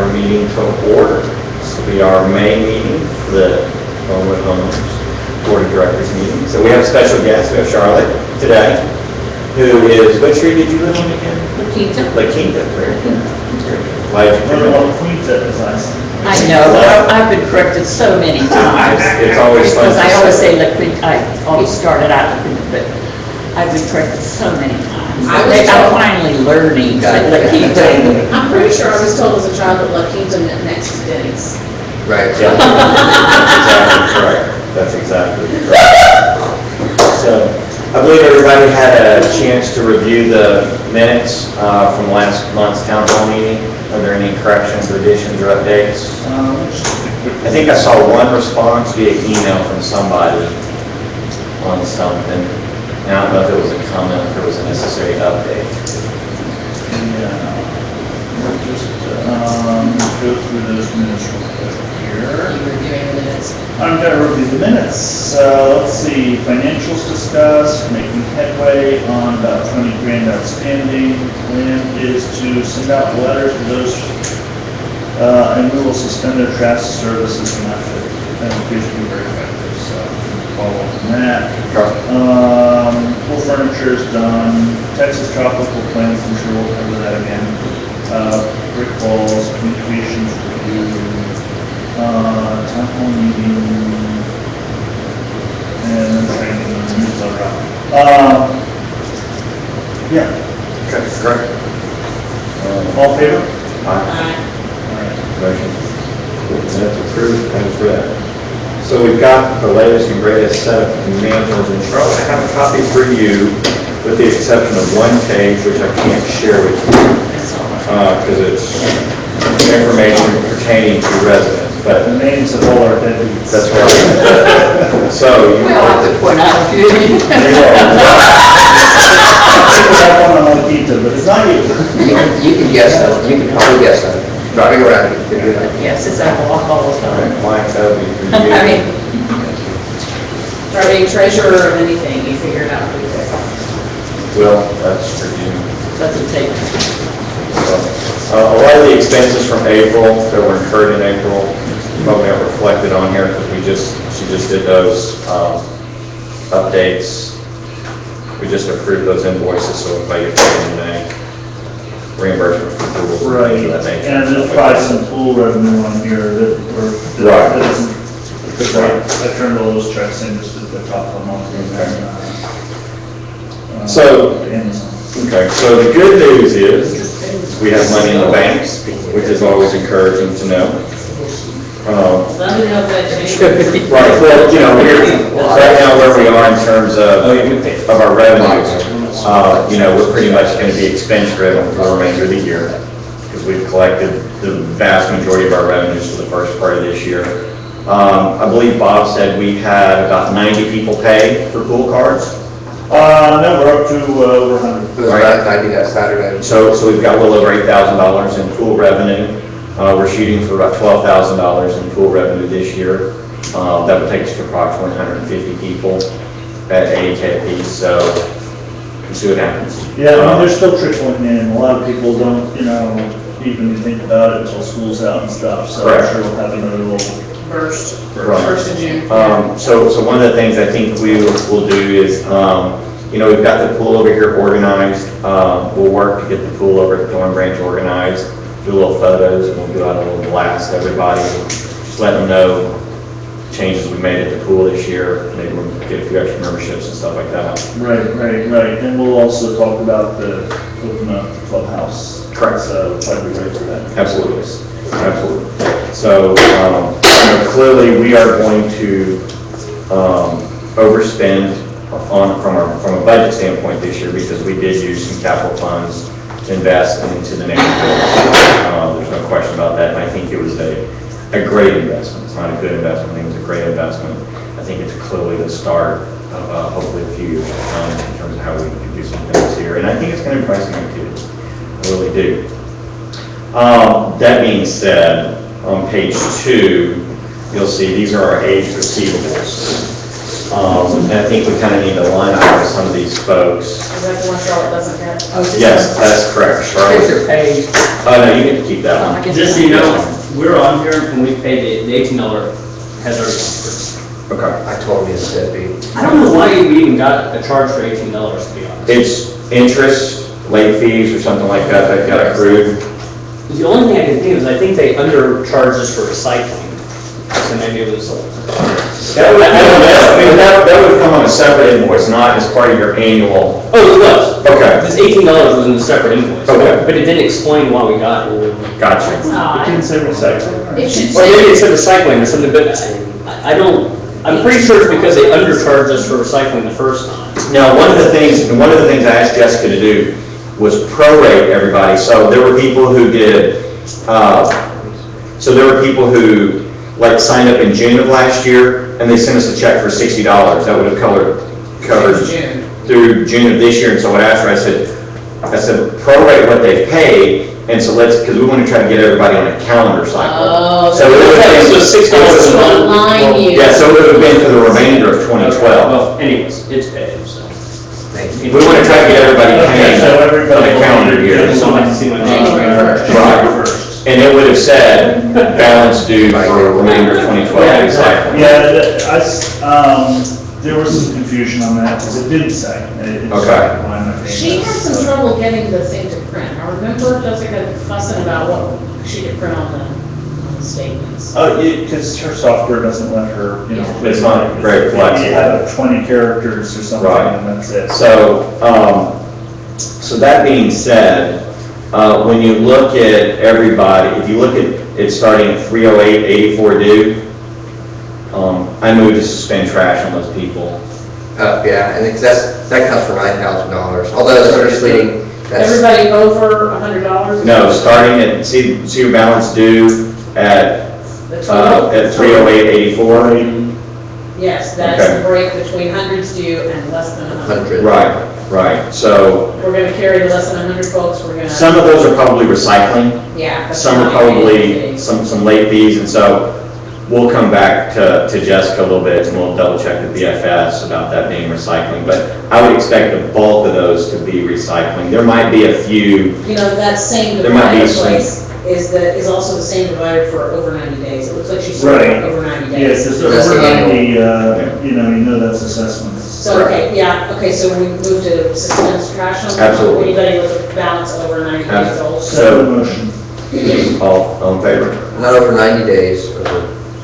our meeting to order. This will be our May meeting for the Homewood Homeowners Board of Directors meeting. So we have a special guest. We have Charlotte today, who is, what street did you live on again? La Quinta. Very good. Glad you came in. Quinta is nice. I know, I've been corrected so many times. It's always fun. Because I always say La Quinta, I always started out La Quinta, but I've been corrected so many times. I'm finally learning that La Quinta. I'm pretty sure I was told as a child that La Quinta meant next to Denny's. Right. Yeah. Exactly correct. That's exactly correct. So, I believe everybody had a chance to review the minutes from last month's town hall meeting. Are there any corrections, or additions, or updates? I think I saw one response via email from somebody on something. And I don't know if it was a comment, if it was a necessary update. Yeah. We'll just go through those minutes real quick here. Are you reviewing the minutes? I'm going to review the minutes. Let's see, financials discussed, making headway on about 20 grand outstanding. Plan is to send out letters to those, and we will suspend their trash services and that appears to be very effective. So follow up on that. Pool furniture is done. Texas tropical plants, I'm sure we'll cover that again. Brick walls, communications review. Town hall meeting, and training and newsletter. Yeah. Okay, correct. All in favor? Aye. All right. Motion. That's approved. Thanks for that. So we've got the latest and greatest set of manuals, and Charlotte, I have a copy for you, with the exception of one page, which I can't share with you, because it's information pertaining to residents. But The names of all our deputies. that's right. So you Well, I would point out a few. That one on Lakita, but it's not you. You can guess that. You can probably guess that. Driving around, you can do that. Yes, it's a walk all the time. Mike, that would be for you. I mean, Are you treasurer of anything? You figure it out pretty quick. Will, that's for you. doesn't take. So, a lot of the expenses from April that were incurred in April probably aren't reflected on here because she just did those updates. We just approved those invoices, so if I get paid in May, reimbursement for pools. Right, things of that nature. and there's probably some pool revenue on here that Right. isn't, because I turned all those checks in just at the top of the month. So- Amazon. Okay, so the good news is we have money in the bank, which is always encouraging to know. Let me know if that changes. Right, well, you know, right now where we are in terms of our revenues, you know, we're pretty much going to be expense driven for the remainder of the year because we've collected the vast majority of our revenues for the first part of this year. I believe Bob said we had about 90 people pay for pool cards. No, we're up to over 100. It was about 90 that Saturday. So we've got a little over $8,000 in pool revenue. We're shooting for about $12,000 in pool revenue this year. That would take us to approximately 150 people at 80K apiece, so we'll see what happens. Yeah, I mean, they're still trickling in. A lot of people don't, you know, even think about it until school's out and stuff, so I'm Correct. sure we'll have another little First Right. of June. So one of the things I think we will do is, you know, we've got the pool over here organized. We'll work to get the pool over at Thorn Branch organized, do little photos, and we'll do out a little blast to everybody. Just let them know changes we made at the pool this year. Maybe we'll get a few extra memberships and stuff like that. Right. And we'll also talk about the open up the clubhouse. Correct. So probably ready for that. Absolutely. So, you know, clearly we are going to overspend from a budget standpoint this year because we did use some capital funds to invest into the neighborhood. There's no question about that, and I think it was a great investment. It's not a good investment, I think it was a great investment. I think it's clearly the start of hopefully a few years to come in terms of how we can do some things here, and I think it's going to be pricing activity. I really do. That being said, on page 2, you'll see these are our aged receivables. And I think we kind of need to line up with some of these folks. Is that the one Charlotte doesn't get? Yes, that's correct, Charlotte. They're paid. Oh, no, you get to keep that one. Just so you know, we're on here and we paid the $18 has already gone through. Okay. I told him it's deadbeat. I don't know why we even got a charge for $18, to be honest. It's interest, late fees, or something like that that got accrued. The only thing I can think is I think they undercharged us for recycling. So maybe it was. That would, I don't know, I mean, that would come on a separate invoice, not as part of your annual. Oh, it was. Okay. This $18 was in a separate invoice. Okay. But it didn't explain why we got it. Gotcha. It didn't say recycling. It should Or maybe it say, said recycling or something, but I don't, I'm pretty sure it's because they undercharged us for recycling the first time. Now, one of the things I asked Jessica to do was prorate everybody. So there were people who did, like signed up in June of last year, and they sent us a check for $60. That would have covered June. through June of this year. And so what I asked her, I said, prorate what they've paid, and so because we want to try to get everybody on a calendar cycle. Oh, So it would have been, So $6 a month. Line you. yeah, so it would have been for the remainder of 2012. Well, anyways, it's paid, so. We want to try to get everybody Okay, paying so on everybody. a calendar year. Yeah, so I'd like to see my January name. 1st. Right. And it would have said balance due for remainder of 2012 recycling. There was some confusion on that, because it didn't say. It just Okay. said line of She had payments, some so- trouble getting the thing to print. I remember Jessica fussing about what she could print on the statements. Oh, because her software doesn't let her, Yeah. It's not very flexible. You have 20 characters or something, Right. and that's it. So, so that being said, when you look at everybody, if you look at it starting at 308.84 due, I moved to suspend trash on those people. Yeah, and that counts for $9,000. Although it's misleading, that's, Everybody over $100? No, starting at, see your balance due at, The total? at 308.84? Yes, that's Okay. the break between hundreds due and less than 100. 100. Right. So We're gonna carry the less than 100 folks, we're gonna. some of those are probably recycling. Yeah. that's Some are not probably anything. some late fees, and so we'll come back to Jessica a little bit, and we'll double check with BFS about that being recycling, but I would expect the bulk of those to be recycling. There might be a few, You know, that same There might be divider some- place is also the same divider for over 90 days. It looks like she's Right. starting over 90 Yes, days. it's That's over the annual. 90, you know that's assessments. So, okay, yeah, okay, so we move to suspend trash on Absolutely. anybody with a balance over 90 days old, So, motion. all in favor? not over 90 days.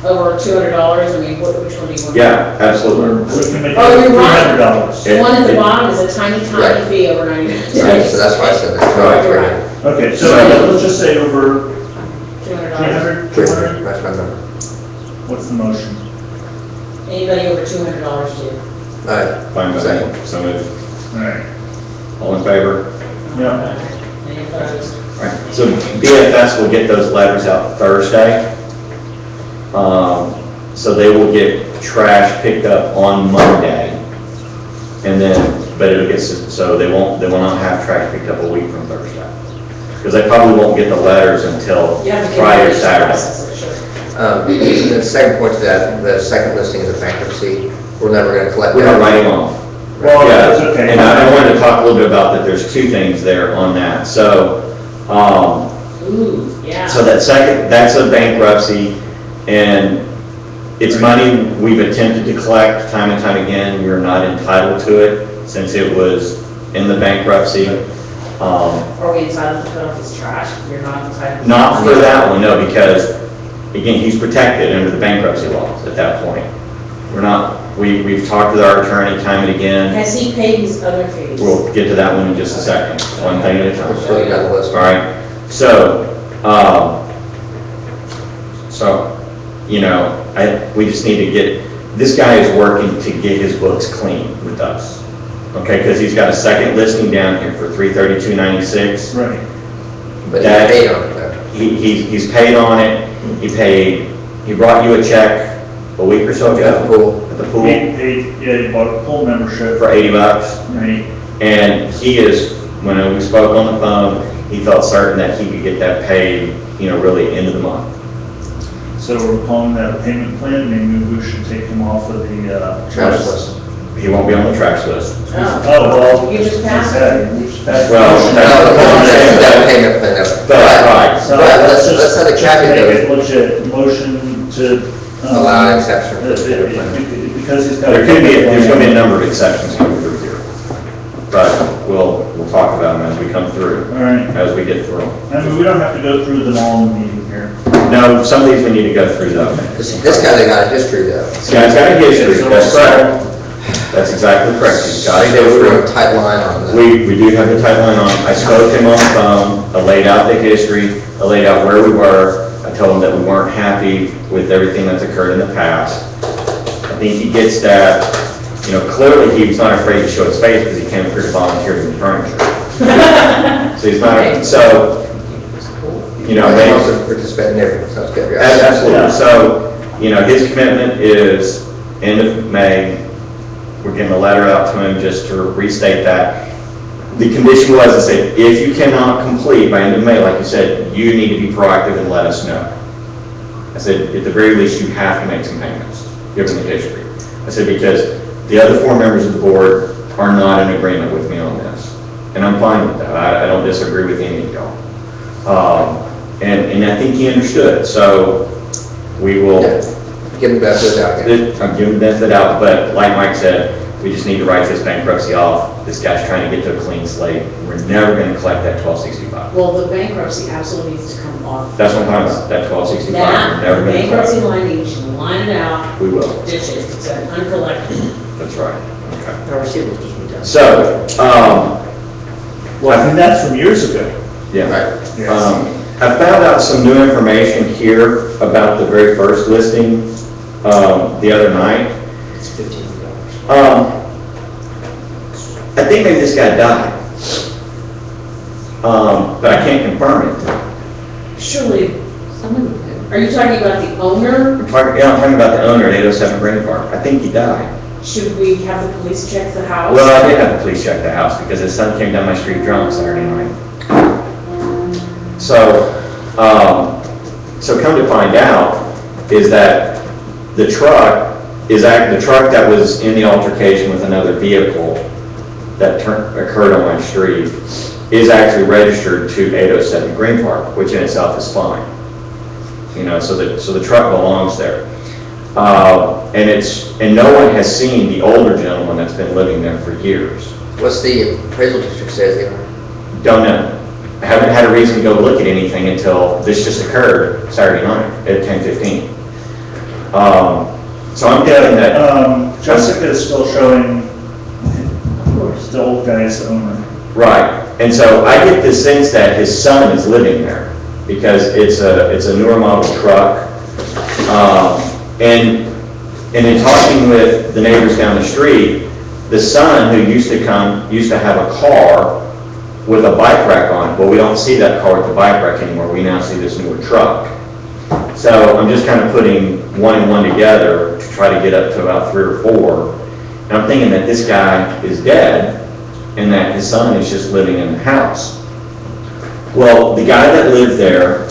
over $200, I mean, which one do you want? Yeah, absolutely. We can make it Oh, you're right. $300. The one at the bottom is a tiny, tiny Right. fee over 90 days. Right, so that's why I said that. Right. You're right. Okay, so So- let's just say over $200. 200. That's my number. What's the motion? Anybody over $200 due. All right. Fine by me. Second. So moved. All right. All in favor? Yeah. Any opposed? Right. So BFS will get those letters out Thursday. So they will get trash picked up on Monday. And then, but it'll get, so they will not have trash picked up a week from Thursday. Because they probably won't get the letters until You have to Friday or get Saturday. process it, sure. The second point to that, the second listing is a bankruptcy. We're never going to collect We're that. not writing on. Well, Yeah, that's okay. and I wanted to talk a little bit about that. There's two things there on that. So, Ooh, yeah. so that's a bankruptcy, and it's money we've attempted to collect time and time again. We're not entitled to it since it was in the bankruptcy. Are we entitled to cut off his trash? You're not entitled. to- Not for that one, no, because, again, he's protected under the bankruptcy laws at that point. We're not, we've talked with our attorney time and again. Has he paid his other fees? We'll get to that one in just a second, one thing at a time. We're still got the list. All right, so, we just need to get, this guy is working to get his books clean with us. Okay, because he's got a second listing down here for $332.96. Right. But That- you paid on it though. He's paid on it, he brought you a check a week or so At ago. the pool. At the pool, He bought a pool membership. for $80. Right. And he is, when we spoke on the phone, he felt certain that he could get that paid, really end of the month. So we're calling that a payment plan, maybe we should take him off of the, Trash list. He won't be on the trash list. Oh, well. You just passed it. We just passed it. Well, No, that's that payment plan. Right. So But let's let's have the just caveat make it though. legit, motion to. Allow an exception for the payment plan. Because he's got. There's going to be a number of exceptions coming through here. But we'll talk about them as we come through, All right. as we get through them. I mean, we don't have to go through them all in the meeting here. No, some of these we need to go through though. This guy's got a history though. This guy's got a history, that's correct. That's exactly correct. He's got I a think we're on a history. tight line on that. We do have the tight line on. I spoke to him on the phone, I laid out the history, I laid out where we were. I told him that we weren't happy with everything that's occurred in the past. I think he gets that, you know, clearly he was not afraid to show his face because he came up here to volunteer to do furniture. So he's not, so, you know, He wants maybe. to participate in everything, sounds good. Yeah. Absolutely. So, you know, his commitment is end of May. We're getting a letter out to him just to restate that. The condition was, I said, if you cannot complete by end of May, like you said, you need to be proactive and let us know. I said, at the very least, you have to make some payments, given the history. I said, because the other 4 members of the board are not in agreement with me on this. And I'm fine with that. I don't disagree with any of y'all. And I think he understood. So we will. Give him the benefit of the doubt again. I'm giving the benefit of the doubt, but like Mike said, we just need to write this bankruptcy off. This guy's trying to get to a clean slate. We're never going to collect that $1265. Well, the bankruptcy absolutely needs to come off. That's what I'm talking about, that $1265. That, We're never going to bankruptcy collect. line, you should line it out, We will. ditch it, it's an uncollectible. That's right. Okay. Our receivables just went down. So, Well, I mean, that's from years ago. yeah. Right. Yes. I found out some new information here about the very first listing the other night. It's $1,500. I think maybe this guy died. But I can't confirm it. Surely, are you talking about the owner? I'm talking about the owner at 807 Green Park. I think he died. Should we have the police check the house? Well, I did have the police check the house because his son came down my street drunk Saturday night. So, so come to find out is that the truck the truck that was in the altercation with another vehicle that occurred on my street is actually registered to 807 Green Park, which in itself is fine. You know, so the truck belongs there. And no one has seen the older gentleman that's been living there for years. What's the appraisal district say they are? Don't know. I haven't had a reason to go look at anything until this just occurred Saturday night at 10:15. So I'm getting that. Jessica is still showing Of course. the old guy's owner. Right. And so I get the sense that his son is living there because it's a newer model truck. And in talking with the neighbors down the street, the son who used to have a car with a bike rack on it. Well, we don't see that car with the bike rack anymore. We now see this newer truck. So I'm just kind of putting one and one together to try to get up to about 3 or 4. And I'm thinking that this guy is dead and that his son is just living in the house. Well, the guy that lived there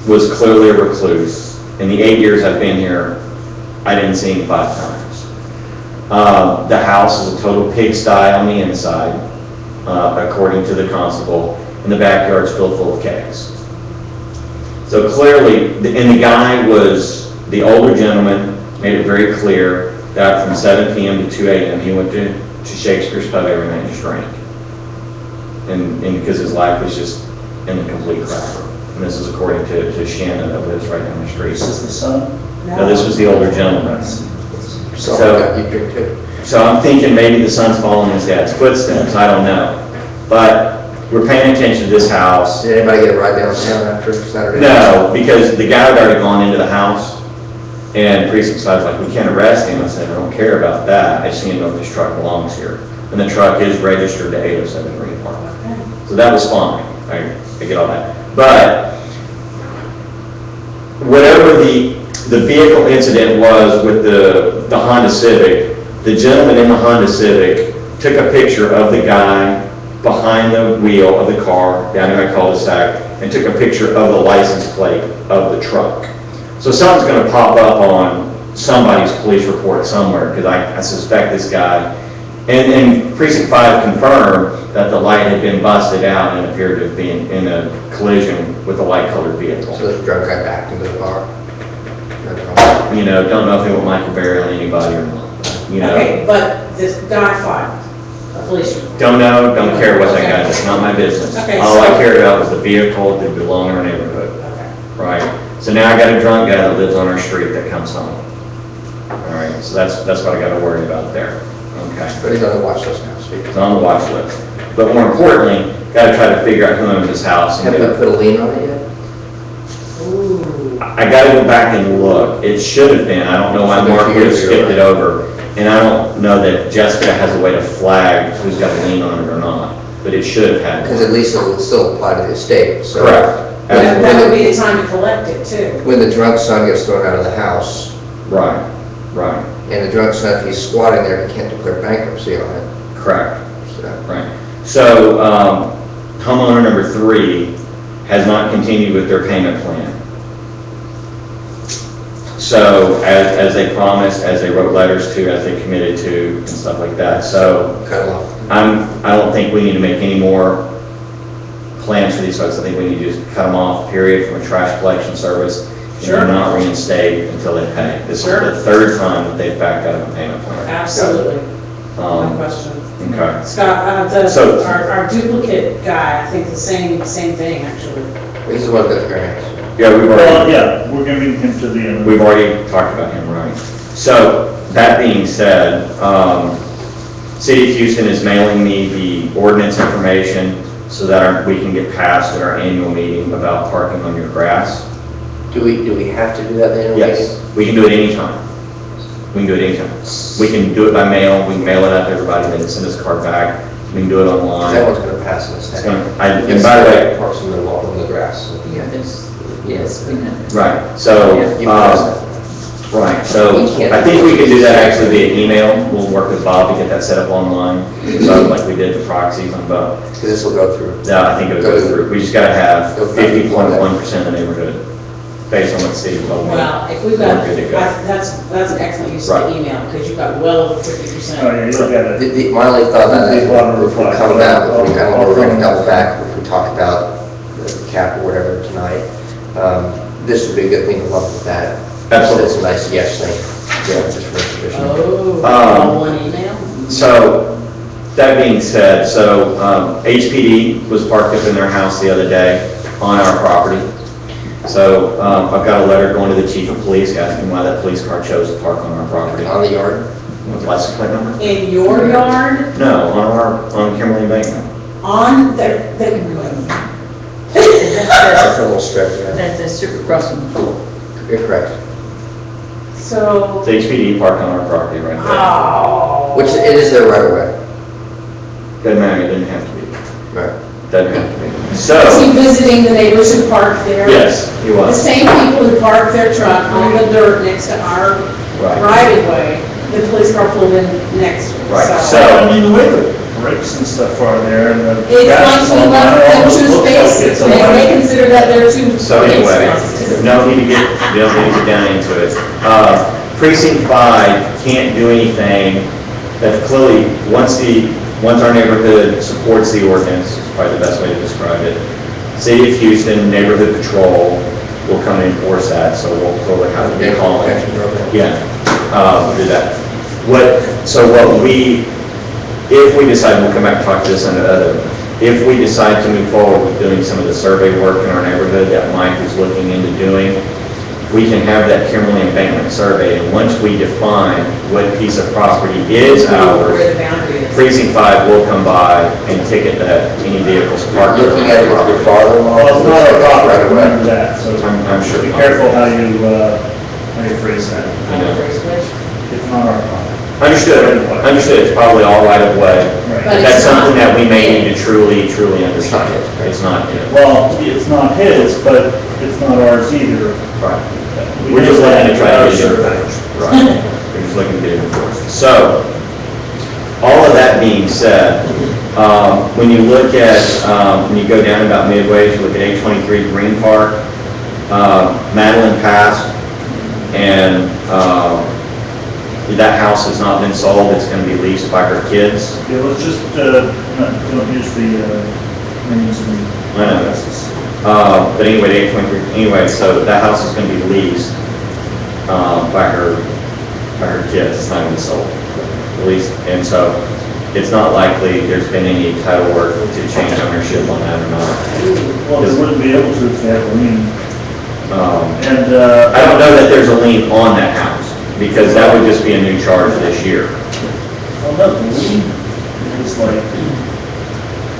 was clearly a recluse. In the 8 years I've been here, I didn't see him 5 times. The house is a total pigsty on the inside, according to the constable, and the backyard's still full of kegs. So clearly, and the guy was, the older gentleman made it very clear that from 7 p.m. to 2 a.m. he went to Shakespeare's Pub every night and just drank. And because his life was just in the complete crap. And this is according to Shannon that lives right down the street. This is the son? No, this was the older gentleman. So, you drink too. So I'm thinking maybe the son's following his dad's footsteps, I don't know. But we're paying attention to this house. Did anybody get a ride downtown after Saturday? No, because the guy had already gone into the house, and precinct side was like, we can't arrest him. I said, I don't care about that, I just need to know if this truck belongs here. And the truck is registered to 807 Green Park. So that was fine, I get all that. But whatever the vehicle incident was with the Honda Civic, the gentleman in the Honda Civic took a picture of the guy behind the wheel of the car down in my cul-de-sac and took a picture of the license plate of the truck. So something's gonna pop up on somebody's police report somewhere, because I suspect this guy. And Precinct 5 confirmed that the light had been busted out and appeared to be in a collision with a light-colored vehicle. So the drunk guy backed into the car. You know, don't know if they were Michael Berry on anybody or not, you know. Okay, but this guy filed a police report. Don't know, don't care what that guy does, it's not my business. Okay, All I so- cared about was the vehicle that belonged in our neighborhood, Okay. right? So now I got a drunk guy that lives on our street that comes home. All right, so that's what I gotta worry about there, okay? But he's on the watch list now, so It's on the watch list. But more importantly, gotta try to figure out who owns this house. and have get we a- put a lien on it yet? Ooh. I gotta go back and look. It should have been, I don't know why Mark would have skipped it over. And I don't know that Jessica has a way to flag who's got a lien on it or not, but it should have had. Because at least it will still apply to the estate, so. Correct. That would be the time to collect it too. When the drunk son gets thrown out of the house, Right, right, and the drunk son, if he's squatting there, he can't declare bankruptcy on it, correct, so. right. So, homeowner number 3 has not continued with their payment plan. So, as they promised, as they wrote letters to, as they committed to, and stuff like that. So, Cut it off. I don't think we need to make any more plans for these folks. I think we need to just cut them off, period, from a trash collection service. Sure. And not reinstate until they pay. This is Sure. the 3rd time that they've backed out of a payment plan. Absolutely. No Um, question. Okay. Scott, So- our duplicate guy, I think the same thing, actually. He's the one with the variance. Yeah, we've Well, already, yeah, we're giving him to the end. we've already talked about him, right? So, that being said, City of Houston is mailing me the ordinance information so that we can get passed at our annual meeting about parking on your grass. Do we have to do that then? Yes, we can do it anytime. We can do it anytime. We can do it by mail, we can mail it out to everybody, they can send us a card back, we can do it online. That one's gonna pass in the It's state. gonna- And by the way, Parks and Rec walk on the grass. Yeah, yes, we know. right, so, You pass that. right, so I think we can do that actually via email. We'll work with Bob to get that set up online, so like we did the proxies on both. Because this will go through. Yeah, I think it would go through. We just gotta have 50.1% of the neighborhood, based on what the city told me. Well, if we've got, We're good to go. that's an excellent use of Right. the email, because you've got well over 50%. Oh, yeah, you look at it. My only thought on that, if People want to we reply. come back, if we kind of, we're gonna I'll- double back, if we talk about the cap or whatever tonight, this would be a good thing to lump with that. Absolutely. It's a nice yes thing, yeah, just for information. Oh, all one email? So, that being said, so HPD was parked up in their house the other day on our property. So I've got a letter going to the chief of police asking why that police car chose to park on our property. On the yard, With license plate number? In your yard, No, on Kimberly Embankment. on the, that's a little strip, yeah. That's a strip across from the pool. You're correct. so, The HPD parked on our property right there. oh. Which, it is their right of way. Doesn't matter, it didn't have to be. Right. Doesn't have to be. Is So, he visiting the neighbors who park there? yes, he The was. same people who park their truck on the dirt next to our Right. right of way, the police car pulled in next. Right, So, I mean, the way the bricks and stuff are there and the. It's grass like we on left there, them almost two looks like spaces, it's a they white- consider that they're two. So anyway, spaces. we don't need to get down into it. Precinct 5 can't do anything that clearly, once our neighborhood supports the ordinance, is probably the best way to describe it, City of Houston Neighborhood Patrol will come and enforce that, so we'll clearly have to be calling. Protection program. Yeah, do that. If we decide, we'll come back and talk to this under other, if we decide to move forward with doing some of the survey work in our neighborhood that Mike is looking into doing, we can have that Kimberly Embankment survey, and once we define what piece of property is Where ours, the boundary is. Precinct 5 will come by and ticket that any vehicles parked there. Looking at your father-in-law. Well, it's not our Right property, away. remember that, so. I'm sure. Be careful how you phrase that. I know. It's not our property. Understood, it's probably all right of way. Right. But That's it's not something that we may need to his. truly understand. It's not, Well, it's not his, but it's not ours either. right. We We're just did looking to that try to with get it our enforced. Right. We're just looking to get it enforced. So, all of that being said, when you look at, when you go down about midway, you look at 823 Green Park, Madeline Pass, And that house has not been sold, it's gonna be leased by her kids. Yeah, let's just, don't use the, names and I know. addresses. But anyway, 8.3, anyway, so that house is gonna be leased, by her kids, it's not gonna be sold. Leased, and so it's not likely there's been any title work to change ownership on that or not. Well, they wouldn't be able to if they have a lien. And, I don't know that there's a lien on that house, because that would just be a new charge this year. oh no, the lien is like,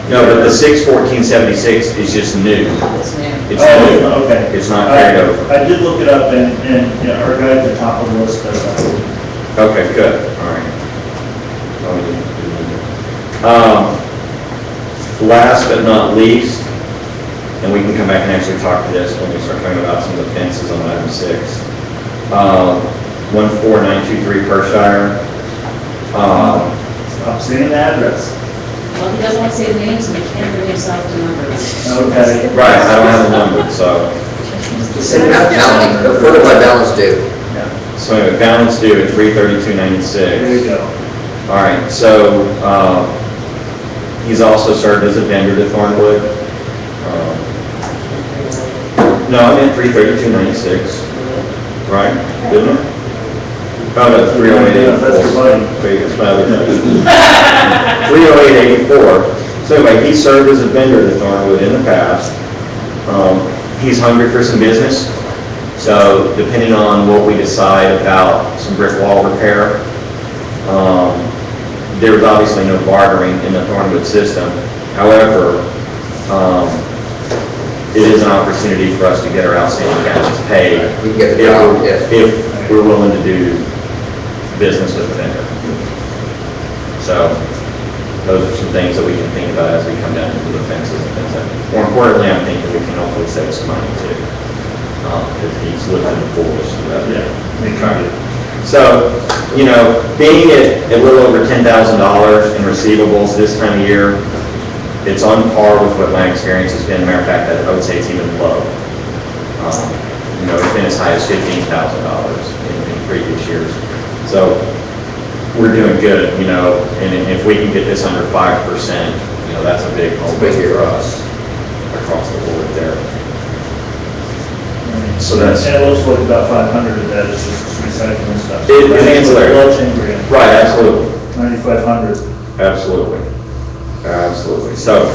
No, but the 6/14/76 is just new. It's new. It's oh, new. okay. It's not carried over. I did look it up and, yeah, our guy at the top of the list does that. Okay, good, all right. Last but not least, and we can come back and actually talk to this when we start talking about some of the fences on item 6. 14923 Pershire. Stop saying the address. Well, he doesn't want to say the names and he can't bring himself to numbers. Okay. Right, I don't have a number, so. What do my balance do? Yeah, So anyway, balance due at there you 332.96. go. All right, so, he's also served as a vendor to Thornwood. No, I meant 332.96, right? Didn't it? Oh, no, 308.84. That's your buddy. Wait, it's my other buddy. 308.84. So anyway, he served as a vendor to Thornwood in the past. He's hungry for some business. So depending on what we decide about some brick wall repair, there was obviously no bartering in the Thornwood system. However, it is an opportunity for us to get our outstanding balance paid We can get the job, yes. if we're willing to do business with the vendor. So those are some things that we can think about as we come down into the fences and things like that. More importantly, I'm thinking we can hopefully save some money too, because he's lived in the forest. Yeah, they tried it. So, you know, being at a little over $10,000 in receivables this time of year, it's on par with what my experience has been. Matter of fact, I would say it's even low. You know, it's been as high as $15,000 in previous years. So we're doing good, you know, and if we can get this under 5%, you know, that's a big home big for year. us across the board there. So that's- And it looks like about 500 of that is just recycling stuff. It's ancillary. Well, 10 grand. Right, absolutely. 9,500. Absolutely. Absolutely. So,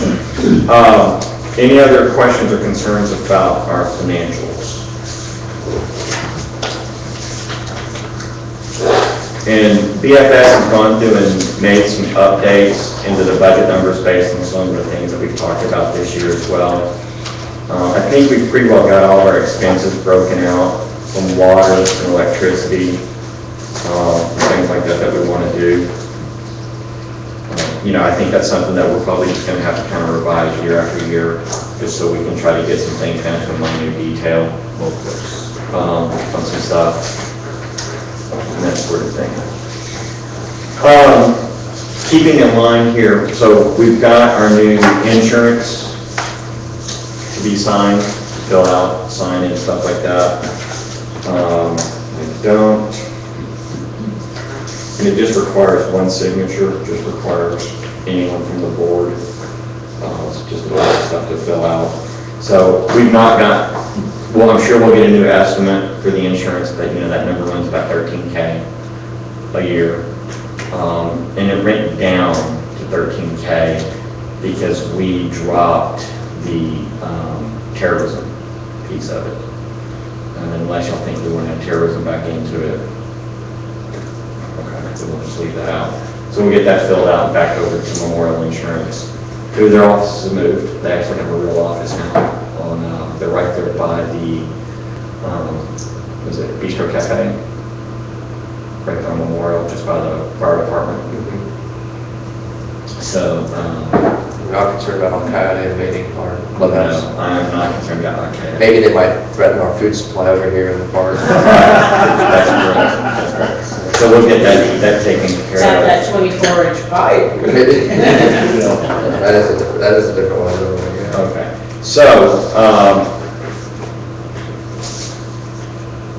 any other questions or concerns about our financials? And BFS has gone through and made some updates into the budget numbers based on some of the things that we've talked about this year as well. I think we've pretty well got all of our expenses broken out from water and electricity, things like that we want to do. You know, I think that's something that we're probably just going to have to kind of revise year after year, just so we can try to get some things down to a minute detail on some stuff and that sort of thing. Keeping in line here, so we've got our new insurance to be signed, fill out, sign and stuff like that. I don't. And it just requires one signature, just requires anyone from the board. It's just a lot of stuff to fill out. So we've not got, well, I'm sure we'll get a new estimate for the insurance, but you know, that number runs about $13K a year. And it went down to $13K because we dropped the terrorism piece of it. And unless y'all think we want to have terrorism back into it, so we'll just leave that out. So we'll get that filled out and back over to Memorial Insurance. Who their offices have moved. They actually have a real office now. They're right there by the, was it Bistro Cafe? Right there on Memorial, just by the fire department. So, We're not concerned about Al-Qaeda invading our clubhouse. no, I'm not concerned about that. Maybe they might threaten our food supply over here in the park. That's correct. That's correct. So we'll get that taken care Not of. that 24-inch pipe. Maybe. That is a different one. Yeah. Okay, so,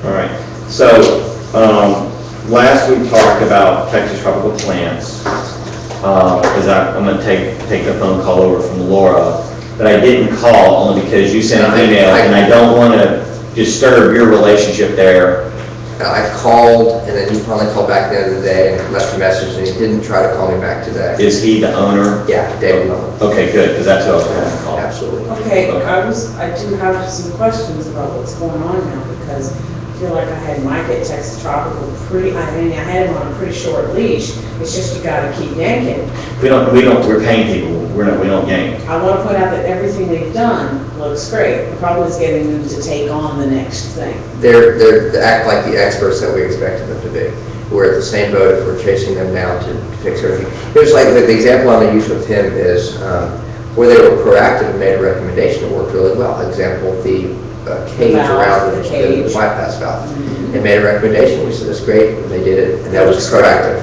all right, So, last we talked about Texas tropical plants, I'm gonna take a phone call over from Laura, but I didn't call only because you sent an email, and I don't wanna disturb your relationship there. I called, and then he finally called back the end of the day and left a message, and he didn't try to call me back today. Is he the owner? Yeah, David Mullen. Okay, good, because that's who I was going to call. Absolutely. Okay, I do have some questions about what's going on now, because I feel like I had Mike at Texas Tropical I had him on a pretty short leash. It's just you gotta keep yanking. We're paying people, we don't yank. I want to point out that everything they've done looks great. The problem is getting them to take on the next thing. They act like the experts that we expected them to be. We're at the same boat if we're chasing them down to fix everything. Here's like, the example I'm gonna use with him is, where they were proactive and made a recommendation that worked really well. Example, the cage Valve, around the the cage. bypass valve. They made a recommendation, we said, that's great, and they did it, and that was proactive.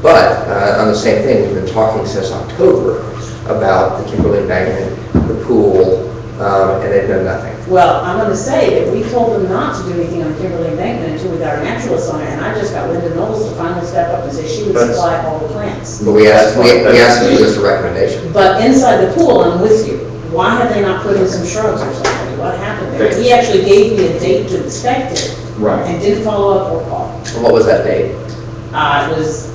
But, on the same thing, we've been talking since October about the Kimberly Magnet, the pool, and they've done nothing. Well, I'm going to say that we told them not to do anything on Kimberly Embankment until we got our naturalist on it, and I just got Linda Knowles to finally step up and say she would supply all the plants. But we asked them to give us a recommendation. But inside the pool, I'm with you. Why have they not put in some shrubs or something? What happened there? He actually gave me a date to inspect it. Right. And didn't follow up or call. And what was that date? It was,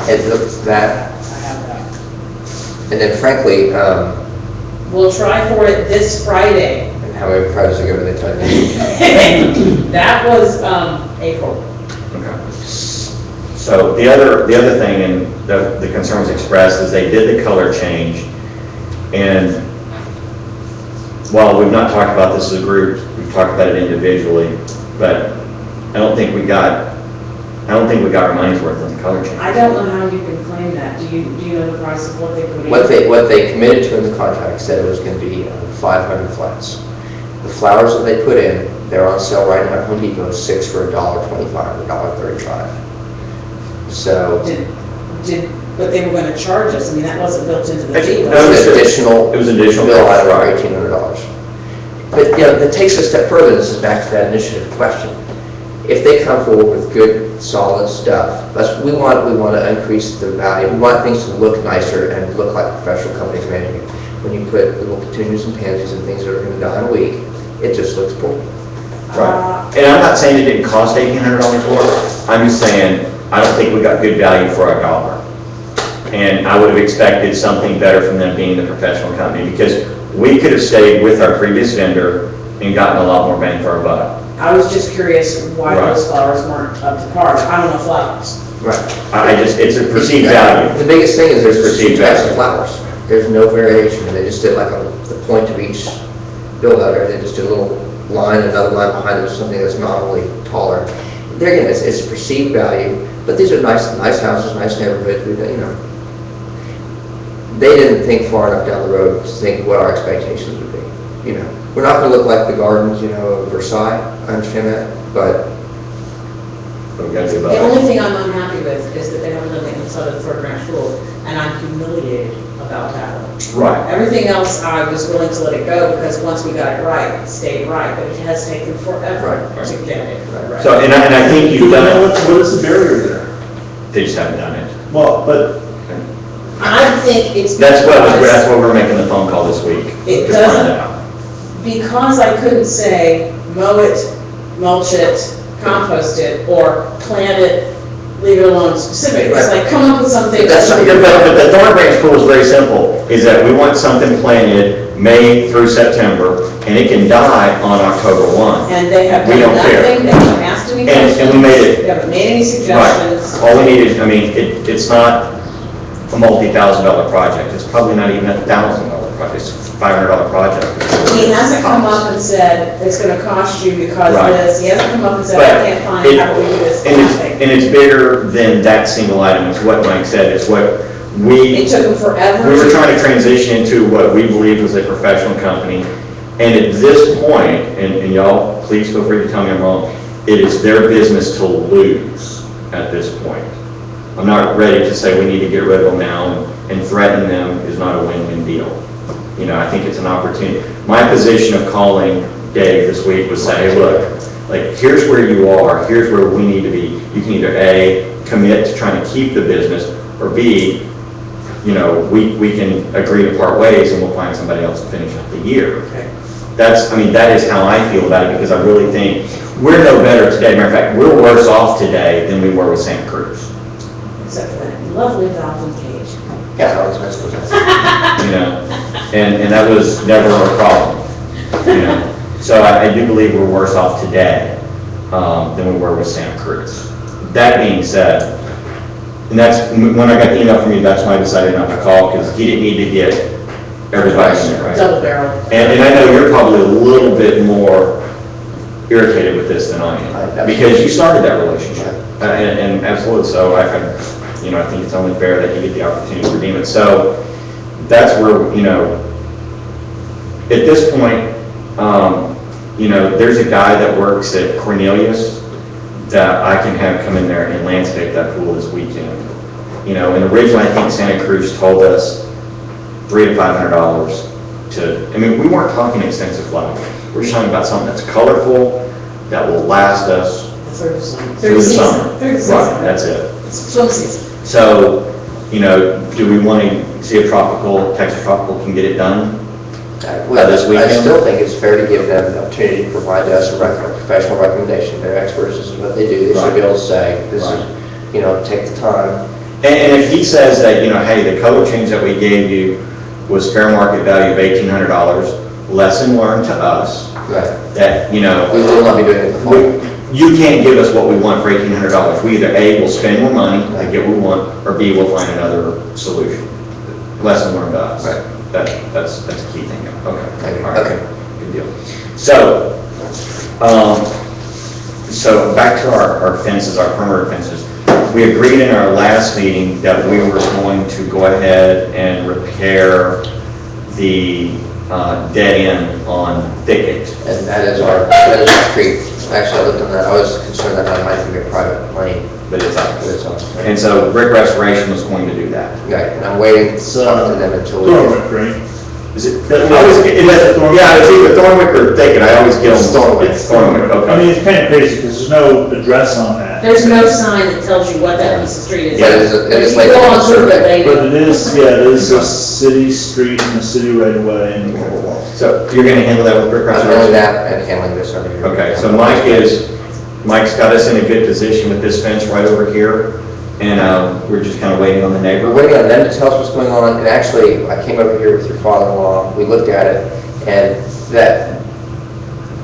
It looked that, I have that. and then frankly, We'll try for it this Friday. and how many Fridays ago did they tell you? That was, April. Okay. So the other thing, and the concern was expressed, is they did the color change, and while we've not talked about this as a group, we've talked about it individually, but I don't think we got our money's worth on the color change. I don't know how you can claim that. Do you know the price of what they put in? What they committed to in the contract said it was going to be 500 flats. The flowers that they put in, they're on sale right now at Home Depot, 6 for $1.25 or $1.35. So But they were gonna charge us. I mean, that wasn't built into the deal. it was additional. It was additional bill cost, out of right. $1,800. But that takes a step further. This is back to that initiative question. If they come forward with good, solid stuff, we want to increase the value. We want things to look nicer and look like professional companies managing it. When you put little petunias and pansies and things that are going to die in a week, it just looks poor. Right. And I'm not saying it didn't cost $1,800 more. I'm just saying, I don't think we got good value for our dollar. And I would have expected something better from them being the professional company, because we could have stayed with our previous vendor and gotten a lot more bang for our buck. I was just curious why Right. those flowers weren't up to par. I don't know flowers. Right. It's a perceived value. The biggest thing is there's Perceived perceived types value. of flowers. There's no variation. They just did like the point of each build out there. They just did a little line, another line behind it, something that's nominally taller. There again, it's perceived value, but these are nice houses, nice neighborhoods. They didn't think far enough down the road to think what our expectations would be. We're not going to look like the gardens, of Versailles. I understand that, but What we got to do The about only it. thing I'm unhappy with is that they haven't done the inside of the third branch rule, and I'm humiliated about that one. Right. Everything else, I was willing to let it go, because once we got it right, it stayed right, but it has taken forever Right. to get it right. So, and I think Do you've we done know it, what is the barrier there? they just haven't done it. Well, but I think it's That's because, what we're making the phone call this week. It to doesn't- find out. because I couldn't say mow it, mulch it, compost it, or plant it, leave it alone specific. It's like, come up with something. That's But the Thorn Branch pool is very simple, is that we want something planted May through September, and it can die on October 1. And they have We done don't care. nothing, they haven't asked any questions. And we made it- They haven't made any Right. suggestions. All we need is, it's not a multi-$1,000 project. It's probably not even a $1,000 project. It's a $500 project. He hasn't come up and said, it's gonna cost you because Right. of this. He hasn't come up and said, But I can't find, it- how do we do this? And it's bigger than that single item. It's what Mike said. It's what It took him forever. we were trying to transition into what we believed was a professional company. And at this point, and y'all, please feel free to tell me I'm wrong, it is their business to lose at this point. I'm not ready to say we need to get rid of them now, and threaten them is not a win-win deal. I think it's an opportunity. My position of calling Dave this week was say, hey, look, like, here's where you are, here's where we need to be. You can either A, commit to trying to keep the business, or B, you know, we can agree to part ways and we'll find somebody else to finish up the year. That's, I mean, that is how I feel about it, because I really think we're no better today. Matter of fact, we're worse off today than we were with Santa Cruz. Except for that lovely Dolphin cage. Yeah, that was nice. You know, and that was never a problem, you know. So I do believe we're worse off today than we were with Santa Cruz. That being said, and that's, when I got the email from you, that's why I decided not to call, because he didn't need to get everybody in there, right? Double barrel. And I know you're probably a little bit more irritated with this than I am, because you started that relationship. And absolutely, so I you know, I think it's only fair that you get the opportunity to redeem it. So that's where, you know, at this point, you know, there's a guy that works at Cornelius that I can have come in there and landscape that pool this weekend. You know, and originally I think Santa Cruz told us $300 to $500 to, I mean, we weren't talking extensive flowers. We're just talking about something that's colorful, that will last us Through the summer. through the summer. Through the season. Right, that's it. It's swim season. So, you know, do we want to see if Texas Tropical can get it done? This I weekend? still think it's fair to give them the opportunity to provide us a professional recommendation. They're experts, this is what they do, they should be able to say, this is, you know, take the time. And if he says that, you know, hey, the color change that we gave you was fair market value of $1,800, lesson learned to us, Right. that, you know, We will not be doing it the fall. you can't give us what we want for $1,800. We either A, will spend more money to get what we want, or B, we'll find another solution. Lesson learned to us. Right. That's a key thing. Okay. Okay. All right. Okay. Good deal. So, so back to our fences, our perimeter fences. We agreed in our last meeting that we were going to go ahead and repair the dead end on Thicket. And that is our street. Actually, I looked on that, I was concerned that might be a private lane, But it's up. but it's on. And so Brick Restoration was going to do that. Right, and I'm waiting to talk to them until we. Thornwick, right? Is it? Yeah, it's either Thornwick or Thicket. I always get them. Thornwick. It's Thornwick, I mean, okay. it's kind of crazy, because there's no address on that. There's no sign that tells you what that piece of street is. Yeah, it is But it is if like you go on on the Google, survey. But it is, yeah, it is a city street in the city right away, and blah, blah, blah. So you're going to handle that with Brick I'm Restoration? doing that and handling this over here. Okay, so Mike's got us in a good position with this fence right over here, and we're just kind of waiting on the We're neighbor. waiting on them to tell us what's going on, and actually, I came over here with your father-in-law, we looked at it, and that,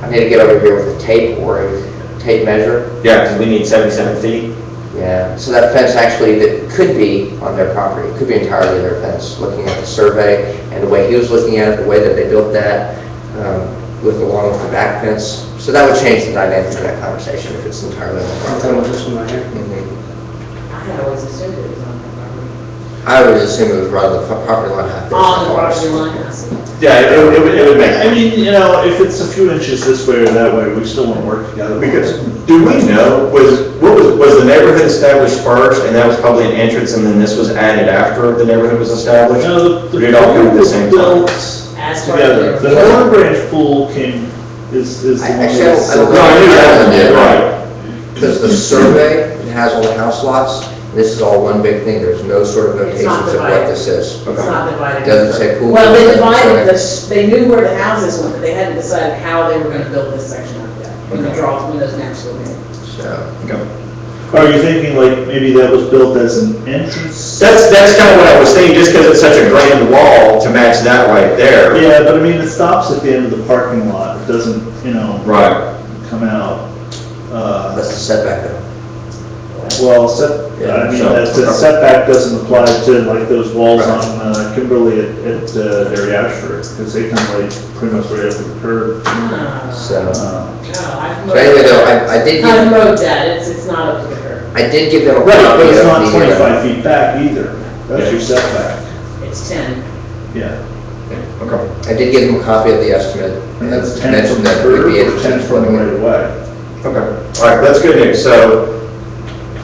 I need to get over here with a tape or a tape measure. Yeah, because we need 77 feet. Yeah, so that fence actually, that could be on their property, it could be entirely their fence, looking at the survey, and the way he was looking at it, the way that they built that, with along with the back fence, so that would change the dynamic of that conversation if it's entirely on their property. this one right here. Mhm. I had always assumed it was on the property. I would assume it was rather the property line half. On the property line, I see. Yeah, it would make. I mean, you know, if it's a few inches this way or that way, we still want to work together. Because, do we know, was the neighborhood established first, and that was probably an entrance, and then this was added after the neighborhood was established? No, Or did it all come at the same time? built As far together. as. The Thorn Branch pool is the one Actually, I that's. don't No, I knew that one did, right. Because the survey, it has all the house lots, and this is all one big thing, there's no sort of It's not notations of what divided. this is. It's not divided. Doesn't say pool. Well, they doesn't divided, say- they knew where the houses went, but they hadn't decided how they were gonna build this section up yet. When the draws, when those maps were made. So, Okay. Are you thinking like maybe that was built as an entrance? That's kind of what I was thinking, just because it's such a grand wall to match that right there. Yeah, but I mean, it stops at the end of the parking lot, it doesn't, you know, Right. come out. that's the setback though. Well, Yeah, I mean, so- the setback doesn't apply to like those walls on Kimberly at Derry Ashford, because they come like pretty much right up to the curb. So, No, I've so anyway though, I did I've give, mowed that, it's not up to the curb, I did give them a Right, but copy it's of not the, 25 feet back either, that's your setback, it's 10. yeah. Okay. I did give them a copy of the estimate, And and that's 10 from mentioned the that we'd curb be or interested 10 in from the putting right it. of way? Okay, all right, that's good news. So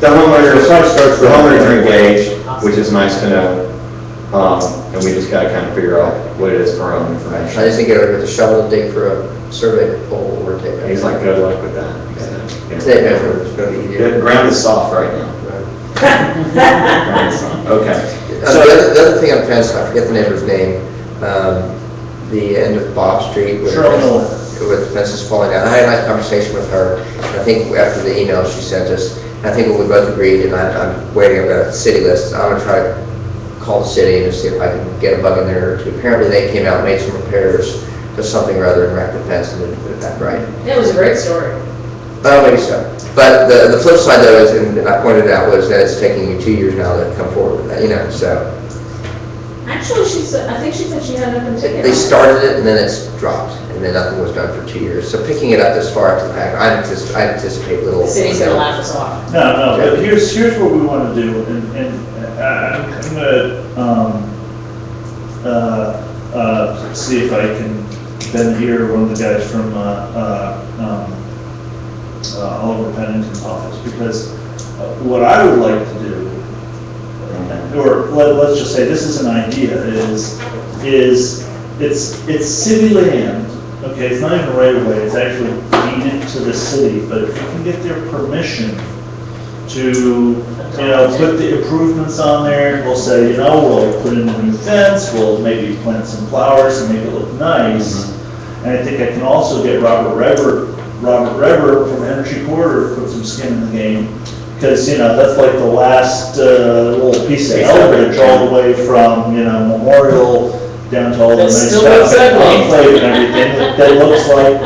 the homeowners are engaged, which is nice to know. And we just gotta kind of figure out what it is for our own I information. just think it with the shovel and dig for a survey hole or take. He's like, good luck with that. Tape measure is gonna be easier. The ground is soft right now. Okay. The other thing on fence, I forget the neighbor's name, the end of Bob Street. Where Cheryl Miller. Where the fence is falling down. I had a nice conversation with her. I think after the email she sent us, I think what we both agreed, and I'm waiting on the city list, I'm gonna try to call the city and see if I can get a bug in there or two. Apparently they came out, made some repairs to something rather than wreck the fence and then put it back right. It was a great story. Well, maybe so. But the flip side though is, and I pointed out, was that it's taking you 2 years now to come forward with that, so. Actually, I think she said she had an open ticket. They started it and then it's dropped, and then nothing was done for 2 years. So picking it up this far up to the back, I anticipate little. The city's gonna laugh us off. No, but here's what we want to do, and I'm gonna see if I can bend the ear of one of the guys from Oliver Pennington's office, because what I would like to do, or let's just say this is an idea, is it's city land, okay, it's not even right away, it's actually deeded to the city, but if you can get their permission to, put the improvements on there, we'll say, we'll put in a new fence, we'll maybe plant some flowers and make it look nice. And I think I can also get Robert Reber from Energy Corridor to put some skin in the game, because, that's like the last little piece of Elbridge all the way from, Memorial down to all the It nice still stuff, looks ugly. enclave and everything, that looks like,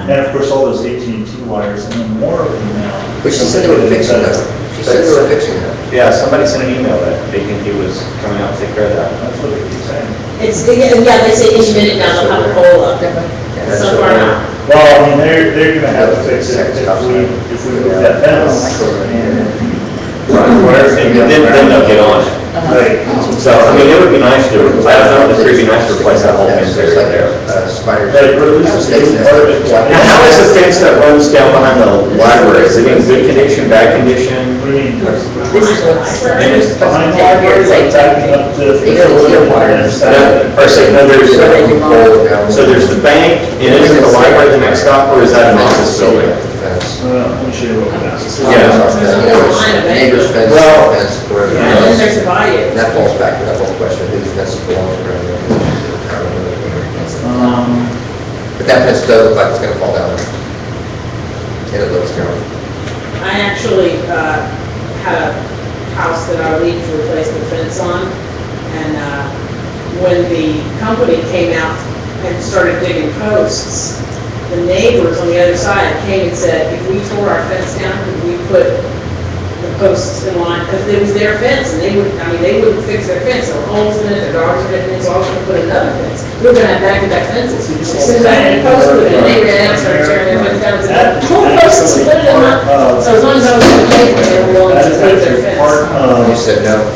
and of course, all those AT&T wires, and then more of them now. But she said they were fixing that. She said they were fixing that. Yeah, somebody sent an email that they think he was coming out to take care of that. That's what they keep saying. They say any minute now they'll have a pole up. So far not. Well, I mean, they're gonna have to fix it if we move that fence. Then they'll get on it. Right. So, I mean, it would be nice to replace, it would be nice to replace that whole fence area there. Spiders. Like, or at least it's part of it. Now, how is the fence that runs down behind the library? Is it in good condition, bad condition? What do you mean? This is what. Behind the library, like backing up to. Or say, no, so there's the bank, and isn't the library the next stop, or is that an office building? Let me show you what we got. Neighbors fence, Well, fence, wherever. And then there's the bayou. And that falls back to that whole question, whose fence belongs to. But that fence does look like it's gonna fall down. And it looks terrible. I actually had a house that I needed to replace the fence on, and when the company came out and started digging posts, the neighbors on the other side came and said, if we tore our fence down, could we put the posts in line, because it was their fence, and they wouldn't fix their fence, there were holes in it, their dogs were in it, so I was gonna put another fence. We were gonna have back-to-back fences. As soon as I had a post put in, they ran out and started tearing their fence down, and said, pull posts and put it in line. So as long as I was gonna pay for it, they were willing That to is leave their actually part fence. You of said no.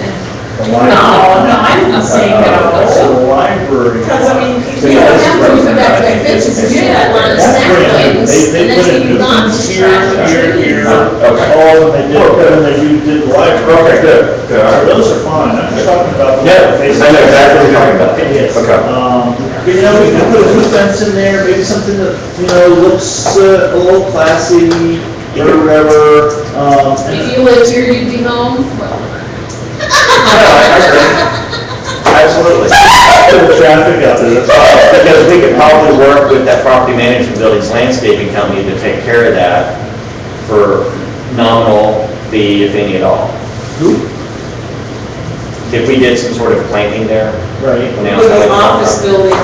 the library. No, I didn't say no. So the library. Because, I mean, you don't have to put back-to-back fences, you do that line of That's snap brand new. lanes, They and put then in you new not fence to here, track the here, trees. here, all, and they did the library. Okay, good, good. So those are fine, I'm just talking about. the Yeah, face- I know exactly what you're talking about. Yes. Okay. But, we can put a new fence in there, maybe something that, looks a little classy, or whatever, If you lived here, you'd be home. Absolutely. the traffic out there, that's all. Because we could probably work with that property management building's landscaping company to take care of that for nominal fee, if any at all. Who? If we did some sort of planting there. Right. when they With also- the office buildings.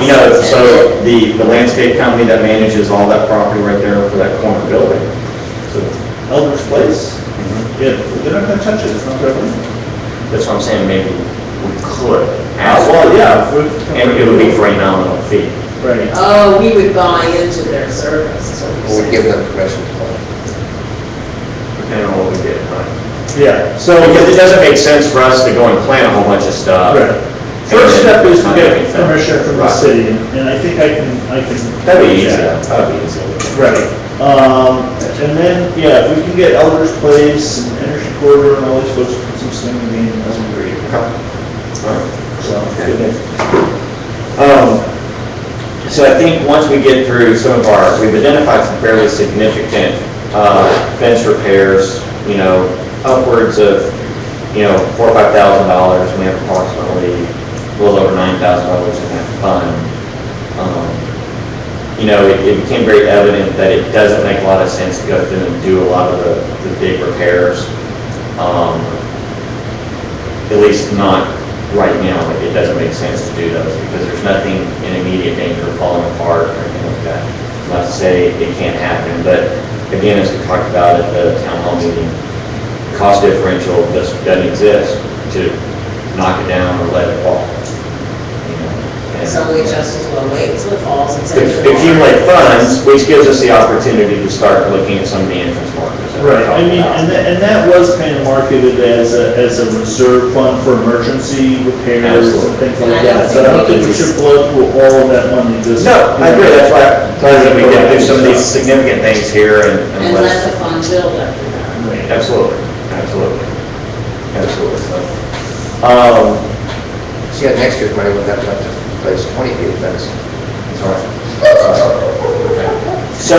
So the landscape company that manages all that property right there for that corner building. So Elder's Place? Yeah, they're not gonna touch it, it's not their land. that's what I'm saying, maybe we could ask. Well, yeah. And it would be for a nominal fee. Right. Oh, we would buy into their service, is what you're We'll saying. give them permission to call. Depending on what we did, right? Yeah, so. Because it doesn't make sense for us to go and plant a whole bunch of stuff. Right. First step is to get permission from the Right. city, and I think I can. That'd be easy, Yeah. that'd be easy. Right. And then, yeah, if we can get Elder's Place and Energy Corridor and all these folks to put some skin in the game, that's great. so. good news. So I think once we get through some of we've identified some fairly significant fence repairs, upwards of, $4,000 or $5,000. We have approximately a little over $9,000 in that fund. It became very evident that it doesn't make a lot of sense to go through and do a lot of the big repairs. At least not right now. It doesn't make sense to do those because there's nothing in immediate danger of falling apart or anything like that. Not to say it can't happen, but again, as we talked about at the town hall meeting, cost differential just doesn't exist to knock it down or let it fall. So we just as well wait till it falls and say. Accumulate funds, which gives us the opportunity to start looking at some of the entrance markers. that we Right, talked about. and that was kind of marketed as a reserve fund for emergency repairs and things like that. So I don't think we should blow through all of that money just. No, I agree, that's why I'm glad that we get through some of these significant things here and And let the fund build after that. Right. Absolutely. See, next year's money would have to replace 20 feet of fence. So,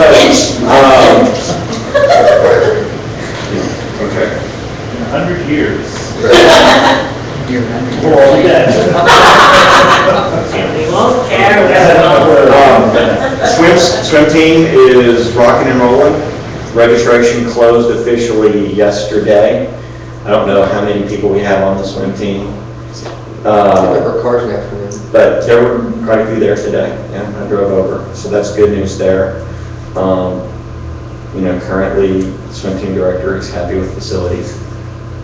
okay. 100 years. You're right. For all that. We won't care. Swim team is rocking and rolling. Registration closed officially yesterday. I don't know how many people we have on the swim team. Remember cars in the afternoon. But there were quite a few there today. Yeah, I drove over, so that's good news there. Currently, the swim team director is happy with facilities,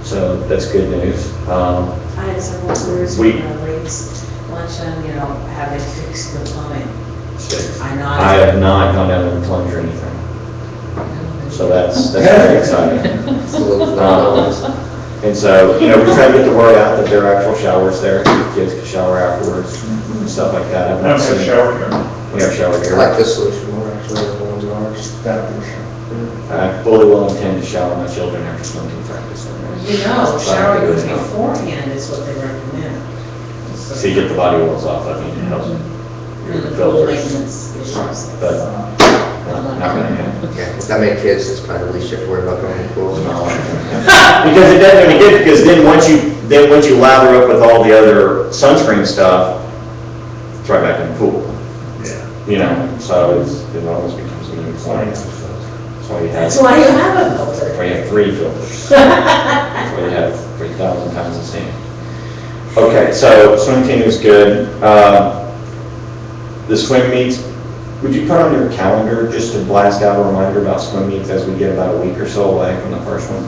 so that's good news. I had several queries We- from ladies luncheon, have they fixed the plumbing? I have not gone down and plunged or anything, so that's very exciting. It's a little And so, we try to get the word out that there are actual showers there, kids can shower afterwards and stuff like that. I've I don't not have a seen- shower here. We have shower I here. like this solution more actually than the ones in ours. That for sure. I fully will intend to shower my children after swimming practice. Showering beforehand is what they recommend. So you get the body oils off of you, and it helps And the your pool filters. maintenance issues. But not gonna happen. Yeah, with that many kids, it's probably the least you have to worry about going to the pool. Because it doesn't any good, because then once you lather up with all the other sunscreen stuff, it's right back in the pool. Yeah. So it almost becomes a moot point. That's That's why you have a filter. why you have 3 filters. That's why you have 3,000 tons of sand. Okay, so swim team is good. The swim meets, would you put on your calendar just to blast out a reminder about swim meets as we get about a week or so away from the first one,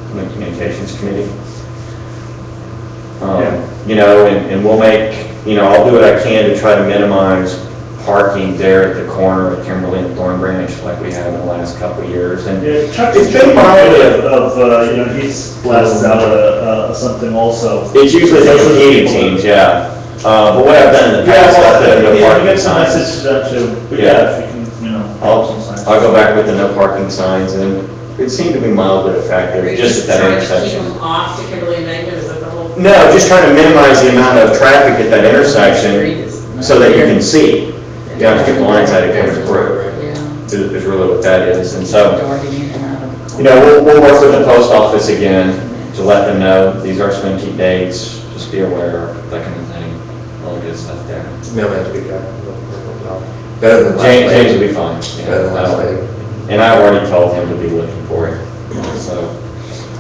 from the communications committee? And we'll make, I'll do what I can to try to minimize parking there at the corner of Kimberly and Thorn Branch like we have in the last couple of years. And Yeah, Chuck it's is been been mild. of, he's blasted out something also. It's usually the competing teams, yeah. But what I've done in the past, I've done no Yeah, parking we get some signs. message to that too, but Yeah. yeah, if you can, I'll some signs. go back with the no parking signs, and it seemed to be mildly effective, just at that Trying to keep intersection. them off to Kimberly and Magnet, is that the whole? No, just trying to minimize the amount of traffic at that intersection so that you can see. You don't have to get blindsided coming through, Yeah. is really what that is. And so, Darting in and out of. we'll work with the post office again to let them know these are swim team dates, just be aware, that kind of thing, all the good stuff there. Mailman's be good. Better than last James lady. will be fine. Yeah, Better than last lady. And I already told him to be looking for it, so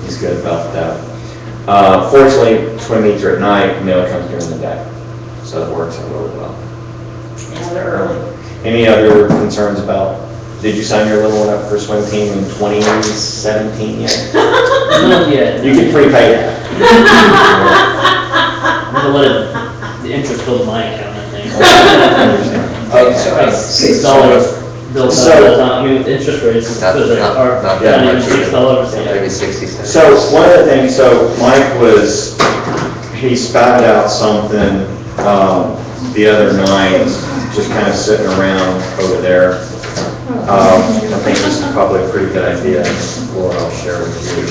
he's good about that. Fortunately, swim meets are at night, mail comes during the day, so it works out really well. Yeah, they're early. Any other concerns about, did you sign your little one up for swim team in 2017 yet? Not yet. You can prepay that. I'm gonna let the interest build my account, I think. Okay. $6 built up all the time, I mean, with interest rates, Not those are that not much. even $6, Maybe yeah. 60 cents. So one of the things, Mike he spouted out something the other night, just kind of sitting around over there. I think this is probably a pretty good idea, Laura, I'll share with you.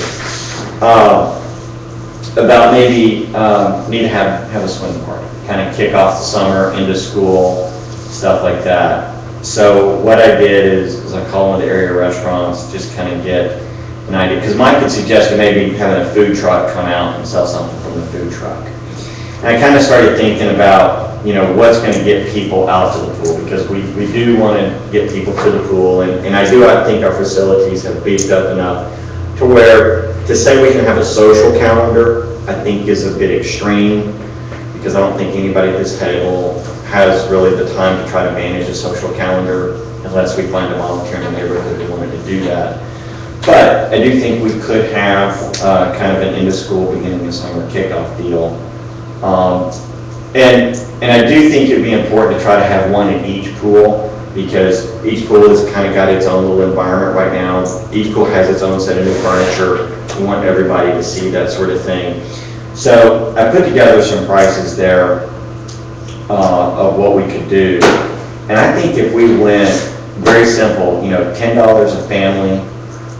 about maybe, need to have a swing party, kind of kick off the summer into school, stuff like that. So what I did is I called one of the area restaurants, just kind of get an idea, because Mike had suggested maybe having a food truck come out and sell something from the food truck. And I kind of started thinking about, what's going to get people out to the pool, because we do want to get people to the pool, and I think our facilities have beefed up enough to where, to say we can have a social calendar, I think is a bit extreme, because I don't think anybody at this table has really the time to try to manage a social calendar unless we find a volunteer in the neighborhood who wanted to do that. But I do think we could have kind of an end-of-school, beginning of summer kickoff deal. And I do think it'd be important to try to have one in each pool, because each pool has kind of got its own little environment right now. Each pool has its own set of new furniture. We want everybody to see that sort of thing. So I put together some prices there of what we could do. And I think if we went very simple, $10 a family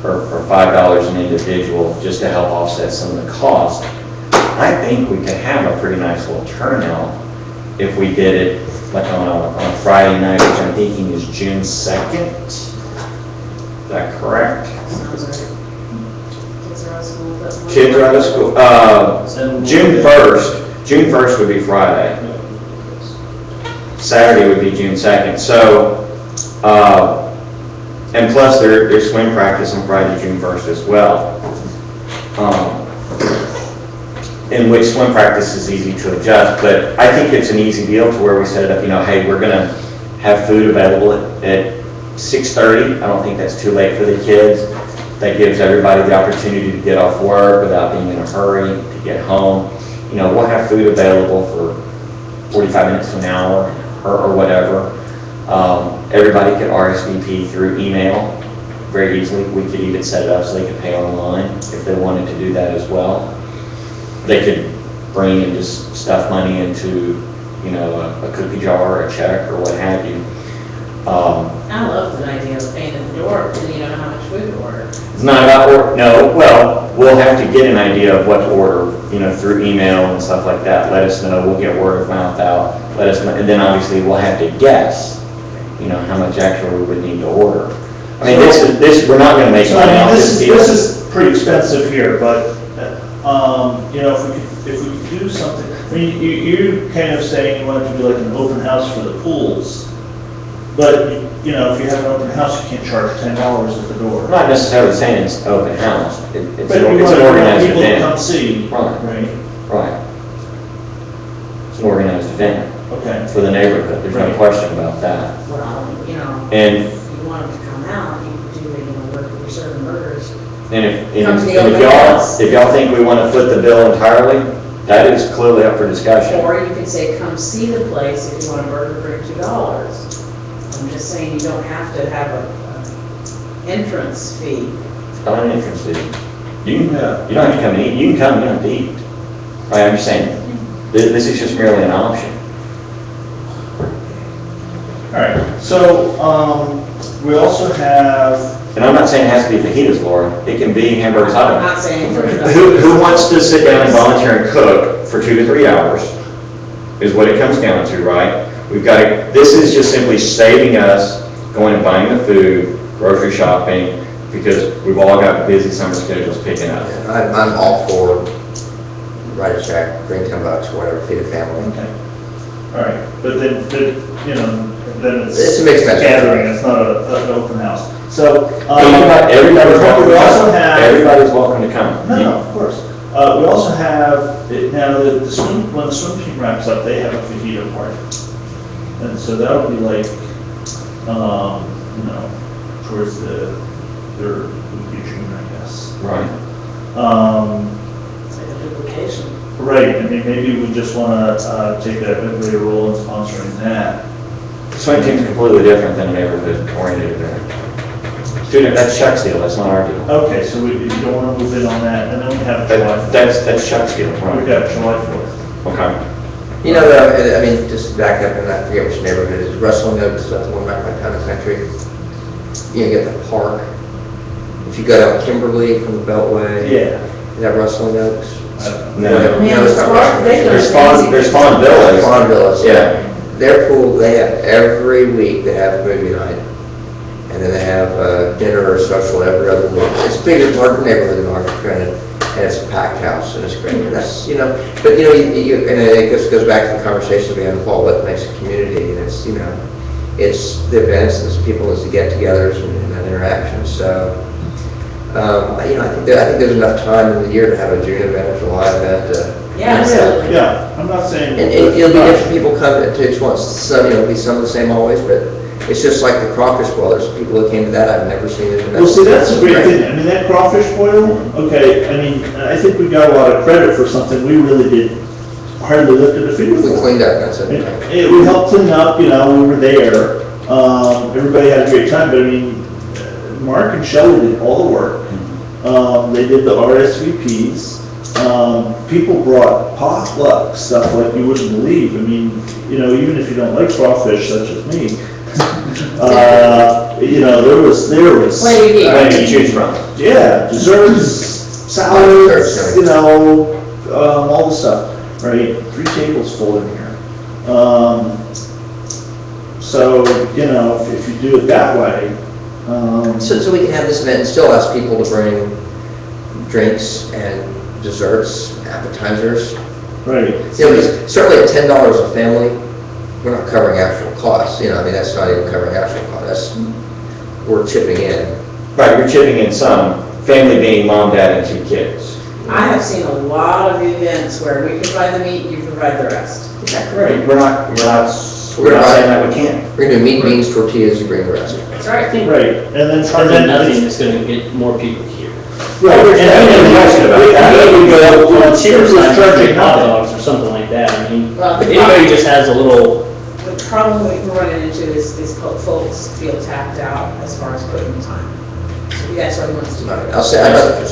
or $5 an individual, just to help offset some of the cost, I think we could have a pretty nice little turnout if we did it like on a Friday night, which I'm thinking is June 2nd. Is that correct? Sounds right. Kids are out of school. That's one. Kids are out of school. June 1st would be Friday. Saturday would be June 2nd. So, and plus there's swim practice on Friday, June 1st as well. In which swim practice is easy to adjust, but I think it's an easy deal to where we set it up, hey, we're gonna have food available at 6:30. I don't think that's too late for the kids. That gives everybody the opportunity to get off work without being in a hurry, to get home. We'll have food available for 45 minutes to an hour or whatever. Everybody could RSVP through email very easily. We could even set it up so they could pay online if they wanted to do that as well. They could bring and just stuff money into, a cookie jar or a check or what have you. I love the idea of paying at the door, and you don't know how much food to order. It's not about, we'll have to get an idea of what to order, through email and stuff like that. Let us know, we'll get word of mouth out, let us know, and then obviously we'll have to guess, how much actually we would need to order. I mean, we're not gonna make money off this deal. This is pretty expensive here, but, if we could do something, I mean, you're kind of saying you wanted to do like an open house for the pools, but, if you have an open house, you can't charge $10 at the door. I'm not necessarily saying it's open house, it's But an you want organized people to come event. see, Right. right? It's an organized event Okay. for the neighborhood, there's no Right. question about that. Well, And, if you want them to come out, you could do, work with your serving burgers. and Come to the if open house. y'all think we want to foot the bill entirely, that is clearly up for discussion. Or you can say, come see the place if you want a burger for $2. I'm just saying you don't have to have a entrance fee. It's not an entrance fee. You don't have to come and eat, you can come, you don't have to eat. Right, I'm just saying, this is just merely an option. All right, so, we also have, And I'm not saying it has to be fajitas, Laura, it can be hamburgers, hot I'm dogs. not saying. Who wants to sit down and volunteer and cook for 2 to 3 hours, is what it comes down to, right? This is just simply saving us going and buying the food, grocery shopping, because we've all got busy summer schedules picking up. I'm all for write a check, bring $10 or whatever, feed a family. okay, all right, but then then It's it's a mixed message. gathering, it's not an open house. So, Everybody's welcome we to also come. have. Everybody's welcome to come. No, of course. We also have, now, when the swim team wraps up, they have a fajita party. And so that'll be like, towards the third week of June, I guess. Right. It's like a duplication. Right, I mean, maybe we just want to take that greater role in sponsoring that. Swim team's completely different than a neighborhood-oriented event. Student, that's Chuck's deal, that's not our deal. Okay, so we don't want to move in on that, and then we have July 4th. That's Chuck's deal, We've right? got July 4th. Okay. Just back up, and I forget which neighborhood it is, Rustling Oaks, that's the one right by Town and Country. You get the park. If you go down Kimberly from the Beltway. Yeah. Is that Rustling Oaks? I don't know. No. No, it's not Russian. There's Fawn Villas. Fawn Villas, Yeah. Their pool, they have every week, they have movie night. And then they have dinner or social every other week. It's bigger, it's our neighborhood than ours, granted, and it's a packed house, and it's great. And that's, but and it just goes back to the conversation we had in the fall, what makes a community, and it's, it's the events, it's people, it's the get-togethers and that interaction. So, I think there's enough time in the year to have a June event, a July event. Yeah, absolutely. Yeah, I'm not saying. And it'll be different people come to each once, some, it'll be some of the same always, but it's just like the crawfish boil, there's people that came to that, I've never seen it. Well, see, that's a great thing. I mean, that crawfish boil, okay, I mean, I think we got a lot of credit for something we really did hardly lifted a finger We for. cleaned up, that's it. We helped clean up, we were there. Everybody had a great time, but I mean, Mark and Shelley did all the work. They did the RSVPs. People brought potluck stuff like you wouldn't believe. I mean, even if you don't like crawfish, such as me, there was. What do you What do need? you choose from? Yeah, desserts, salads, all the stuff, right? 3 tables full in here. So, if you do it that way, So we can have this event and still ask people to bring drinks and desserts, appetizers. right. Certainly at $10 a family, we're not covering actual costs, that's not even covering actual costs, we're chipping in. Right, you're chipping in some, family being mom, dad, and 2 kids. I have seen a lot of events where we provide the meat, you provide the rest. Right, we're not saying that we can't. We're gonna do meat, beans, tortillas, you bring the rest. That's right. Right, and then. Charging nothing is gonna get more people here. Right, There's no question about that. We go up to Cheers, Cheers like charging hot nothing. dogs or something like that. I mean, Well, if anybody just has a little, The problem we're running into is folks feel tapped out as far as putting time. So that's what he wants to do.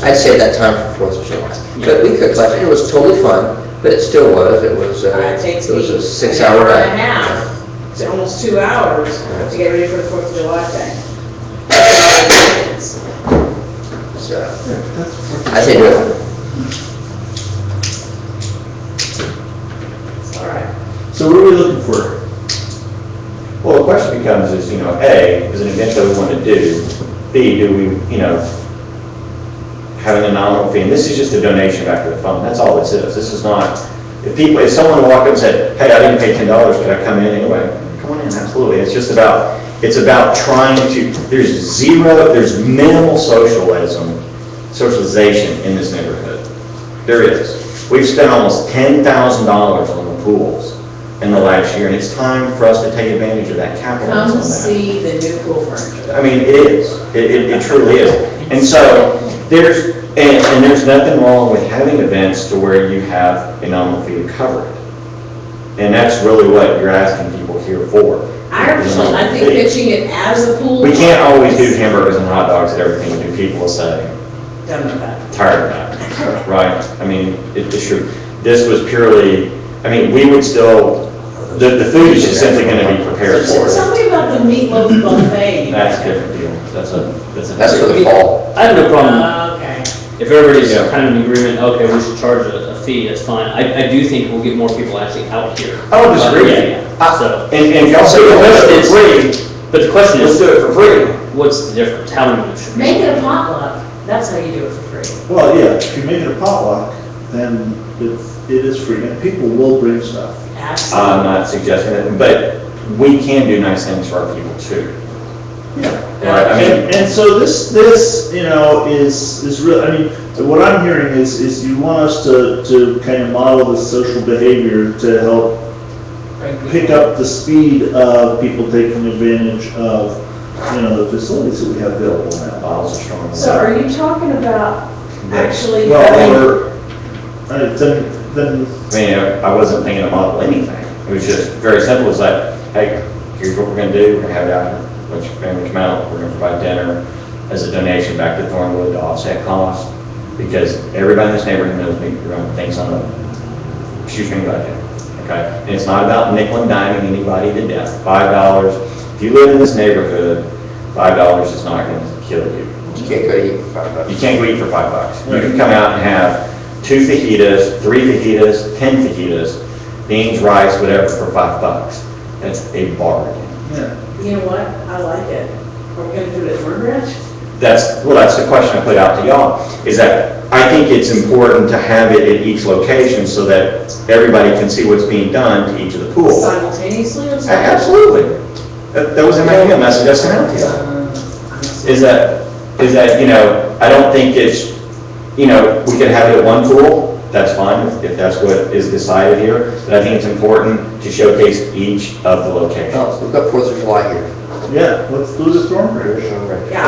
I'd say that time for 4th of July. But we could collect, it was totally fun, but it still was, it was It takes a me 6-hour an hour day. and a half, to almost 2 hours to get ready for the 4th of July thing. So, I say do it. All right. So what are we looking for? Well, the question becomes is, A, is an event that we want to do, B, do we, having a nominal fee, and this is just a donation back to the fund, that's all this is. This is not, if someone walked up and said, hey, I didn't pay $10, could I come in anyway? Come on in, absolutely. It's about trying to, there's minimal socialization in this neighborhood. There is. We've spent almost $10,000 on the pools in the last year, and it's time for us to take advantage of that capital. Come on that. see the new pool furniture. I mean, it is. It truly is. And so there's nothing wrong with having events to where you have a nominal fee to cover it. And that's really what you're asking people here for. I think pitching it as a pool. We can't always do hamburgers and hot dogs and everything, and people will say, Done with that. tired of that, right? I mean, it's true. This was purely, we would still, the food is just simply going to be prepared for Tell it. me about the meatloaf buffet. That's a different deal. That's for the fall. I have no problem. Okay. If everybody's kind of in agreement, okay, we should charge a fee, that's fine. I do think we'll get more people actually out here. I don't disagree. Yeah, so. And if y'all say you'll do it for free, But the question let's is, do it for free. what's the difference? How many should Make it a potluck. That's how you do it for free. Well, yeah, if you make it a potluck, then it is free, and people will bring stuff. Absolutely. I'm not suggesting that, but we can do nice things for our people too. Yeah. Right, And so this, is real, what I'm hearing is you want us to kind of model the social behavior to help pick up the speed of people taking advantage of, the facilities that we have available now. Bottles are strong. So are you talking about actually Well, having, then, I wasn't thinking of model anything. It was just very simple. It's like, hey, here's what we're going to do. We're going to have it out here. Let your family come out. We're going to provide dinner as a donation back to Thornwood to offset costs. Because everybody in this neighborhood knows me run things on a shoestring budget. Okay? And it's not about nickel and diming anybody to death. $5. If you live in this neighborhood, $5 is not going to kill you. You can't go eat for $5. You can't go eat for $5. You can come out and have 2 fajitas, 3 fajitas, 10 fajitas, beans, rice, whatever, for $5. That's a bargain. Yeah. You know what? I like it. Are we gonna do it at Thorn Branch? That's the question I put out to y'all, is that I think it's important to have it at each location so that everybody can see what's being done to each of the pools. Simultaneously or something? Absolutely. That was in my email message I sent out to y'all. Is that, I don't think it's, we could have it at one pool, that's fine, if that's what is decided here, but I think it's important to showcase each of the locations. Oh, we've got 4th of July here. Yeah, let's do the Storm Bridge. Yeah,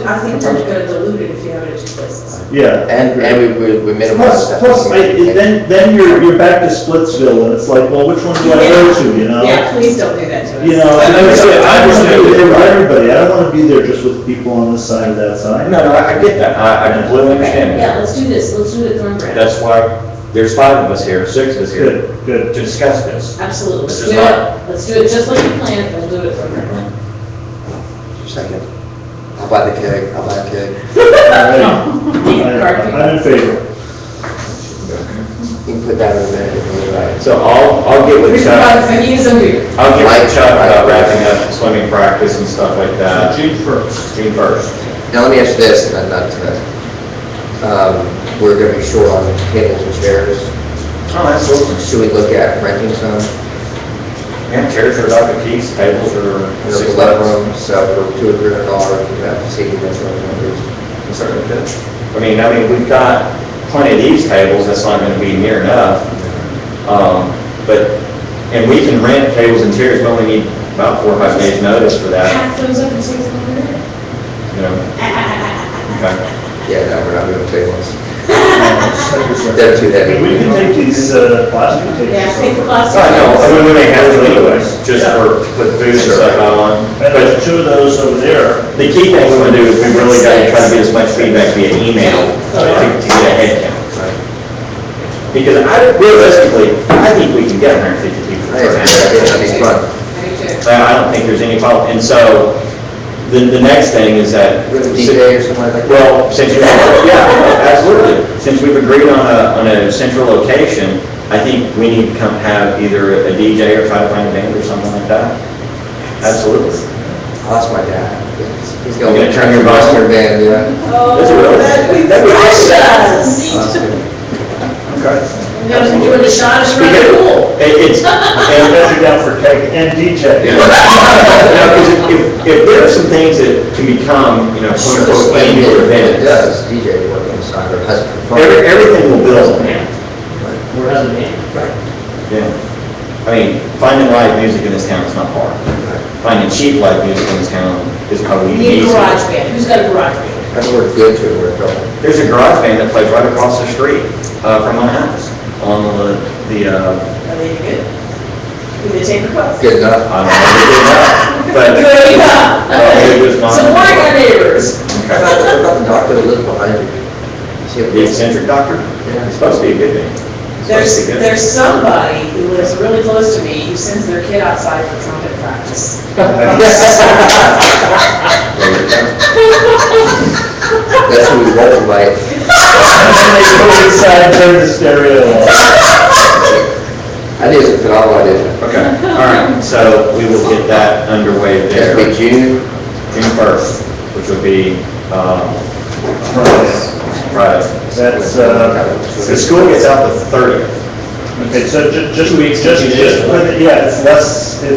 I think we're gonna dilute it if you have it at 2 places. Yeah. And we minimize that. Plus, then you're back to Splitsville, and it's like, well, which one do I go to, Yeah, please don't do that to us. I understand be there with everybody, I don't wanna be there just with people on this side of that side. No, I get that, I completely understand. Yeah, let's do this, let's do it at Thorn Branch. That's why there's 5 of us here, 6 of us here, Good. to discuss this. Absolutely, This let's is do not- it, let's do it just like you planned, we'll do it at Thorn Branch. Second. I'll buy the keg, I'll buy a keg. I'm in favor. You can put that in a minute if you like. So I'll get with Chuck, I'll get with Chuck about wrapping up swimming practice and stuff like that. June 1st. June 1st. Now, let me ask you this, and I'm not, we're gonna be short on tables and chairs. Oh, absolutely. Should we look at renting some? Yeah, chairs are about the keys, tables are There's a lot of room, so for $200 or $300, you have to see the numbers. certainly could. We've got plenty of these tables, that's not gonna be near enough. And we can rent tables and chairs, we only need about 4 or 5 days notice for that, Pack those up and take them over there. Okay. Yeah, no, we're not doing tables. They're too heavy. We can take these plastic tables. Yeah, take the plastic. We may have to anyways, just for, put food and stuff on. And there's But 2 of those over there. the key thing we want to do is we really got to try to get as much feedback via email to get a head count. Because realistically, I think we can get 150 people. Hey, man, that'd be fun. Me too. I don't think there's any problem. And so, the next thing is that. With a DJ or something like that? Well, absolutely. Since we've agreed on a central location, I think we need to have either a DJ or try to find a band or something like that. Absolutely. I'll ask my dad. He's You're going gonna to turn your Buster band, yeah. Oh, Is it really? that'd be precious. Okay. You know, doing the shot is really cool. It's, And measure down for keg and DJ. if there are some things that can become, quote unquote, annual It events, does, DJ, working on soccer, has to be fun. everything will build. We're having a Right. Yeah. Finding live music in this town is not hard. Finding cheap live music in this town is probably You need a easy. garage band, who's got a garage band? That's where it's good to, where it's going. There's a garage band that plays right across the street from my house on Are they good? Do they take requests? Good enough. I don't know if they did that, but. Good enough. It was not. Support our neighbors. What about the doctor that lives behind you? See if The eccentric doctor? Yeah. It's supposed to be a good thing. There's somebody who lives really close to me who sends their kid outside for trumpet practice. That's who we roll by. And they go inside and turn the stereo off. I think it's a phenomenal idea. Okay, all right, so we will get that underway there. That'll be June. June 1st, which would be, Friday. That's, The school gets out the 30th. okay, so just put it, yeah, it's less than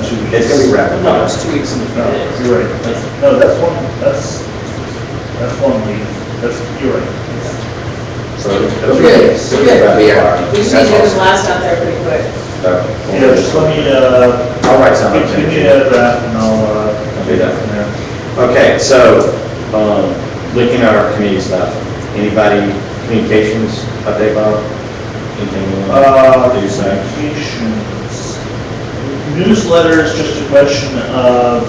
2 weeks. It's gonna be rapid. No, it's 2 weeks in the No, day. you're right. No, that's 1 week. You're right. So Okay, yeah. We just need to get this last out there pretty quick. Yeah, just let me, I'll write something. give me a draft and I'll do that. from there. Okay, so, looking at our committee stuff, anybody, communications update, Bob? Anything you want to say? Communications. Newsletters, just a question of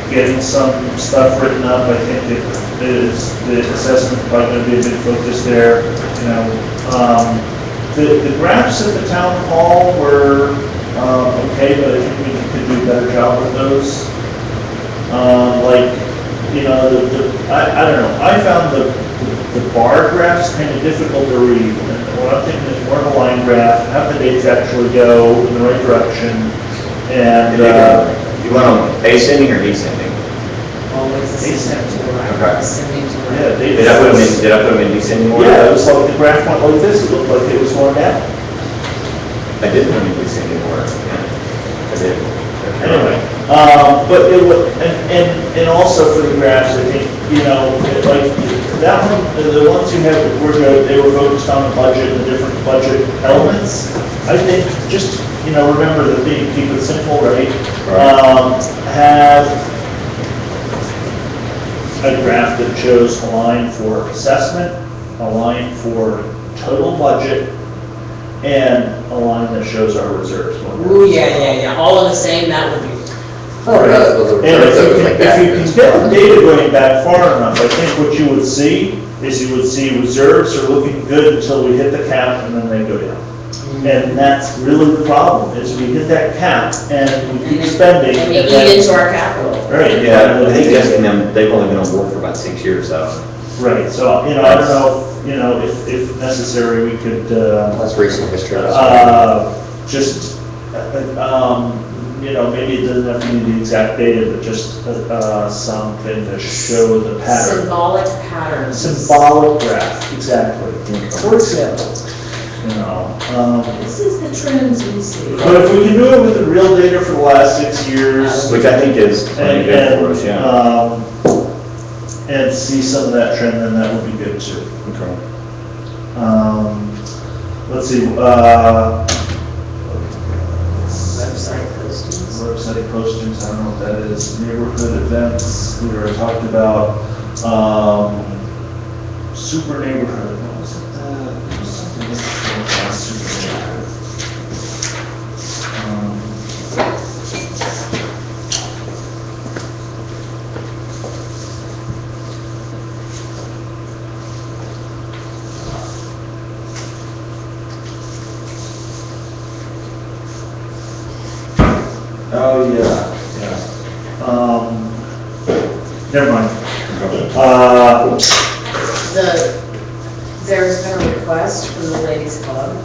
getting some stuff written up. I think the assessment probably going to be a big focus there, The graphs at the town hall were okay, but I think we could do a better job with those. Like you know, I don't know, I found the bar graphs kind of difficult to read. And what I'm thinking is more of a line graph, have the dates actually go in the right direction, and, You want them ascending or descending? Always ascending to the right, Okay. ascending to the yeah, right. dates. Did I put them in descending order? Yeah, it was like the graph went like this, it looked like it was going down. I did put them in descending order, yeah. I did. Anyway, but it would, and also for the graphs, I think, you know, like, that one, the ones you have that were good, they were focused on the budget and the different budget elements. I think just, you know, remember the thing, keep it simple, right? Have a graph that shows a line for assessment, a line for total budget, and a line that shows our reserves. Ooh, yeah, all of the same, that would be. All right, Those are- and if those you like can, that. if you can get the data going back far enough, I think what you would see is you would see reserves are looking good until we hit the cap and then they go down. And that's really the problem, is we hit that cap and we keep spending. And you and eat then- into our capital. Right. Yeah, I think Jessica and them, they've only been on board for about 6 years, so. Right, so, you know, I don't know, you know, if necessary, we could, That's recent history. just, you know, maybe it doesn't have to be the exact data, but just, something to show the pattern. Symbolic patterns. Symbolic graph, exactly. For example, you know, This is the trends we see. but if we can do it with the real data for the last 6 years. Which I think is plenty good for us, yeah. And see some of that trend, then that would be good too. Okay. Let's see, Website postings. website postings, I don't know what that is, neighborhood events, we already talked about, super neighborhood, what was it, there was something interesting about super neighborhood. Oh, yeah. Never mind. There's been a request from the ladies club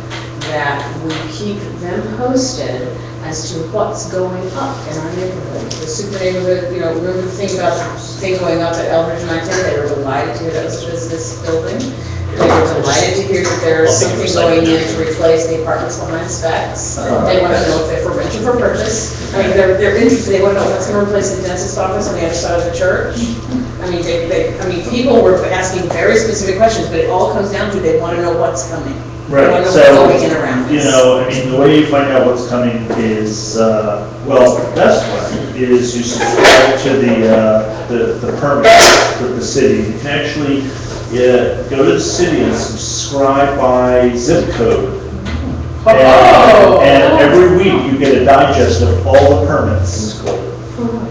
that we keep them posted as to what's going up in our neighborhood. The super neighborhood, you know, remember the thing about the thing going up at Eldridge and I-10, they were delighted to hear that was this building. They were delighted to hear that there is something going in to replace the apartments behind specs. They want to know if they're for rent or for purchase. I mean, they're interested, they want to know what's going to replace the dentist office on the other side of the church. I mean, people were asking very specific questions, but it all comes down to they want to know what's coming. They want Right, to know so, what's going in around you this. know, I mean, the way you find out what's coming is, well, the best way is you subscribe to the permit with the city. You can actually, go to the city and subscribe by zip code. And every week you get a digest of all the permits.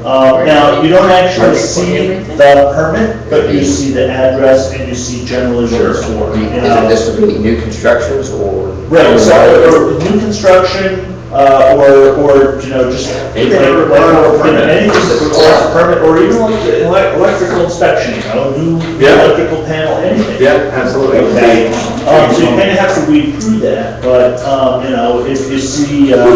Now, you don't actually see the permit, but you see the address and you see generally what it's for. you know. Is it this would be new constructions or? Right, so, or new construction, or, you know, just. Anything that requires a permit. Anything that requires a permit, or even like electrical inspection, you know, new Yeah. electrical panel, anything. Yeah, absolutely. Okay, so you kind of have to weed through that, but, you know, if you see, you know,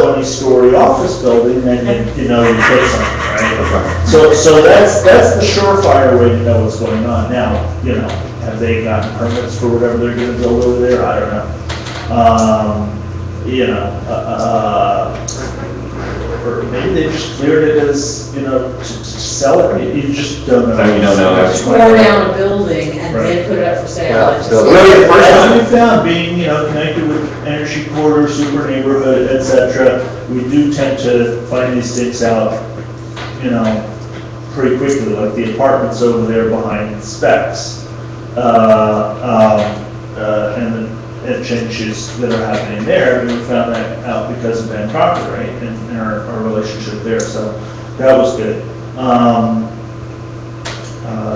20-story office building, then, you know, you put something, right? So that's the surefire way to know what's going on. Now, you know, have they gotten permits for whatever they're gonna build over there? I don't know. You know, or maybe they just cleared it as, you know, to sell it, you just don't know. No, you don't know. Tore down a building and then put it up for sale. Yeah, It's so- just- Really, the first As time? we found, being, you know, connected with energy corridor, super neighborhood, et cetera, we do tend to find these things out, you know, pretty quickly, like the apartments over there behind specs. And changes that are happening there, and we found that out because of Ben Proctor, right, and our relationship there, so that was good.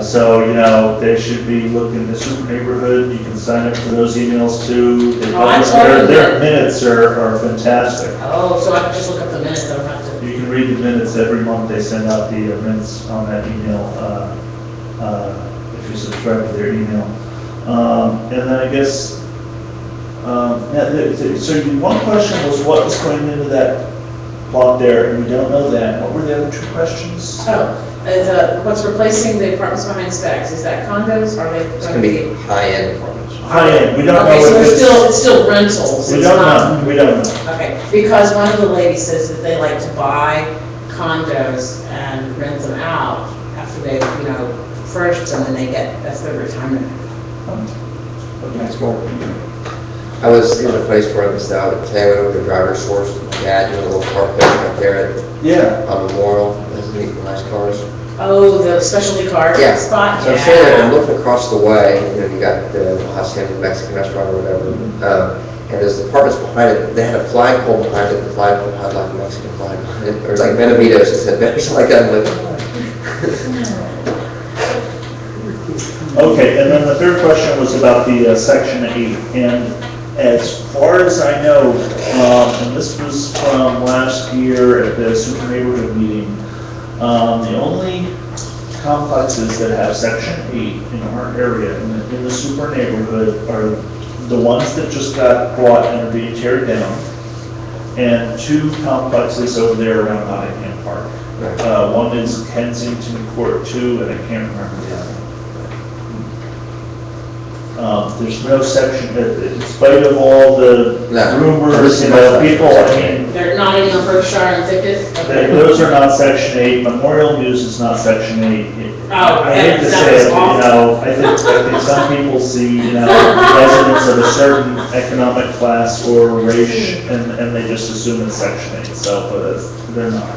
So, you know, they should be looking at the super neighborhood, you can sign up for those emails too. They Oh, I publish saw their that. minutes are fantastic. Oh, so I can just look up the minutes, I don't have to. You can read read the minutes every month, they send out the minutes on that email, if you subscribe to their email. And then I guess, so one question was what was going into that plot there, and we don't know that. What were the other two questions? What's replacing the apartments behind Specs? Is that condos? Are they? It's gonna be high-end apartments. High-end, we don't know Okay, so if it's still rentals. we It's don't not- know, we don't know. Okay, because one of the ladies says that they like to buy condos and rent them out after they've, furnished them, and they get, that's their retirement. That's cool. I was in a place where I was out at Taylor with the driver's source, dad doing a little car place right there Yeah. on Memorial, there's nice cars. Oh, the specialty car Yeah. spot? So I'm sitting there, I'm looking across the way, you got the Hacienda Mexican restaurant or whatever, and there's apartments behind it, they had a flagpole behind it, the flagpole had like a Mexican flag behind it, or like Benavides, it said, or something like that, I'm like, Okay, and then the third question was about the Section 8, and as far as I know, and this was from last year at the super neighborhood meeting, the only complexes that have Section 8 in our area, in the super neighborhood, are the ones that just got bought and are being teared down, and two complexes over there around Nottingham Park. One is Kensington Court 2, and I can't remember the other. There's no section, in spite of all the No. rumors, people, I mean, They're not in the Berkshire and Thicket? those are not Section 8, Memorial News is not Section 8. Oh, I hate to that say was it, I think some people see, residents of a certain economic class or race, and they just assume it's Section 8, so, but they're not.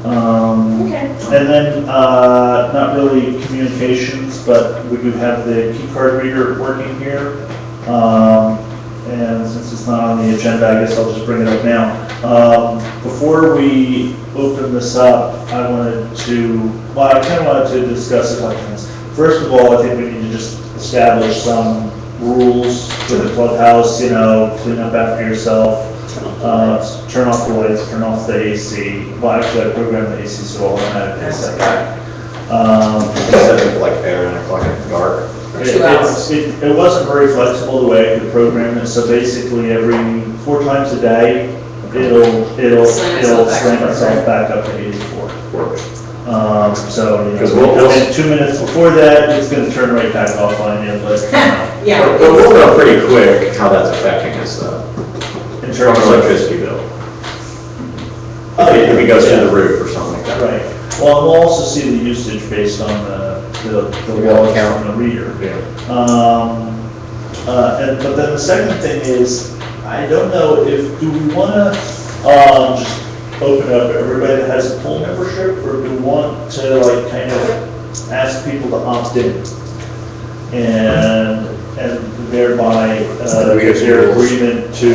Okay. And then, not really communications, but we do have the key card reader working here. And since it's not on the agenda, I guess I'll just bring it up now. Before we open this up, I kind of wanted to discuss a couple things. First of all, I think we need to just establish some rules for the clubhouse, clean up after yourself. Turn off the lights, turn off the AC. Well, actually, I programmed the AC so it'll automatically set back. Something like 9 o'clock at dark. It wasn't very flexible the way I could program it, so basically every 4 times a day, it'll slam itself back up to 84. So, Because within 2 minutes before that, it's gonna turn right back off on you, but, Yeah. But we'll know pretty quick how that's affecting us though, in from terms an of. electricity bill. If it goes through the roof or something like that. Right. Well, and we'll also see the usage based on the wall count on the reader. Yeah. But then the second thing is, I don't know do we want to just open up everybody that has a pool membership, or do we want to kind of ask people to opt in? And thereby, their agreement to,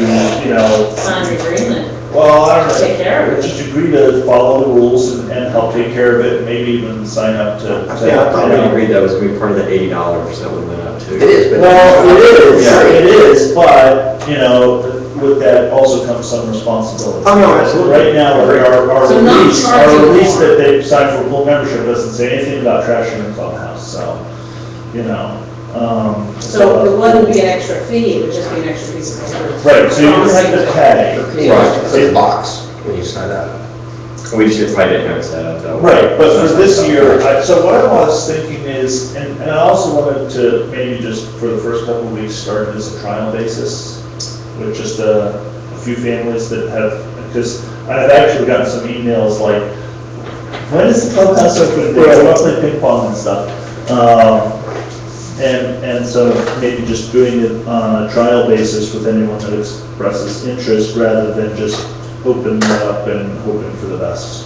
Sign an agreement. well, I don't know. Take care of it. Just agree to follow the rules and help take care of it, and maybe even sign up to. Yeah, I thought we agreed that was gonna be part of the $80 that we went up to. it is, but. Well, Yeah. it is, but, with that also comes some responsibility. Oh, no, absolutely. Right now, our So not release, charging more. that they've signed for pool membership doesn't say anything about trash in the clubhouse, so, So it wouldn't be an extra fee, it would just be an extra piece of paper. Right, so you don't have to pay. Right, it's a box when you sign up. We just probably didn't notice that though. Right, but for this year, so what I was thinking is, and I also wanted to maybe just for the first couple of weeks, start it as a trial basis with just a few families that have, because I've actually gotten some emails like, when is the clubhouse open? They want to play ping pong and stuff. And so maybe just doing it on a trial basis with anyone that expresses interest rather than just opening it up and hoping for the best.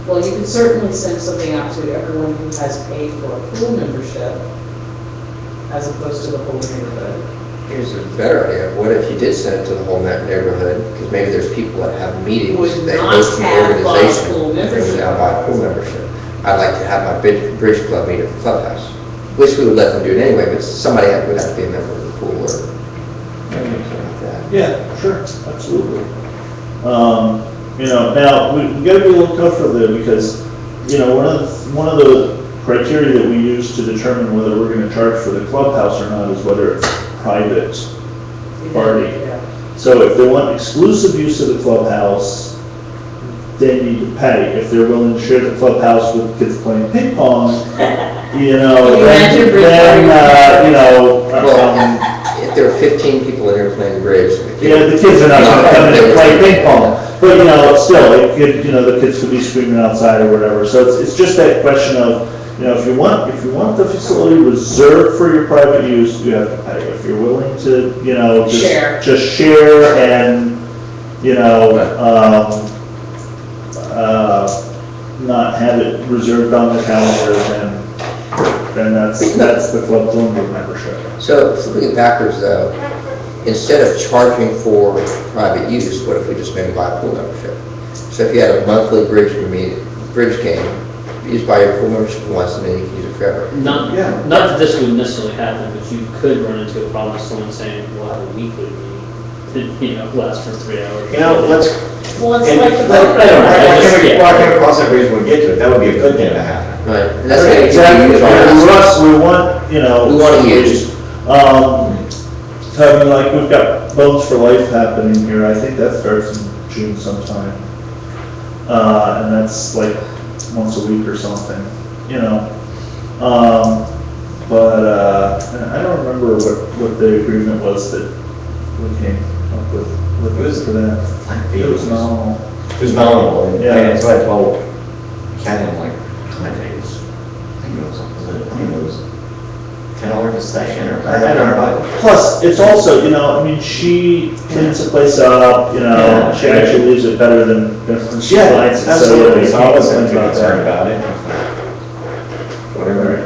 Well, you can certainly send something out to everyone who has paid for a pool membership, as opposed to the whole neighborhood. Here's a better idea. What if you did send it to the whole neighborhood? Because maybe there's people that have meetings, Would they not host an have bought a organization. pool membership. And now buy a pool membership. I'd like to have my bridge club meet at the clubhouse. Which we would let them do it anyway, but somebody would have to be a member of the pool or. Yeah, sure, absolutely. Now, we gotta be a little tougher there, because, one of the criteria that we use to determine whether we're gonna charge for the clubhouse or not is whether it's private party. Yeah. So if they want exclusive use of the clubhouse, they need to pay. If they're willing to share the clubhouse with kids playing ping pong, imagine bridge Well, if there are 15 people in here playing bridge. yeah, the kids are not gonna come in and play ping pong. But, still, it could, the kids could be screaming outside or whatever. So it's just that question of, if you want the facility reserved for your private use, you have to pay. If you're willing to, Share. just share and, not have it reserved on the calendar, then that's the club Bloomberg membership. So flipping it backwards though, instead of charging for private use, what if we just maybe buy a pool membership? So if you had a monthly bridge game, you just buy your pool membership once and then you can use it forever. Not, Yeah. not that this would necessarily happen, but you could run into a problem with someone saying, we'll have a weekly meeting, last for 3 hours. Well, it's And like the. why can't we cross that bridge when we get to it? That would be a good thing to happen. Right. And that's what Exactly. you use all Russ, this. we want, We want to use. So I mean, like, we've got Bones for Life happening here, I think that starts in June sometime. And that's like once a week or something, But I don't remember what the agreement was that we came up with for that. It was nominal. It was nominal, and Yeah. that's why I told Kathy, I'm like, I think it was $10 a session, or, I don't know. Plus, it's also, she cleans the place up, Yeah. she actually leaves it better than she Yeah, finds it. absolutely, so I wasn't too about concerned that. about it. Whatever.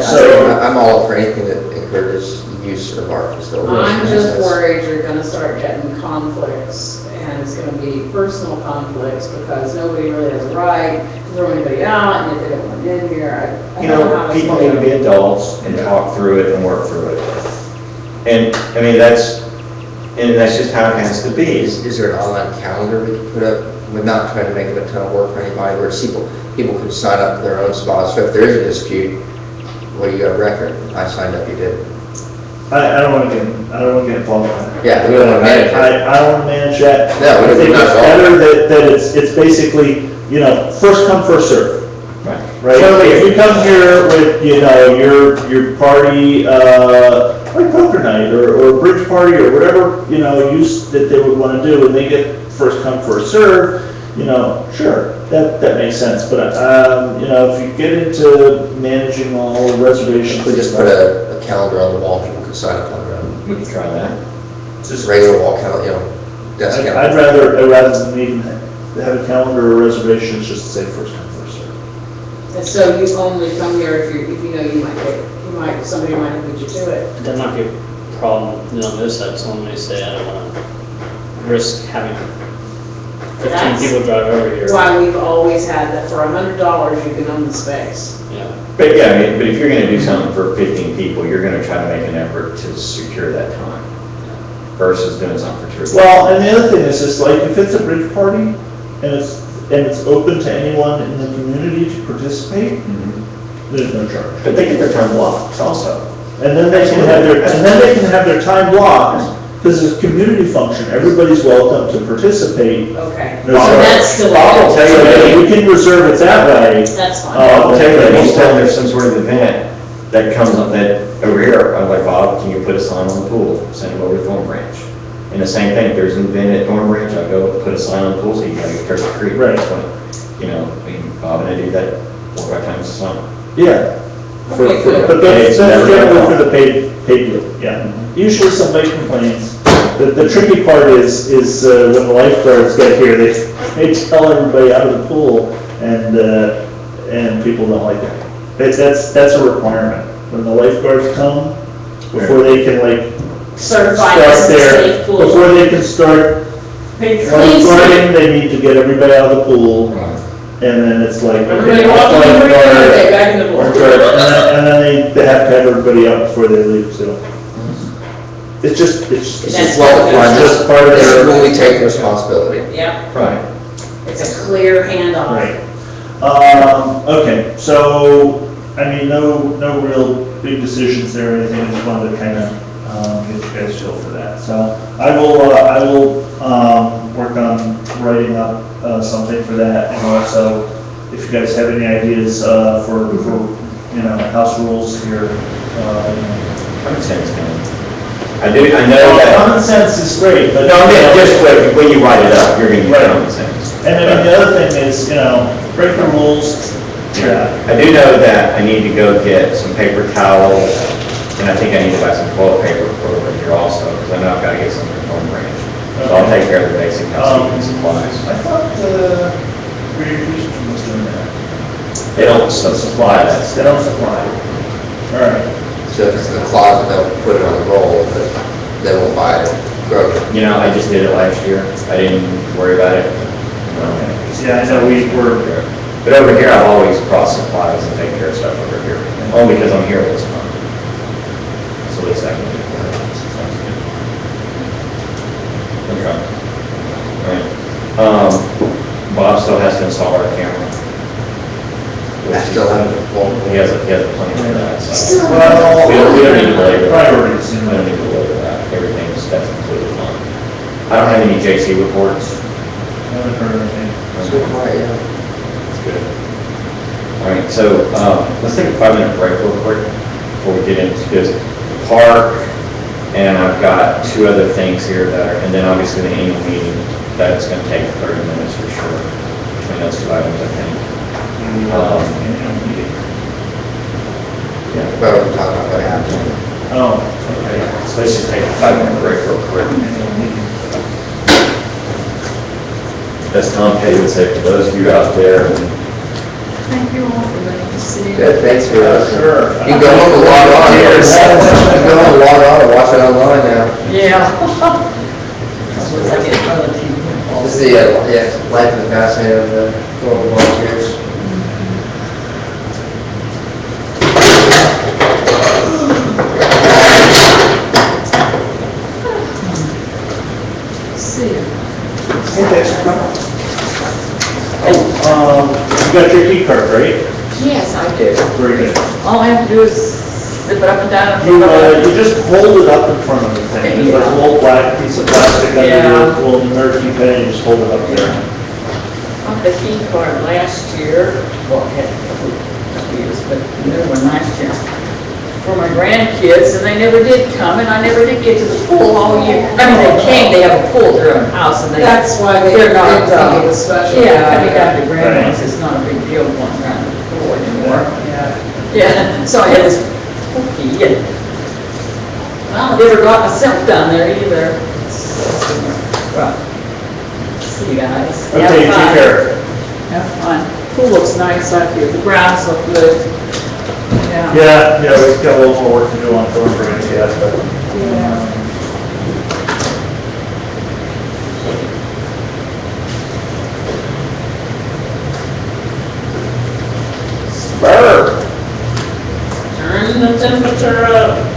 So, I'm all for anything that encourages use of our facility. I'm just worried you're gonna start getting conflicts, and it's gonna be personal conflicts, because nobody really has a right to throw anybody out, and if they don't want in here, I don't know how it's People gonna need to be adults and talk through it and work through it. And, I mean, that's just how it has to be. Is there an online calendar we can put up? We're not trying to make it a ton of work for anybody, where people can sign up for their own spots. So if there is a dispute, well, you got a record. I signed up, you did. I don't want to get involved in that. Yeah, we don't want to manage it. I don't want to manage that. No, I we think don't it's at all. better that it's basically, first come, first serve. Right. Right, if you come here with, your party, like poker night, or bridge party, or whatever, use that they would want to do, and they get first come, first serve, sure, that makes sense, but, if you get into managing all reservations. We just put a calendar on the wall, people can sign up on their own. We can try that. Just regular wall calendar, desk calendar. I'd rather than even have a calendar or reservations, just say first come, first serve. And so you only come here if you know somebody might put you to it. That might be a problem, on the other side, someone may say, I don't want to risk having 15 That's people drive over here. Why we've always had that for $100 you can own the space. Yeah. But yeah, I mean, but if you're gonna do something for 15 people, you're gonna try to make an effort to secure that time versus doing something for 2 or 3. Well, and the other thing is, like, if it's a bridge party, and it's open to anyone in the community to participate, there's no charge. But they get their time blocked also. And then they can have their time blocked, because it's a community function, everybody's welcome to participate. Okay. No And charge. that's still. Bob will tell you So that we can reserve it that way. That's fine. I'll tell you that anytime there's some sort of event that comes up that over here, I'm like, Bob, can you put a sign on the pool? Send them over to Thorn Branch. And the same thing, if there's an event at Thorn Branch, I go put a sign on the pool, so you gotta go Turkey Creek. Right. Bob and I do that 4 or 5 times a summer. Yeah. Okay, good. But that's Never generally done. for the paid deal, yeah. Usually somebody complains. The tricky part is when the lifeguards get here, they tell everybody out of the pool, and people don't like it. That's a requirement. When the lifeguards come, before they can Certified as start a there, safe pool. before they can start Clean lifeguarding, they need to get everybody out of the pool, and then it's like. Everybody walking in, everybody back in the pool. And then they have to have everybody out before they leave, too. It's just, It's That's just well defined, what- just part of their, when we take responsibility. Yep, Right. it's a clear handoff. right. Okay, so, I mean, no real big decisions there or anything, I just wanted to kind of, get you guys feel for that. So I will, work on writing up, something for that, and also, if you guys have any ideas, for, house rules here, Common sense, man. I know that. Common sense is great, but. No, I mean, just when you write it up, you're gonna use Right. common sense. And then the other thing is, break the rules, yeah. I do know that I need to go get some paper towels, and I think I need to buy some toilet paper for over here also, because I know I've got to get some from Home Branch. So I'll take care of the basic housekeeping supplies. I thought, Greater Houston was doing that. They don't supply that They stuff. don't supply. All right. So if it's in the closet, they'll put it on the roll, but they won't buy it. Grocery. You know, I just did it last year. I didn't worry about it. Yeah, I know we were, But over here, I've always brought supplies and taken care of stuff over here, only because I'm here this month. So at least I can do that. Okay. All right. Bob still has to install our camera. I still have it. He has a plan for that, so. well, We don't need to belabor that. priorities, We don't need to belabor that. That's completely fine. I don't have any JC reports. Haven't heard anything. It's good, quiet, yeah. That's good. All right, so, let's take a 5-minute break real quick before we get into this park. And I've got 2 other things here that are, and then obviously the annual meeting, that's gonna take 30 minutes for sure, between those 2 items, I think. Yeah. But we're talking about what happened. Oh, okay. So let's just take a 5-minute break real quick. As Tom Petty would say, for those of you out there, Thank you all for letting us see. Good, thanks for, Sure. you can go home and log on here. You can go home and log on and watch it online now. Yeah. Once I get another team. This is the, life and passing of the global volunteers. See ya. Hey, thanks for coming. You got your key card, right? Yes, I do. Very good. All I have to do is slip it up and down. You just hold it up in front of the thing, there's a little black piece of plastic under Yeah. your little nerd keypad, you just hold it up there. Got the key card last year, well, I had a couple years, but the new one last year, for my grandkids, and they never did come, and I never did get to the pool all year. I mean, they came, they have a pool at their own house, and they. That's why they They're not, didn't think it was special. Yeah, coming down to grandma's, Right. it's not a big deal going around the pool anymore. Yeah. Yeah, so I had this cookie, and, well, I never got myself down there either. Well, see you guys. Okay, Have take fun. care. Have fun. Pool looks nice out here, the grounds look good. Yeah. Yeah, we've got a little more work to do on Thorn Branch yet, but. Yeah. Burr. Turn the temperature up.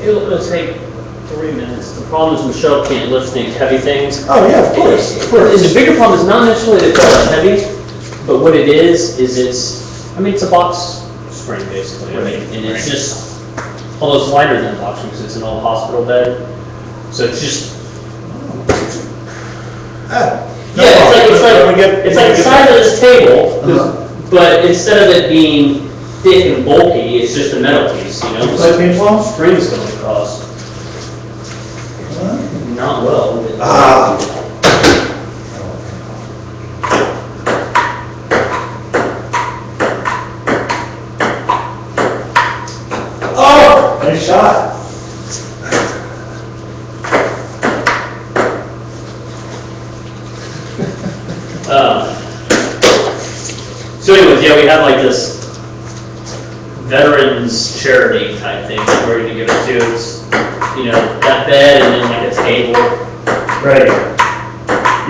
it'll take 3 minutes. The problem is Michelle can't lift things, heavy things. Oh, yeah, of course, of course. And the bigger problem is not necessarily that they're not heavy, but what it is it's a box spring basically. I mean, and it's just, although it's lighter than a box spring because it's an old hospital bed. So it's just, it's like the size of this table, but instead of it being thick and bulky, it's just a metal piece, you know? Play ping pong? Spring's going across. Not well. Oh, nice shot. So anyways, yeah, we have like this veterans charity type thing that we're gonna give it to. It's, that bed and then like a table. Right.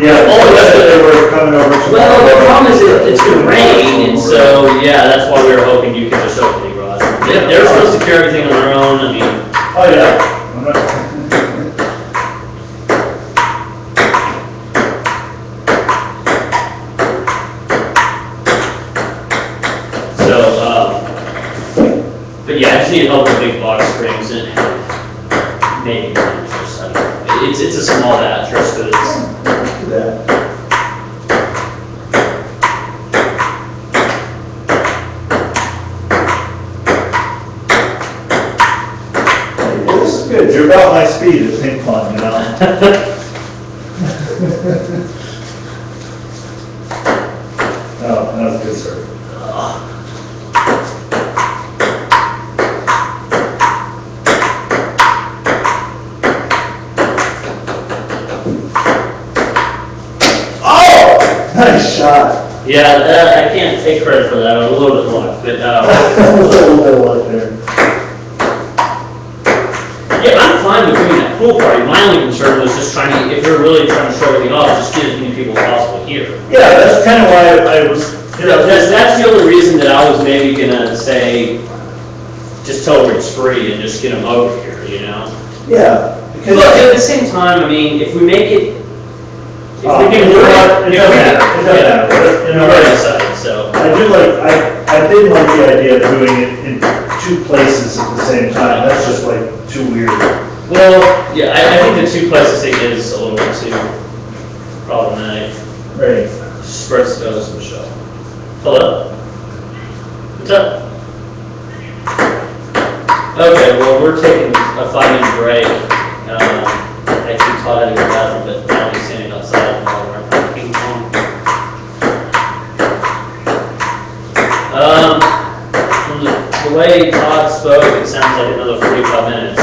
Yeah, Oh, that's what they were coming over to. Well, the problem is it's gonna rain, and so, yeah, that's why we were hoping you could just open the garage. They're supposed to carry everything on their own, I mean. Oh, yeah. But yeah, I just need help with big box springs and maybe just, I don't know. It's a small batch, just because it's. This is good. You're about my speed at ping pong, you know? Oh, that was good, sir. Nice shot. Yeah, I can't take credit for that. I was a little bit luck, but A little bit of luck there. yeah, I'm fine with doing that pool party. My only concern was just trying to, if you're really trying to show everything off, just get as many people as possible here. Yeah, that's kind of why I was, That's the only reason that I was maybe gonna say, just tell them it's free and just get them over here, you know? yeah. But at the same time, I mean, if we make it, if we can do it, It doesn't matter. It doesn't matter. You know, right inside, so. I did like the idea of doing it in two places at the same time. That's just like too weird. Well, yeah, I think the two places thing is a little bit too problematic. Right. Spreads the nose, Michelle. Hello? What's up? Okay, well, we're taking a 5-minute break. I actually taught how to go to the bathroom, but now he's standing outside while we're playing ping pong. From the way Todd spoke, it sounds like another 45 minutes.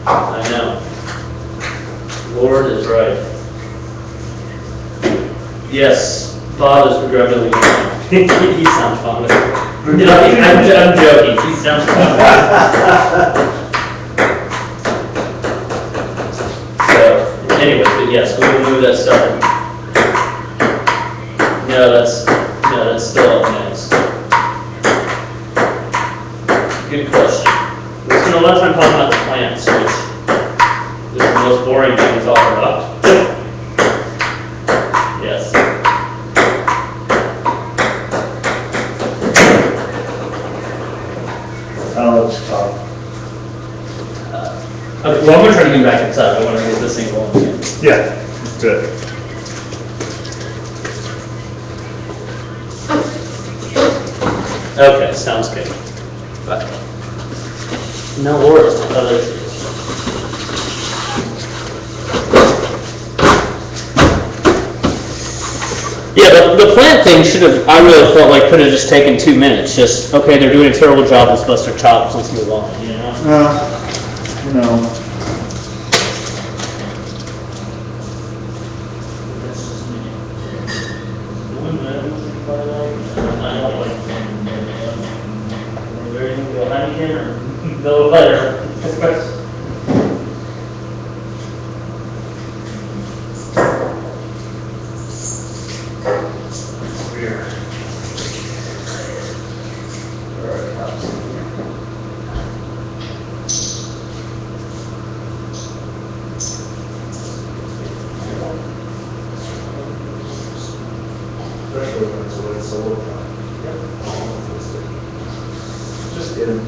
I know. Lord is right. Yes, Bob is regrettably gone. He sounds fun. No, I'm joking. He sounds fun. So, anyway, but yes, we will move that stuff. No, that's still up next. Good question. We spent a lot of time talking about the plants, which is the most boring thing to talk about. Yes. I'll let you talk. Okay, well, I'm gonna try to get back inside. I want to get this thing going again. Yeah, good. Okay, sounds good. But no worries. Other. Yeah, the plant thing should have, I really felt like could have just taken 2 minutes. Just, okay, they're doing a terrible job, let's bust their chops, let's move on, you know? You know. Go later. especially when it's a solar farm. Just kidding.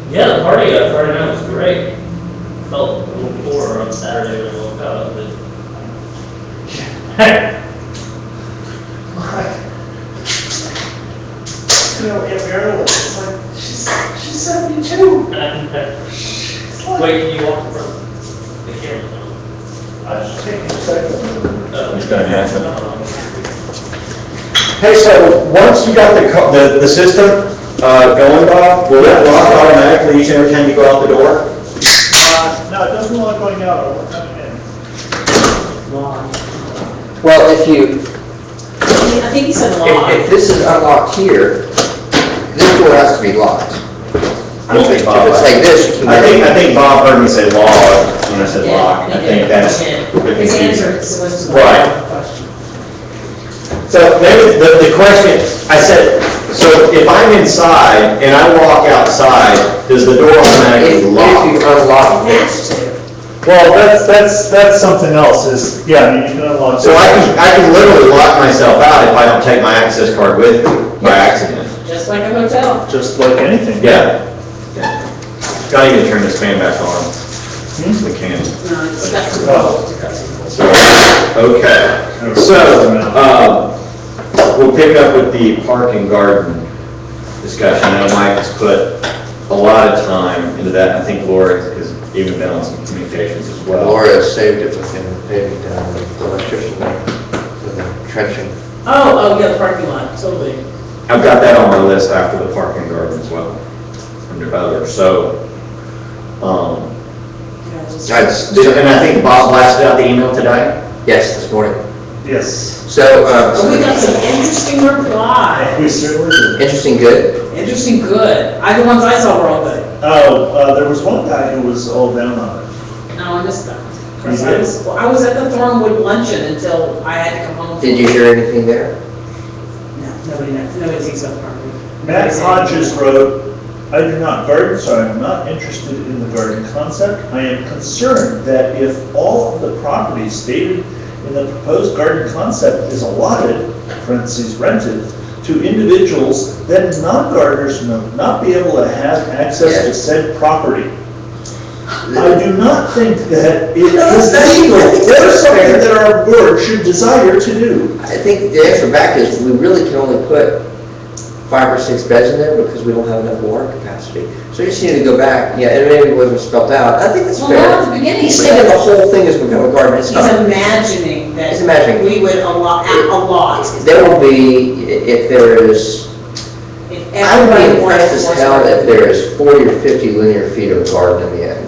Yeah, the party Friday night was great. Felt a little poor on Saturday when I woke up, but. You know, Aunt Marilyn, it's like, she's 72. Wait, can you walk in front of the camera? I was just taking a second. Oh. It's gonna happen. Hey, so once you got the system going, Bob, will that lock automatically each and every time you go out the door? No, it doesn't look like going out, or we're coming in. Well, if you, I think he said if this is unlocked here, this door has to be locked. I don't think Bob. If it's like this, you can. I think Bob heard me say log when I said lock. I think that's. His answer was to the Right. question. So maybe the question, I said, so if I'm inside and I walk outside, does the door automatically If you lock? unlock It this, has to. Well, that's something else, is, yeah, I mean, you can unlock. So I can literally lock myself out if I don't take my access card with me by accident. Just like a hotel. Just like anything. Yeah. Gotta even turn this fan back on. We can. No, it's got some Oh. Okay. So, we'll pick up with the park and garden discussion. I know Mike has put a lot of time into that. I think Laura has even been on some communications as well. Laura saved it with him paving down the electrician with the trenching. Oh, yeah, the parking lot, totally. I've got that on my list after the park and garden as well, under others. So, and I think Bob blasted out the email today. Yes, this morning. Yes, So, Oh, we got some interesting reply. we certainly do. interesting, good. Interesting, good. The ones I saw were all good. Oh, there was one guy who was all down on it. No, I missed that. You did? I was at the Thornwood luncheon until I had to come home. Did you hear anything there? No, nobody thinks about the property. Matt Hodges wrote, I do not garden, so I am not interested in the garden concept. I am concerned that if all of the property stated in the proposed garden concept is allotted, parentheses rented, to individuals, then non-gardeners will not be able to have access to said property. I do not think that it is legal or something that our board should desire to do. I think the answer back is we really can only put 5 or 6 beds in there because we don't have enough water capacity. So you just need to go back, yeah, and maybe it wasn't spelled out. I think that's Well, fair. not at the beginning. He's thinking the whole thing is become a garden, it's He's not. imagining that He's imagining. we would allot. There will be, if there is, If I would everybody be impressed as wants hell to- if there is 40 or 50 linear feet of garden in the end.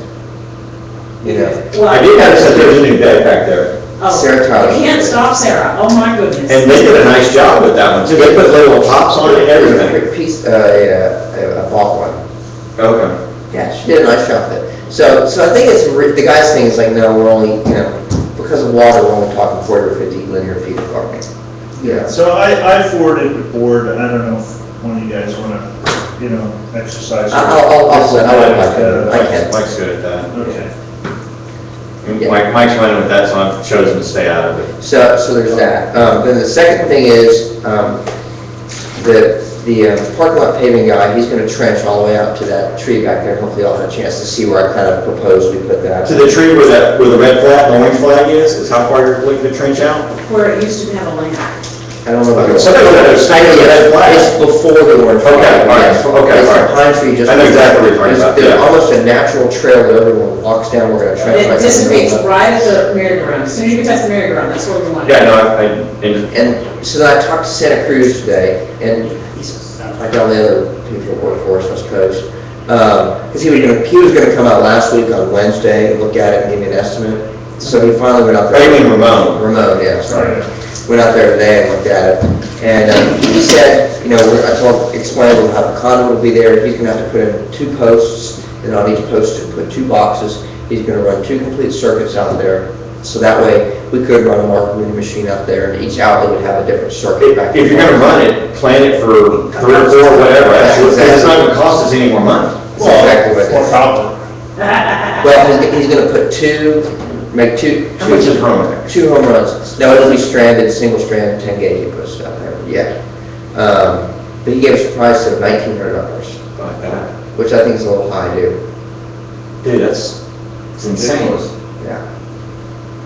You know? Well, I did notice that there's a new bed back there. Oh, Sarah Tyler. You can't stop Sarah, oh my goodness. And they did a nice job with that one too. They put little tops on it and everything. A piece, I bought one. Okay. Yeah, she did a nice job with it. So I think it's, the guy's thing is like, no, we're only, because of water, we're only talking 40 or 50 linear feet of gardening. Yeah, so I forwarded the board, I don't know if one of you guys want to, exercise. I'll I can. Mike's good at that. Okay. Yeah. Mike's running with that, so I've chosen to stay out of it. So there's that. Then the second thing is, the parking lot paving guy, he's gonna trench all the way out to that tree back there. Hopefully I'll have a chance to see where I kind of proposed we put that. To the tree where the red flag, the orange flag is how far you're looking to trench out? Where it used to have a lamp. I don't know about. Somebody would have stated the red flag. It's before the orange flag. Okay, all right, Yes. okay, It's all a right. pine tree just. I know exactly what you're talking about, There's yeah. almost a natural trail that everyone walks down, we're gonna trench. It right dissipates down the middle. right at the merry-go-round. As soon as you get past the merry-go-round, that's where we want it. Yeah, no, And so then I talked to Santa Cruz today, and I got the other people that work for us, I suppose. Because he was gonna come out last week on Wednesday, look at it and give me an estimate. So he finally went out there. Oh, you mean Ramon? Ramon, yeah, sorry. Went out there today and looked at it. And he said, explained we'll have a conduit will be there. He's gonna have to put in 2 posts, and on each post to put 2 boxes. He's gonna run 2 complete circuits out there. So that way, we could run a mark reading machine out there, and each outlet would have a different circuit back. If you're gonna run it, plan it for 3 or 4, whatever. It's not gonna cost us any more money. That's exactly what it Or is. copper. Well, he's gonna put make two. How much is Romex? 2 home runs. No, it'll be stranded, single strand, 10 gauge he puts down there, yeah. But he gave us a price of $1,900, Like that. which I think is a little high, dude. Dude, it's insane. Yeah.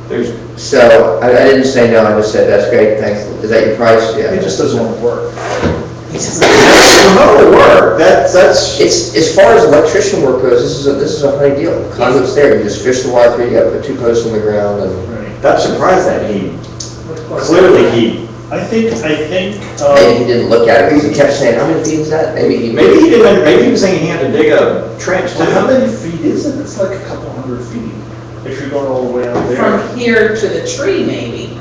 There's, So, I didn't say no, I just said, that's great, thanks. Is that your price? Yeah. It just doesn't want to work. remote work, that's, It's, as far as electrician work goes, this is a honey deal. The conduit's there, you just fish the wire through, you gotta put 2 posts in the ground and. Right. that's surprised that he, Of course. clearly he, I think, Maybe he didn't look at it, because he kept saying, how many feet is that? Maybe he maybe he was thinking he had to dig a trench too. well, how many feet is it? It's like a couple hundred feet, if you're going all the way out there. From here to the tree maybe,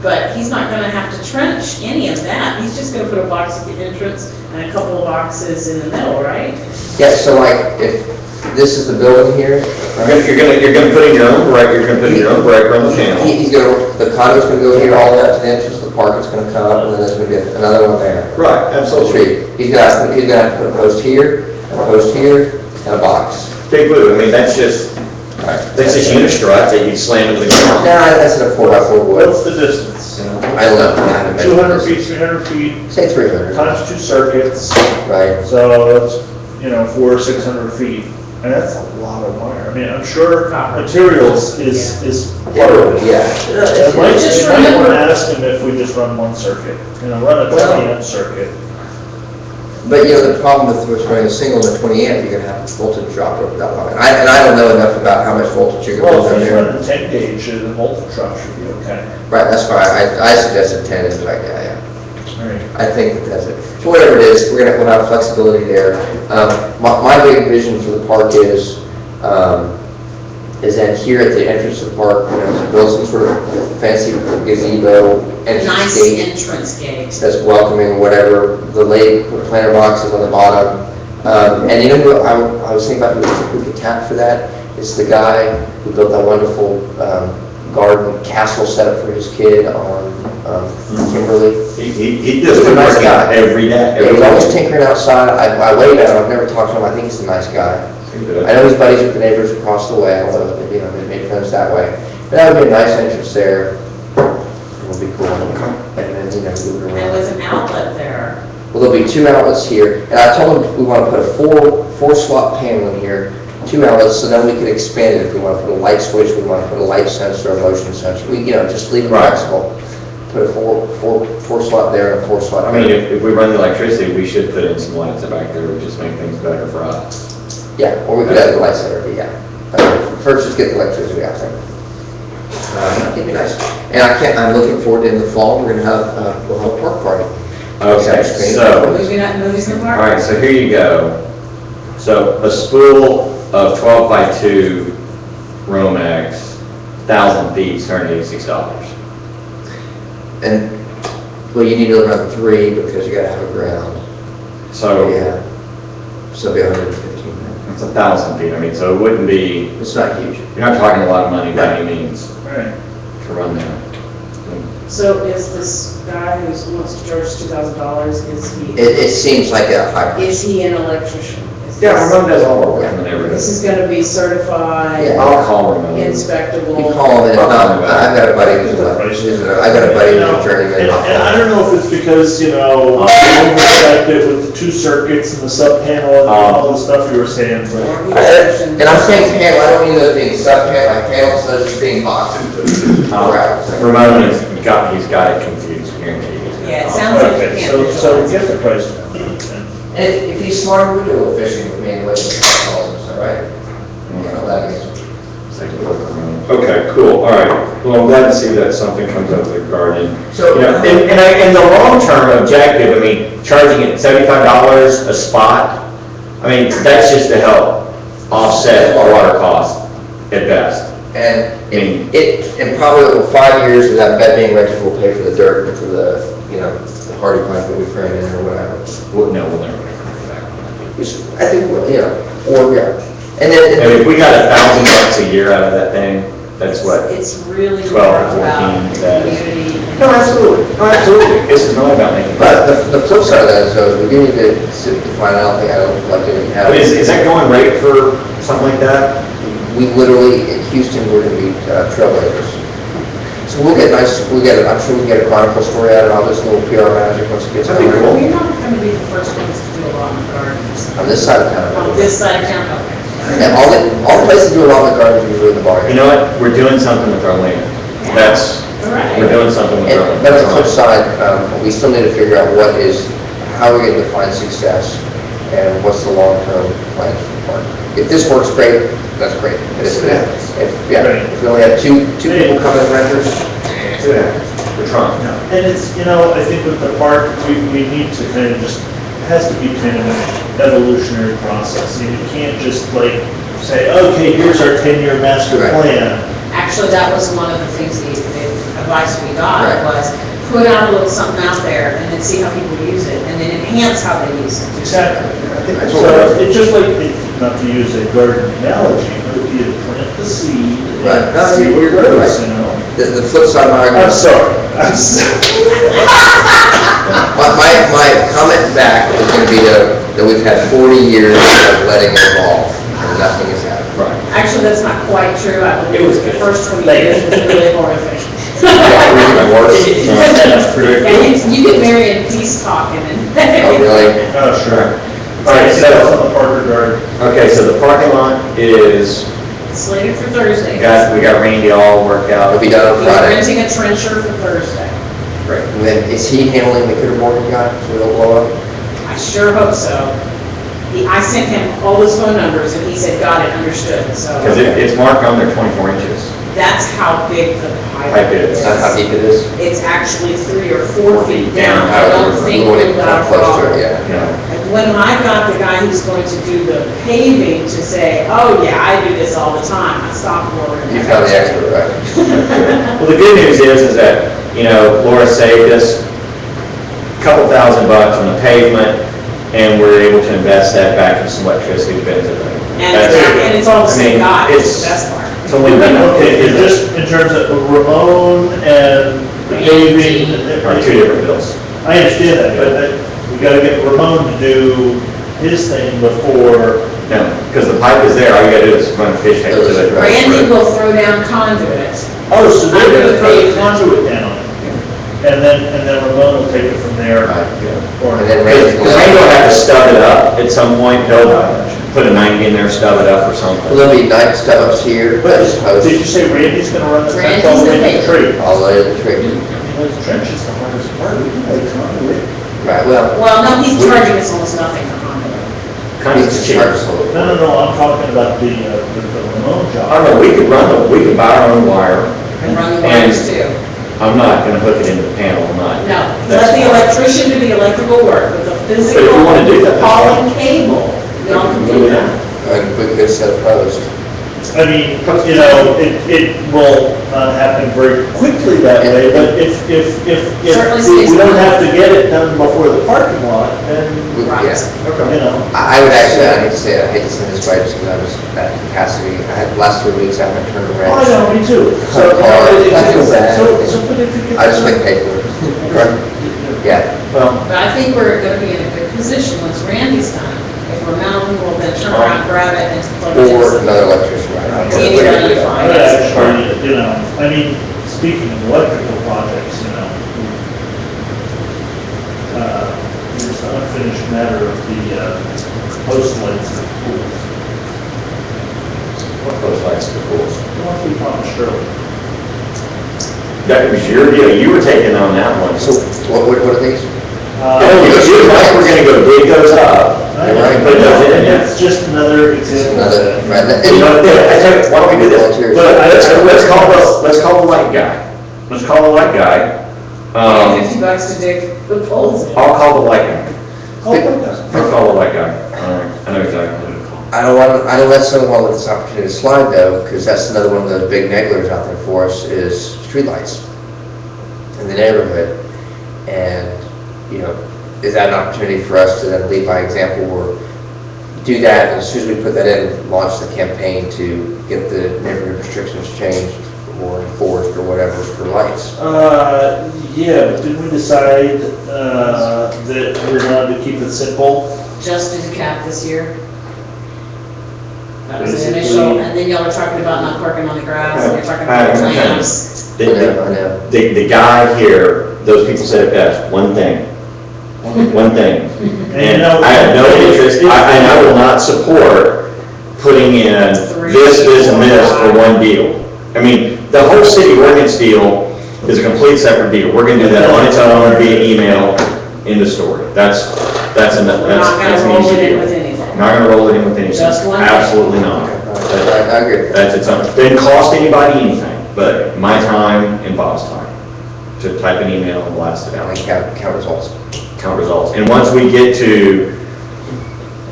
but he's not gonna have to trench any of that. He's just gonna put a box at the entrance and a couple of boxes in the middle, right? Yeah, so like, if this is the building here, right? You're gonna put in your own break, you're gonna put in your own breaker on the channel. He's gonna, the conduit's gonna go here all the way up to the entrance, the parking's gonna come up, and then there's gonna be another one there. Right, The absolutely. tree. He's gonna have to put a post here, and a box. Big blue, I mean, that's just unistrut that you slam into the Nah, ground. that's a 4x4 wood. What's the distance? I don't know. I haven't measured 200 this. feet, 300 feet, Say 300, times 2 circuits, right? so that's, 400 or 600 feet. And that's a lot of wire. I mean, I'm sure materials is part of it. Yeah. You might Just want to remember- ask him if we just run one circuit, run a 20 amp circuit. But, the problem with running a single and a 20 amp, you're gonna have voltage drop over that long. And I don't know enough about how much voltage you're gonna Well, put if in he's there. running 10 gauge, the voltage drop should be okay. Right, that's why I suggested 10 is like, yeah. All right. I think that's it. So whatever it is, we'll have flexibility there. My big vision for the park is that here at the entrance of the park, build some sort of fancy gazebo, entrance Nice gate entrance gate. that's welcoming, whatever. The lady put planter boxes on the bottom. And you know who I was thinking about who could tap for that? It's the guy who built that wonderful garden castle setup for his kid on Kimberly. He does He's a nice work guy. every day. Yeah, he's always tinkering outside. I wave at him, I've never talked to him, I think he's a nice guy. I know he's buddies with the neighbors across the way, although, they made friends that way. But that would be a nice entrance there. It would be cool. And then, move it And around. with an outlet there. Well, there'll be 2 outlets here, and I told him we want to put a four slot panel in here, 2 outlets, so then we could expand it if we want to put a light switch, we want to put a light sensor, a motion sensor. We, just leave it Right. flexible. Put a four slot there and a 4 slot I there. mean, if we run the electricity, we should put in some lights back there, would just make things better for us. Yeah, or we could add the light center, but yeah. First, just get the electricity out there. It'd be nice. And I'm looking forward to in the fall, we're gonna have, we'll have a park party. Okay, so, Movies in the all park? right, so here you go. So a spool of 12 by 2 Romex, 1,000 feet, is $186. And, well, you need to run 3 because you gotta have a ground. So Yeah. So it'll be 115. it's 1,000 feet, I mean, so it wouldn't be, It's not huge. you're not talking a lot of money by any means All right. to run that. So is this guy who wants to charge $2,000, It seems like a high price. is he an electrician? Is Yeah, this- Ramon does all our work and everything. This is gonna be certified, Yeah. I'll call Ramon. inspectable. You call him, and if not, I've got a buddy who's I got a buddy who's a journeyman. And I don't know if it's because, we overstepped it with the 2 circuits and the sub panel and all the stuff you were saying, but. And I'm saying panel, I don't mean those being sub-panel, like panels, those just being boxes. Ramon he's got it confused, guaranteed. Yeah, it sounds like you Okay, can't. so get the price down. And if he's smart, we'll do a fishing with me and let him call him, so, right? That is. Okay, cool, all right. Well, I'm glad to see that something comes up with gardening. So- In the long-term objective, I mean, charging it $75 a spot, I mean, that's just to help offset our water costs at best. And in probably 5 years of that bed being rented, we'll pay for the dirt and for the hardy plant that we frame in or whatever. We'll never come back on that. I think, or, yeah. And I mean, then, if we got $1,000 a year out of that thing, that's what? It's really 12 more or 14 about that- community. No, absolutely, no, absolutely. This is not about making. but the flip side of that is, though, we do need to sit to find out, I don't like to have. Is that going rate for something like that? we literally, in Houston, we're gonna be trailblazers. So I'm sure we'll get a Chronicle story out of all this little PR magic once it gets That'd be going. cool. We're not gonna be the first ones to do a lawn and gardens. On this side of town. On this side of town, okay. And all the places do a lot of gardens are usually in the barn. You know what, we're doing something with our land. That's, Right. we're doing something with our land. But on the flip side, we still need to figure out how we're going to define success and what's the long-term plan for the park. If this works great, that's great. But if we only have two people coming as renters, We're trying. And it's, I think with the park, we need to kind of just, it has to be kind of an evolutionary process. You can't just like say, okay, here's our 10-year master Right. plan. Actually, that was one of the things, the advice we got Right. was put out a little something out there and then see how people use it and then enhance how they use it. Exactly. That's So what it's just like, not to use a garden analogy, but if you plant the seed Right. and see where it grows, the flip side of my I'm argument. sorry. I'm sorry. My comment back is going to be that we've had 40 years of letting it evolve and nothing has happened. Right. Actually, that's not quite true. I It believe was the good. first 20 years was really horrific. Even worse. Yeah, you get married in peace talking and. Oh, really? Oh, sure. All right, Anything else so, on the Parker Garden? okay, so the parking lot is, Slated for Thursday. we got Randy all worked out. It'll be done on We're Friday. renting a trencher for Thursday. Great. And then, is he handling the critter mortar guy, so it'll blow up? I sure hope so. I sent him all his phone numbers and he said, got it, understood, so. Because it's marked on there 24 inches. That's how big the Pipe pipe is. is. That's how deep it is? It's actually 3 or 4 feet down. I Oh, don't think we're we've got a close to problem. it, yeah. Yeah. And when I got the guy who's going to do the paving to say, oh yeah, I do this all the time, I stopped ordering. You found the expert, right? Well, the good news is that, Laura saved us a couple $1,000 on the pavement, and we're able to invest that back in some electricity to Bentonville. And it's all the same guy, that's It's the best part. it's only been, Okay, and just in terms of Ramon and the paving. are two different bills. I understand that, but we gotta get Ramon to do his thing before. No, because the pipe is there, all you gotta do is run a fish tank to it. Randy will throw down conduit. Oh, so they're Under gonna the throw the pavement. conduit down. And then Ramon will take it from there. Or- And then Randy Because Randy will have to stub it up at some point, he'll put a 90 in there, stub it up or something. Well, there'll be night stub-ups here, But as opposed did you say Randy's gonna run the trench Randy's all the way the to the tree? all the way to the tree. Those trenches, the hardest part, we can lay conduit. Right, well, Well, no, he's charging us almost nothing for conduit. Kind of it's cheap. charged a little. No, I'm talking about the Ramon I job. don't know, we could buy our own wire. And run the And- wires too. I'm not gonna hook it into the panel, I'm not. No, That's let the fine. electrician do the electrical work, but the But if physical you wanna do that, that's hauling fine. cable, y'all can do that. And put good set of posts. I mean, it will not happen very quickly that way, but if Certainly saves we don't money. have to get it done before the parking lot, then, Right. Yeah. you know. I would actually, I hate to say it, I hate to say this right, just because I was at capacity, I had the last 3 weeks, I haven't turned Oh, around. I know, me too. So, I feel bad. but if you get. I just like paper. Yeah, Well, But I think we're gonna be in a good position once Randy's done. If we're mountain, we'll then turn around, grab it, and plug it in. or another electrician, right? Anybody fine. Actually, I mean, speaking of electrical projects, there's the unfinished matter of the post lights at the pools. what those lights are cool. The ones we promised earlier. That was your deal, you were taking on that one. So, what are these? You like, we're gonna go dig those up. Right. Put those in, yeah. It's just another example. of Another, that. right, You know, I tell you, why don't we do this? Volunteers. Let's call the light guy. Let's call the light guy. $50 to dig the poles in. I'll call the light guy. Oh, okay. I'll call the light guy. All right, I know exactly who to call. I don't necessarily want to let this opportunity slide though, because that's another one of the big negglers out there for us is streetlights in the neighborhood. And, is that an opportunity for us to then lead by example or do that, and as soon as we put that in, launch the campaign to get the neighborhood restrictions changed or enforced or whatever for lights? Yeah, but didn't we decide, that we're going to keep it simple? Just as a cap this year. That was the Basically- initial, and And then y'all are talking about not parking on the grass, and you're talking about lamps. I know. The guy here, those people said it best, one thing. One thing. And I have no interest, and I will not support putting in this, and this for one deal. I mean, the whole city ordinance deal is a complete separate deal. We're gonna do that on its own via email, in the story. That's enough, We're not that's gonna an roll easy it in deal. with anything. Not gonna roll it in with anything. Just one thing. Absolutely not. I agree. That's its own. Didn't cost anybody anything, but my time and Bob's time to type an email and blast it I out. like count results. Count results. And once we get to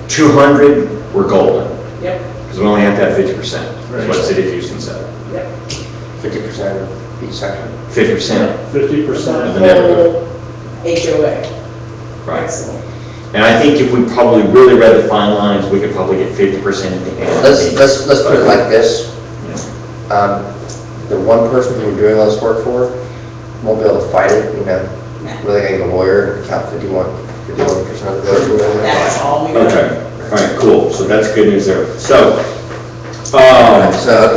200, we're golden. Yep, Because we only have to have 50%, is Right. what the city of Houston said. yep. 50% of each section. 50%. 50%. Of the neighborhood. HOA. Right. Excellent. And I think if we probably really read the fine lines, we could probably get 50% at the end. Let's put it like this. Yeah. The one person who we're doing all this work for won't be able to fight it, you know. Really gonna get a lawyer and count 51% of the votes or whatever. That's all we want. Okay, all right, cool. So that's good news there. So, So,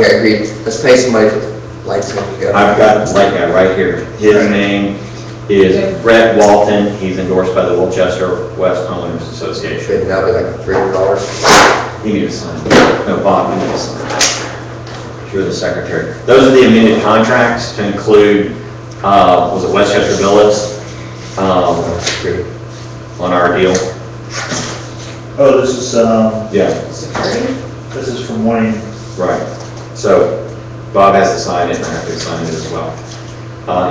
okay, agreed. Let's pay somebody for the lights and go. I've got the light guy right here. His name is Brett Walton. He's endorsed by the Wilchester West Homeowners Association. Should now be like $300. You need to sign. No, Bob, you need to sign. You're the secretary. Those are the amended contracts to include, was it Westchester Villas, Agreed. on our deal? Oh, this is, Yeah, Security? this is from Wayne. right. So Bob has to sign it and I have to sign it as well.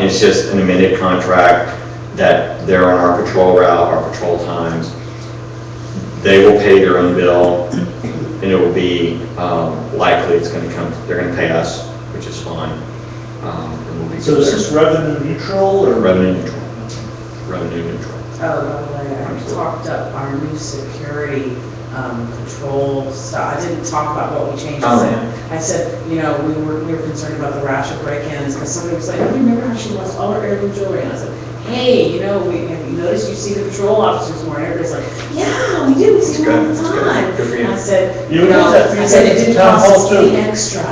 It's just an amended contract that they're on our patrol route, our patrol times. They will pay their own bill and it will be, likely it's gonna come, they're gonna pay us, which is fine. And we'll be So is good this there. revenue neutral or? Revenue neutral. Revenue neutral. Oh, by the way, I talked up our new security control stuff. I didn't talk about what we changed. Oh, yeah. I said, you know, we were concerned about the rash of break-ins, because somebody was like, oh, remember how she lost all her heirloom jewelry? And I said, hey, you know, have you noticed you see the patrol officers more? And everybody's like, yeah, we do, we see them all the That's good. time. Good for you. And I said, You you know, get that I said, it feedback didn't at town cost hall us too. any extra.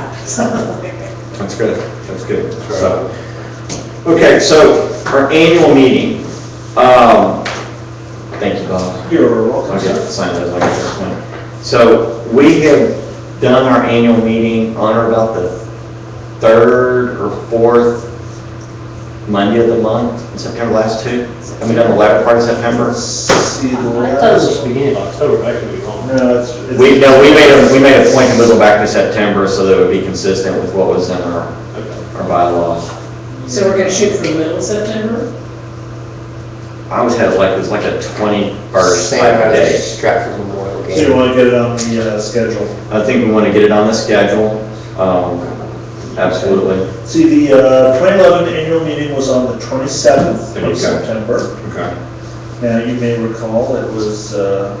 That's good, that's good. So, okay, so our annual meeting, thank you, Bob. You're welcome, I'll get sir. to sign those on this one. So we have done our annual meeting on or about the third or fourth Monday of the month in September, last two. Have we done the latter part of September? See the I thought it was last. the beginning of October, but I could be wrong. No, it's. We made a point to move it back to September so that it would be consistent with what was in our bylaws. So we're gonna shoot for the middle of September? I always had it like, it was like a 21st Same type of as day. Stratford Memorial So you game. want to get it on the schedule? I think we want to get it on the schedule, absolutely. See, the 2011 annual meeting was on the 27th There you of go. September. Okay. Now, you may recall, it was, It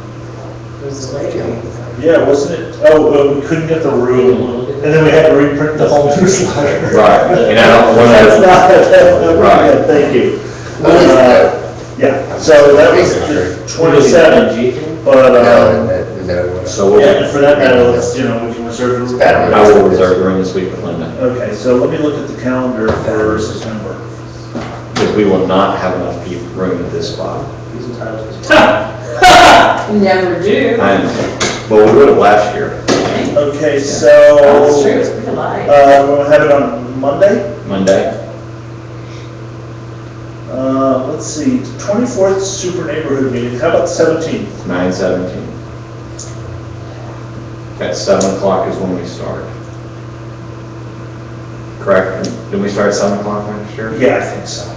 was delayed. yeah, wasn't it? Oh, we couldn't get the room, and then we had to reprint the whole newsletter. Right, and I don't want That's to, not, Right. yeah, thank you. No, Yeah, so that was the 27th, but, no. so yeah, we'll, and for that matter, let's, you know, we can reserve the room. bad. I will reserve the room this week with Linda, Okay, so let me look at the calendar for September. because we will not have enough room at this spot. He's entitled to. Never do. Well, we would have last year, Okay, That's so, true, it's pretty light. we'll have it on Monday. Monday. Let's see, 24th super neighborhood meeting, how about 17th? 9/17. At 7 o'clock is when we start. Correct? Did we start at 7 o'clock last year? Yeah, I think so.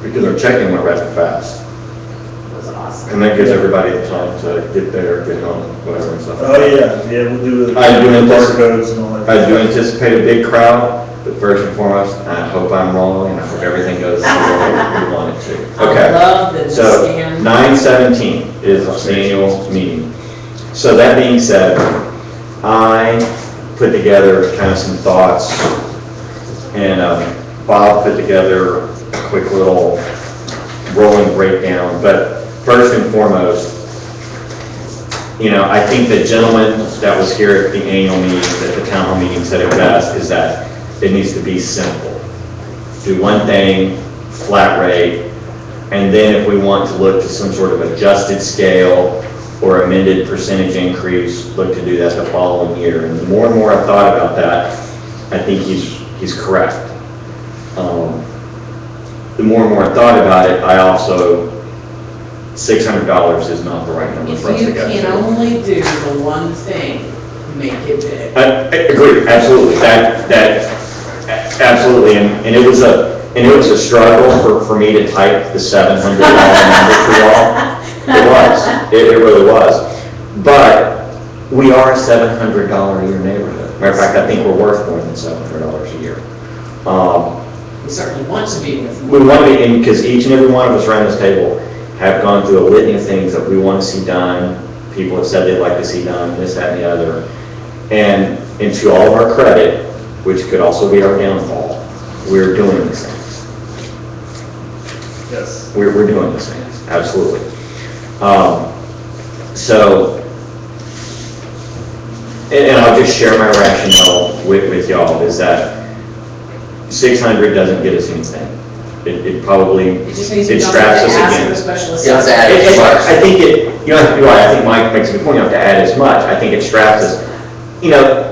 Because our check-in went rather fast. It was awesome. And that gives everybody the time to get there, get home, whatever and stuff. Oh, yeah, we'll do the I do anticipate- barcodes and all that. I do anticipate a big crowd, but first and foremost, I hope I'm wrong, and I hope everything goes the way we want it to. I Okay. love the So, scan. 9/17 is the annual meeting. So that being said, I put together kind of some thoughts, and Bob put together a quick little rolling breakdown, but first and foremost, I think the gentleman that was here at the annual meeting, at the town hall meeting, said it best, is that it needs to be simple. Do one thing, flat rate, and then if we want to look to some sort of adjusted scale or amended percentage increase, look to do that the following year. And the more I thought about that, I think he's correct. The more and more I thought about it, I also, $600 is not the right number If for us to you go can to. only do the one thing, make it big. I agree, absolutely, absolutely, and it was a struggle for me to type the $700 number for y'all. It really was. But we are a $700 a year neighborhood. Matter of fact, I think we're worth more than $700 a year. We certainly want to be with We want to be, because each and every one of us around this table have gone through a litany of things that we want to see done. People have said they'd like to see done, this, that, and the other. And to all of our credit, which could also be our downfall, we're doing these things. Yes. We're doing these things, absolutely. And I'll just share my rationale with y'all, is that 600 doesn't get us anything. It probably, It just means it we don't straps have us to ask for again. a special You don't have to add assessment. as much. I think you don't have to do it. I think Mike makes a good point, you don't have to add as much. I think it straps us.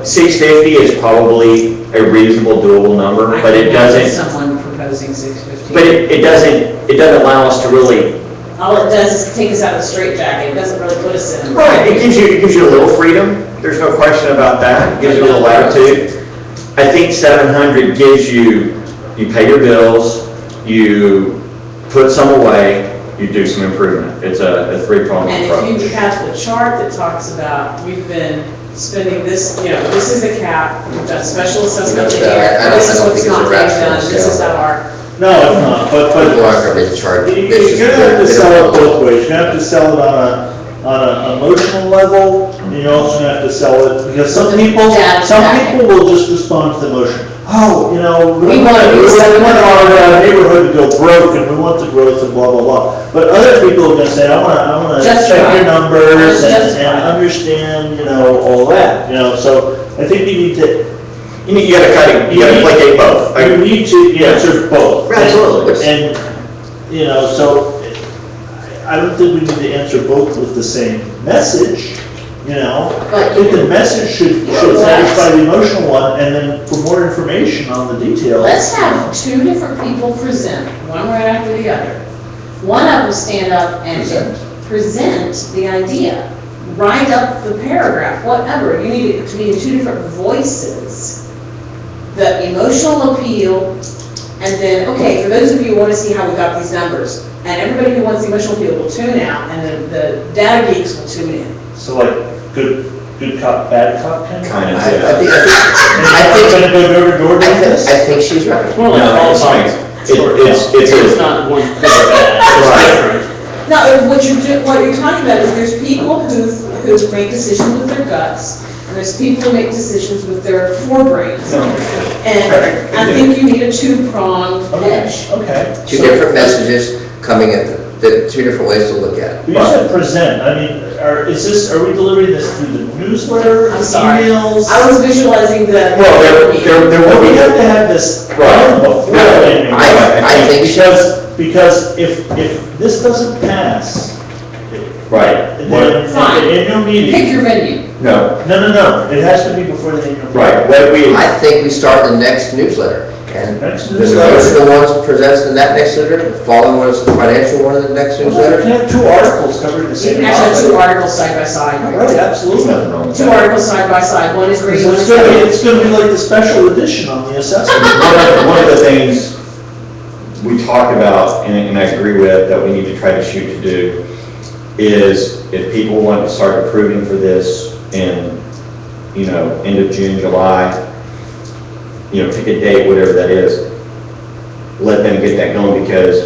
650 is probably a reasonable, doable number, but it doesn't, Someone proposing 650. but it doesn't allow us to really, All it does is take us out of the straitjacket, it doesn't really put us in. right, it gives you a little freedom, there's no question about that, it gives you a little latitude. I think 700 gives you pay your bills, you put some away, you do some improvement. It's a three-pronged And approach. if you have the chart that talks about, we've been spending this, this is the cap, we've done special assessment No, here, I don't this is think what's it's a not being rational done, this is scale. how our, No, it's not, but People aren't going to be charged. you're gonna have to sell it both ways. You're gonna have to sell it on an emotional level, and you're also gonna have to sell it, because some people will just respond to the emotion. Oh, we want our neighborhood to go broke, and we want the growth and blah, blah, blah. But other people are gonna say, I wanna check your numbers and understand, all that, so I think you need to, You gotta placate both. you need to answer both. Absolutely. And, so I don't think we need to answer both with the same message, I think the message should satisfy the emotional one, and then for more information on the details. let's have two different people present, one right after the other. One of them stand up and present the idea, write up the paragraph, whatever, you need it to be in two different voices. The emotional appeal, and then, okay, for those of you who want to see how we got these numbers, and everybody who wants the emotional appeal will tune out, and then the data geeks will tune in. So like, good cop, bad cop kind of? Kind of, I yeah. think, Gonna go door to door with this? I think she's right. More like No, all it's signs. it's not one good or bad, it's different. No, what you're talking about is there's people who make decisions with their guts, and there's people who make decisions with their forebrains. And I think you need a two-pronged edge. Okay. Two different messages coming at the two different ways to look at it. You said present, I mean, are we delivering this through the newsletter, I'm sorry. emails? I was visualizing the. Well, there Well, will we be. have to have this Right. before. Yeah. I think Because if this doesn't pass, Right. then at Fine. the annual Pick meeting, your venue. No, no, it has to be before the annual. meeting. right, what we, I think we start the next newsletter. And Next the newsletter. emotional one's presents in that next newsletter, the following one is the financial one in the next Well, we newsletter. can have two articles covering the You same can actually have two topic. articles side by side. Right, there's absolutely. nothing wrong with Two that. articles side by side, one is green, one is So red. it's gonna be like the special edition on the assessment. One of the things we talked about, and I agree with, that we need to try to shoot to do, is if people want to start approving for this in, end of June, July, pick a date, whatever that is, let them get that going, because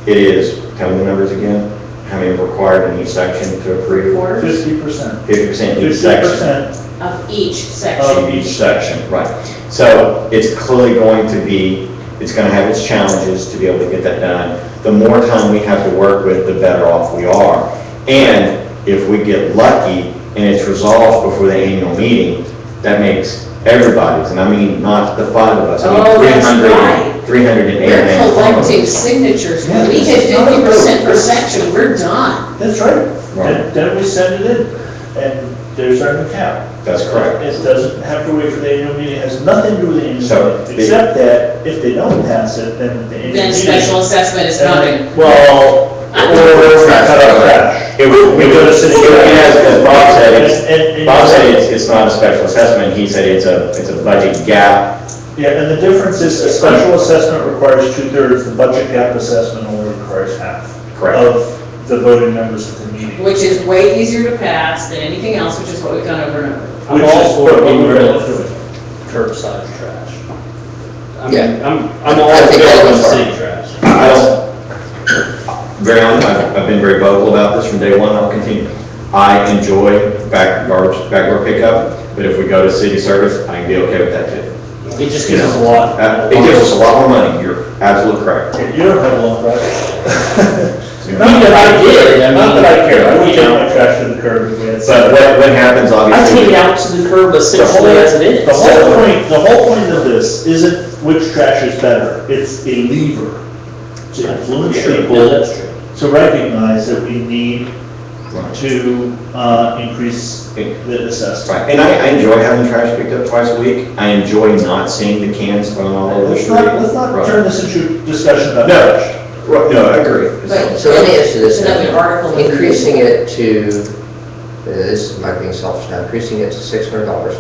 it is, tell me the numbers again, how many are required in each section to approve? Quarters 50%. 50% in each section. 50%. of each Of section. each section, right. So it's clearly going to be, it's going to have its challenges to be able to get that done. The more time we have to work with, the better off we are. And if we get lucky and it's resolved before the annual meeting, that makes everybody's, and I mean, not the 5 of us. I mean, Oh, that's 300 right. 389 We're collecting homes. signatures, when we Yeah, hit it's not 50% per approved. section, we're done. That's right. Right. Then we send it in, and there's our new count. That's correct. It doesn't have to wait for the annual meeting, it has nothing to do with the annual So, meeting, except that if they don't pass it, then the annual meeting. Then special assessment is coming. Well, or cut off trash. It would, We go to city. as Bob said, And- Bob said it's not a special assessment, he said it's a budget gap. Yeah, and the difference is a special assessment requires 2/3, the budget gap assessment only requires half. Correct. Of the voting members at the meeting. Which is way easier to pass than anything else, which is what we've done over and over. I'm Which all is for what getting we're rid gonna of do. curbside trash. I mean, Yeah. I'm all I think for that was city trash. I don't, very honest, I've been very vocal about this from day one, I'll continue. I enjoy backward pickup, but if we go to city service, I can be okay with that too. It just gives us a lot. It gives us a lot more money, you're absolutely correct. You don't have a long drive. Not that I did, I mean. Not that I care, I would you take know, my trash to the curb if we had. But what happens I obviously. take it out to the curb essentially as it is. The whole point of this isn't which trash is better, it's a lever to influence Sure, people yeah, that's true. to recognize that we need to increase the assessment. Right, and I enjoy having trash picked up twice a week, I enjoy not seeing the cans thrown all over the Let's street. not Right. turn this into a discussion about No. trash. Right, no, I agree. But- So let me ask you this, It's another article. increasing it to, this might be selfish now, increasing it to $600,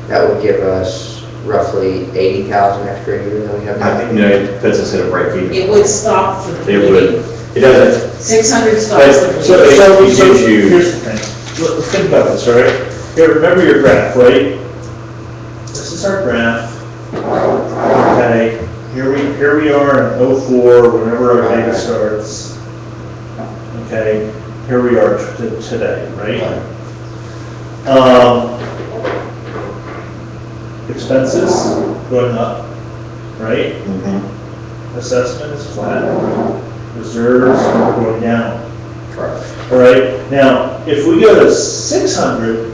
that would give us roughly 80,000 extra a year than we have I now. think, it puts us at a break even. It would stop for the It bleeding. would, it doesn't, 600 stops the But- So, bleeding. so, It so, gives you- here's the thing, let's think about this, all right? Here, remember your graph, right? This is our graph. Okay, here we are in '04, whenever our data starts. Okay, here we are today, right? Expenses going up, right? mhm, Assessment is flat, reserves are going down. correct. All right, now, if we go to 600,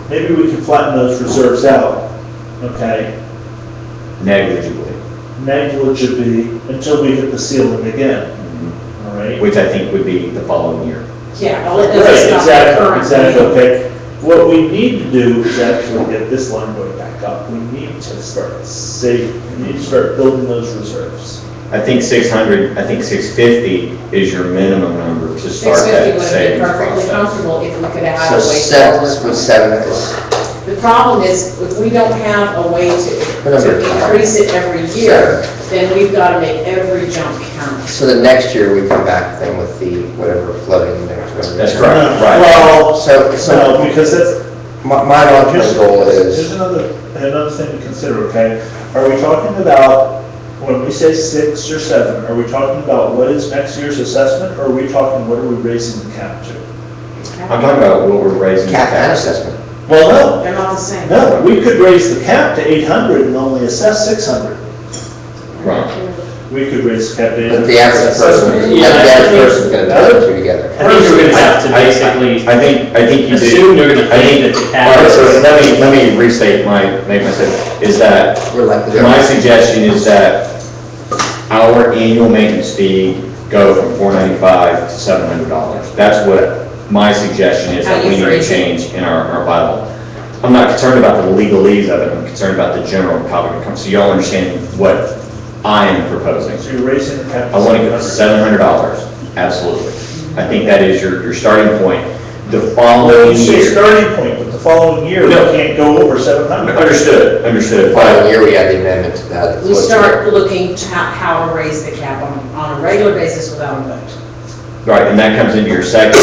maybe we can flatten those reserves out, okay? Negligibly, Negligibly, until we hit the ceiling again, mhm, all right? which I think would be the following year. Yeah, all it Right, does is stop the exactly, current exactly, bleeding. okay. What we need to do is actually get this line going back up. We need to start saving, we need to start building those reserves. I think 600, I think 650 is your minimum number to start 650 that would have been savings perfectly process. comfortable if we could have So had a way seven, forward. with seven, The problem is, if we don't have a way to increase it every year, then we've got to make every jump count. so the next year we come back then with the whatever floating index. whatever. That's correct, right. Well, So, no, because that's, my long-term goal Here's is, another thing to consider, okay? Are we talking about, when we say 6 or 7, are we talking about what is next year's assessment, or are we talking what are we raising the cap to? I'm talking about what we're raising. cap and assessment. Well, no, They're not the same. no, we could raise the cap to 800 and only assess 600. Right. We could raise the cap to 800. But the average person, the Yeah, average I think- person's gonna do the two together. I think you're gonna have to basically I think you do. assume you're gonna I think that the cap All right, so is. let me restate make my statement, is that We're like the my government. suggestion is that our annual maintenance fee go from $495 to $700. That's what my suggestion is, How that you we need to phrase it. change in our bylaw. I'm not concerned about the legalese of it, I'm concerned about the general topic, so y'all understand what I am proposing. So you're raising the cap to I want to go to $700. $700, absolutely. I think that is your starting point. The following You say year. starting point, but the following year, we No. can't go over 700. Understood. Following year, we had the amendment to that. We start looking to how to raise the cap on a regular basis without a vote. Right, and that comes into your second,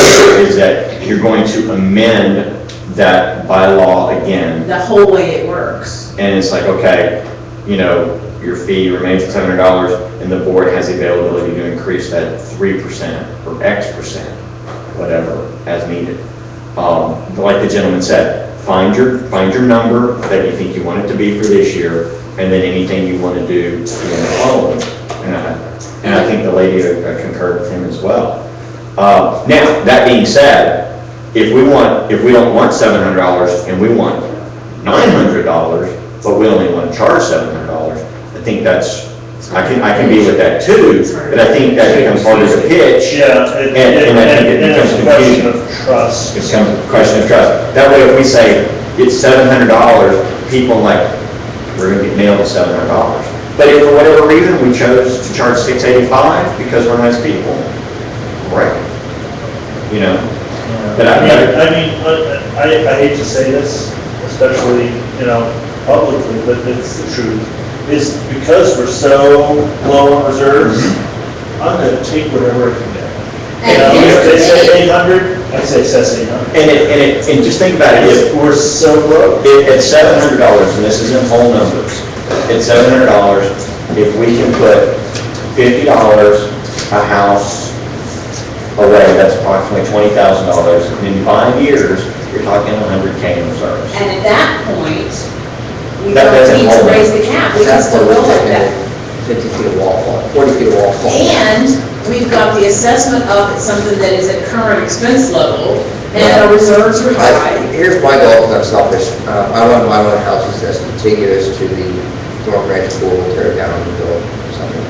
is that you're going to amend that bylaw again. The whole way it works. And it's like, okay, your fee remains at $700, and the board has the availability to increase that 3% or X%, whatever, as needed. Like the gentleman said, find your number that you think you want it to be for this year, and then anything you want to do in the following. And I think the lady concurred with him as well. Now, that being said, if we don't want $700 and we want $900, but we only want to charge $700, I think I can be with that too, but I think that becomes part of the pitch. Yeah, And I think it becomes it's a question confusing. of trust. It becomes a question of trust. That way, if we say it's $700, people like, we're gonna get nailed at $700. But if for whatever reason we chose to charge $685 because we're nice people, right? You know? But I hate to say this, especially, publicly, but it's the truth, is because we're so low on reserves, I'm gonna take whatever I can get. If they say 800, I say assess 800. And just think about it, if We're so low. at $700, and this is in whole numbers, at $700, if we can put $50 a house away, that's approximately $20,000, and in 5 years, you're talking $100K in reserves. And at that point, we That don't doesn't need to hold. raise the cap, we can That's still what go we're like that. taking 50 feet of wall fall, 40 feet of wall fall. And we've got the assessment up at something that is at current expense level, and our reserves are high. Here's my goal, because I'm selfish. I want my own houses that's contiguous to the North Branch Pool, tear it down and build something,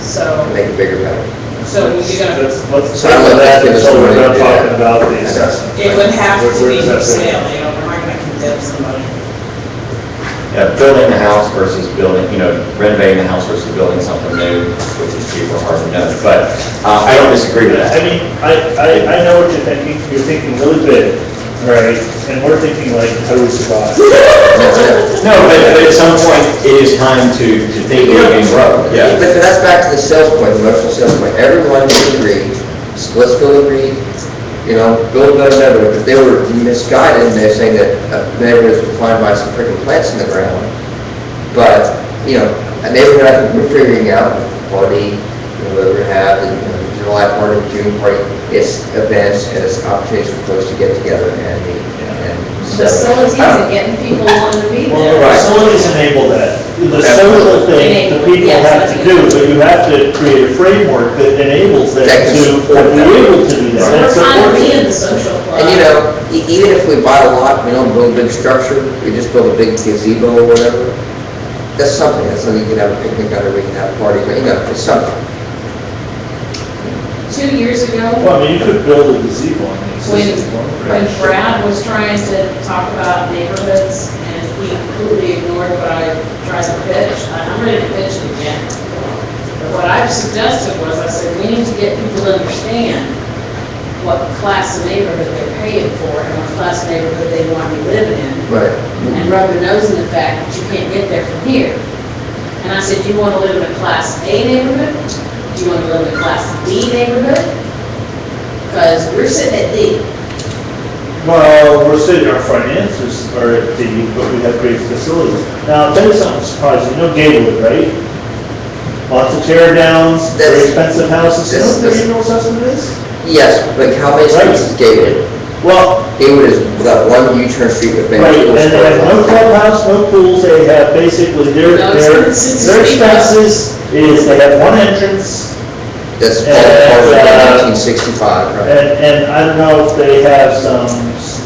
So, and make it bigger, better. so you're gonna, Let's So talk about that let's give us until we're some done money to do talking that. about the assessment. it would have to Where be does for that fit? sale, we're not gonna condemn somebody. Building the house versus renovating the house versus building something new, which is cheaper, hard to know. But I don't disagree with that. I mean, I know what you're thinking. You're thinking really big, right? And we're thinking like, how do we survive? No, but at some point, it is time to think big and grow. But that's back to the sales point, the emotional sales point. Everyone agreed, Splitsville agreed, build a better neighborhood, but they were misguided, and they're saying that a neighborhood is defined by some freaking plants in the ground. But, a neighborhood, I think we're figuring out, party, whether we have, the July party, June party, it's events, and it's opportunities for folks to get together and meet. Facilities and getting people wanting to be Well, there. the facilities enable that. The social thing, the people have to do, but you have to create a framework that enables them That can to support be that. able to do that. So And we're trying to support be it. in the social club. And even if we buy a lot, we don't build a big structure, we just build a big gazebo or whatever, that's something you can have a picnic under, we can have parties, it's something. 2 years ago, Well, I mean, you could build a gazebo on the existing one. when Brad was trying to talk about neighborhoods, and he completely ignored what I tried to pitch, I'm ready to pitch it again. But what I've suggested was, I said, we need to get people to understand what class of neighborhood they're paying for, and what class of neighborhood they want to be living in, Right. and rub their nose in the fact that you can't get there from here. And I said, do you want to live in a Class A neighborhood? Do you want to live in a Class D neighborhood? Because we're sitting at D. Well, we're sitting, our finances are at D, but we have great facilities. Now, I'll tell you something surprising, Gatewood, right? Lots of tear downs, very expensive houses, you know what the annual assessment is? Yes, but how many streets is Gatewood? Well, Gatewood is that one U-turn street with right, famous and they have no clubhouse, no pools, they have basically, their expenses is, they have one entrance, That's part of 1965, right? and I don't know if they have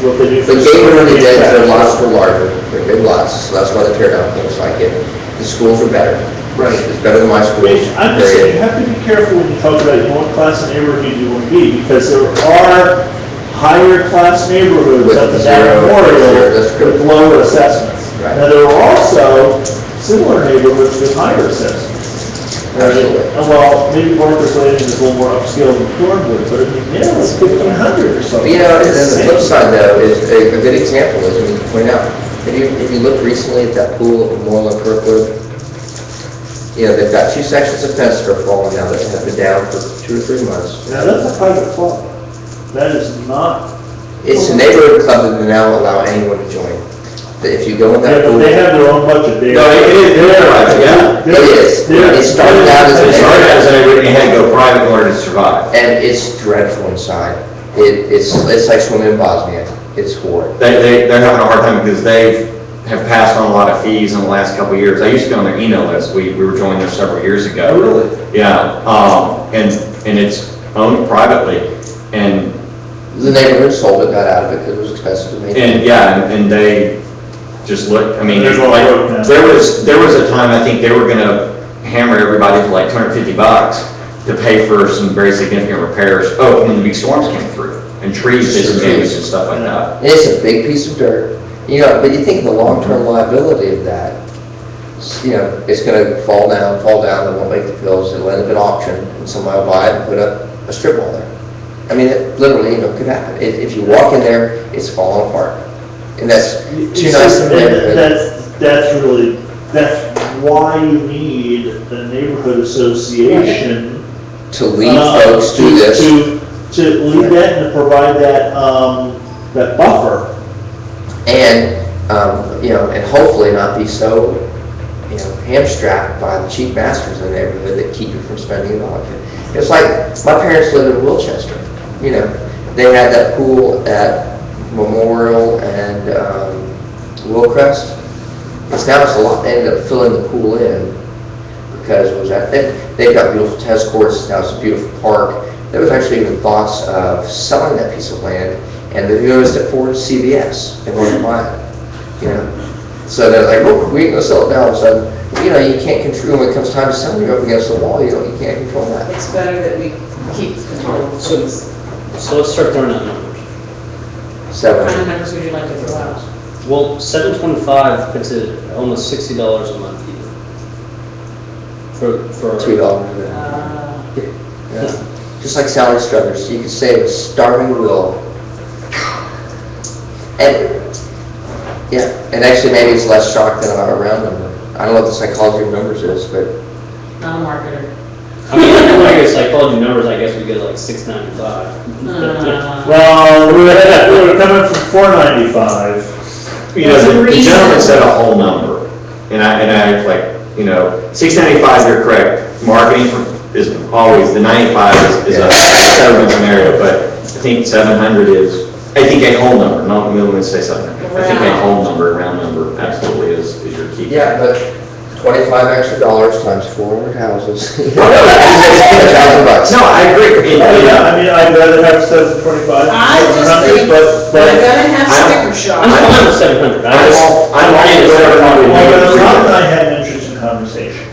what they do for. But Gatewood really did, their security. lots were larger, they're big lots, so that's why the tear down looks like it. The schools are better. Right. It's better than my school. I'm just saying, you have to be careful when you talk about what class of neighborhood you want to be, because there are higher class neighborhoods With up and zero, down Memorial that's with correct. lower assessments. Right. Now, there are also similar neighborhoods with higher assessments. Absolutely. Well, maybe Barker's Landing is a little more upscale than Thornwood, but I mean, yeah, it's 1,500 or But something. and then the flip side though, is a good example is, when you point out, if you looked recently at that pool at Memorial and Kirkwood, they've got 2 sections of fence that are falling now that have been down for 2 or 3 months. Now, that's a private club. That is not. It's a neighborhood club that they now allow anyone to join. That if you go in Yeah, that but pool. they have their own budget. No, it is, yeah. It is. It started out as a It started as you had to go private in order to survive. And it's dreadful inside. It's like swimming in Bosnia. It's horrid. They're having a hard time because they have passed on a lot of fees in the last couple of years. I used to be on their email list. We were joined there several years ago. Oh, really? Yeah, and it's owned privately, and The neighborhood sold it, got out of it because it was expensive to maintain. And, yeah, and they just looked, I mean, There's all like, broke now. there was a time, I think they were gonna hammer everybody for like $250 to pay for some very significant repairs. Oh, when the big storms came through, and trees disengaged and stuff like that. And it's a big piece of dirt, but you think the long-term liability of that, it's gonna fall down, it won't make the bills, it'll end up at auction, and somebody will buy it and put up a strip mall there. I mean, it literally, could happen. If you walk in there, it's falling apart. And that's too nice of a neighborhood. That's why you need the neighborhood association. To lead folks through this. To lead that and to provide that, that buffer. And, and hopefully not be so, hamstrapped by the cheap masters in the neighborhood that keep you from spending it all. It's like, my parents lived in Wilchester, they had that pool at Memorial and Willcrest. It's a lot, they ended up filling the pool in because it was they've got beautiful tennis courts, now it's a beautiful park. There was actually even thoughts of selling that piece of land, and they noticed it for CVS, they wanted to buy it, So they're like, oh, we ain't gonna sell it now, all of a sudden. You can't control, when it comes time to sell, you're up against the wall, you can't control that. It's better that we keep control of things. So let's start throwing out numbers. What 700. kind of numbers would you like to throw out? Well, 725 puts it almost $60 a month even. For $2 a bit. Uh, Just like salary structures, you could save a starving will. And actually maybe it's less shock than our round number. I don't know what the psychology of numbers is, but Not a marketer. I mean, if we get psychology numbers, I guess we get like 695. Well, we were coming from 495. The gentleman said a whole number, and I like, 695, you're correct. Marketing is always, the 95 is a settlement scenario, but I think 700 is, I think a whole number, not me when say 700. I think a whole number, round number, absolutely is your key. yeah, but $25 extra times 400 houses. $1,000. No, I agree. Yeah, I mean, I'd rather have 725. I just 700, think but we're gonna have sticker shock. I'm fine with 700. I'm all for 700. Well, Rob and I had an interesting conversation.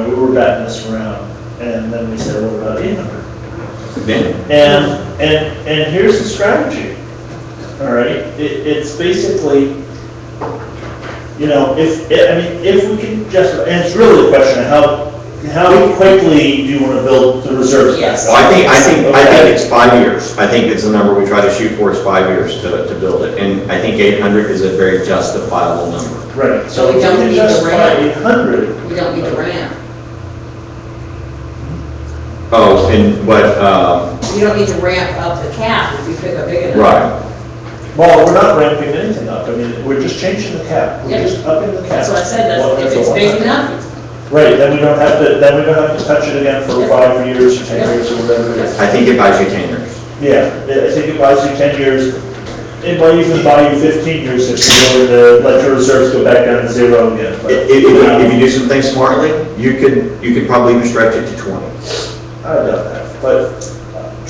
We were batting this around, and then we said, what about 800? And here's the strategy. All right, it's basically, if we can just, and it's really a question of how quickly do you want to build the reserves? Yes. Well, I think it's 5 years. I think it's the number we try to shoot for is 5 years to build it. And I think 800 is a very justifiable number. Right. So we don't need to justify ramp. 800. We don't need to ramp. Oh, and what, We don't need to ramp up the cap if we pick a big enough. right. Well, we're not ramping anything up. I mean, we're just changing the cap. We're Yeah. just upping the cap. That's what I said, Well, if a it's big one-time. enough, Right, then we don't have to touch it again for 5 years or 10 years or whatever it is. I think it buys you 10 years. Yeah, I think it buys you 10 years. It might even buy you 15 years if you're going to let your reserves go back down to zero again. But, If you do some things smartly, you could probably even stretch it to 20. I doubt that, but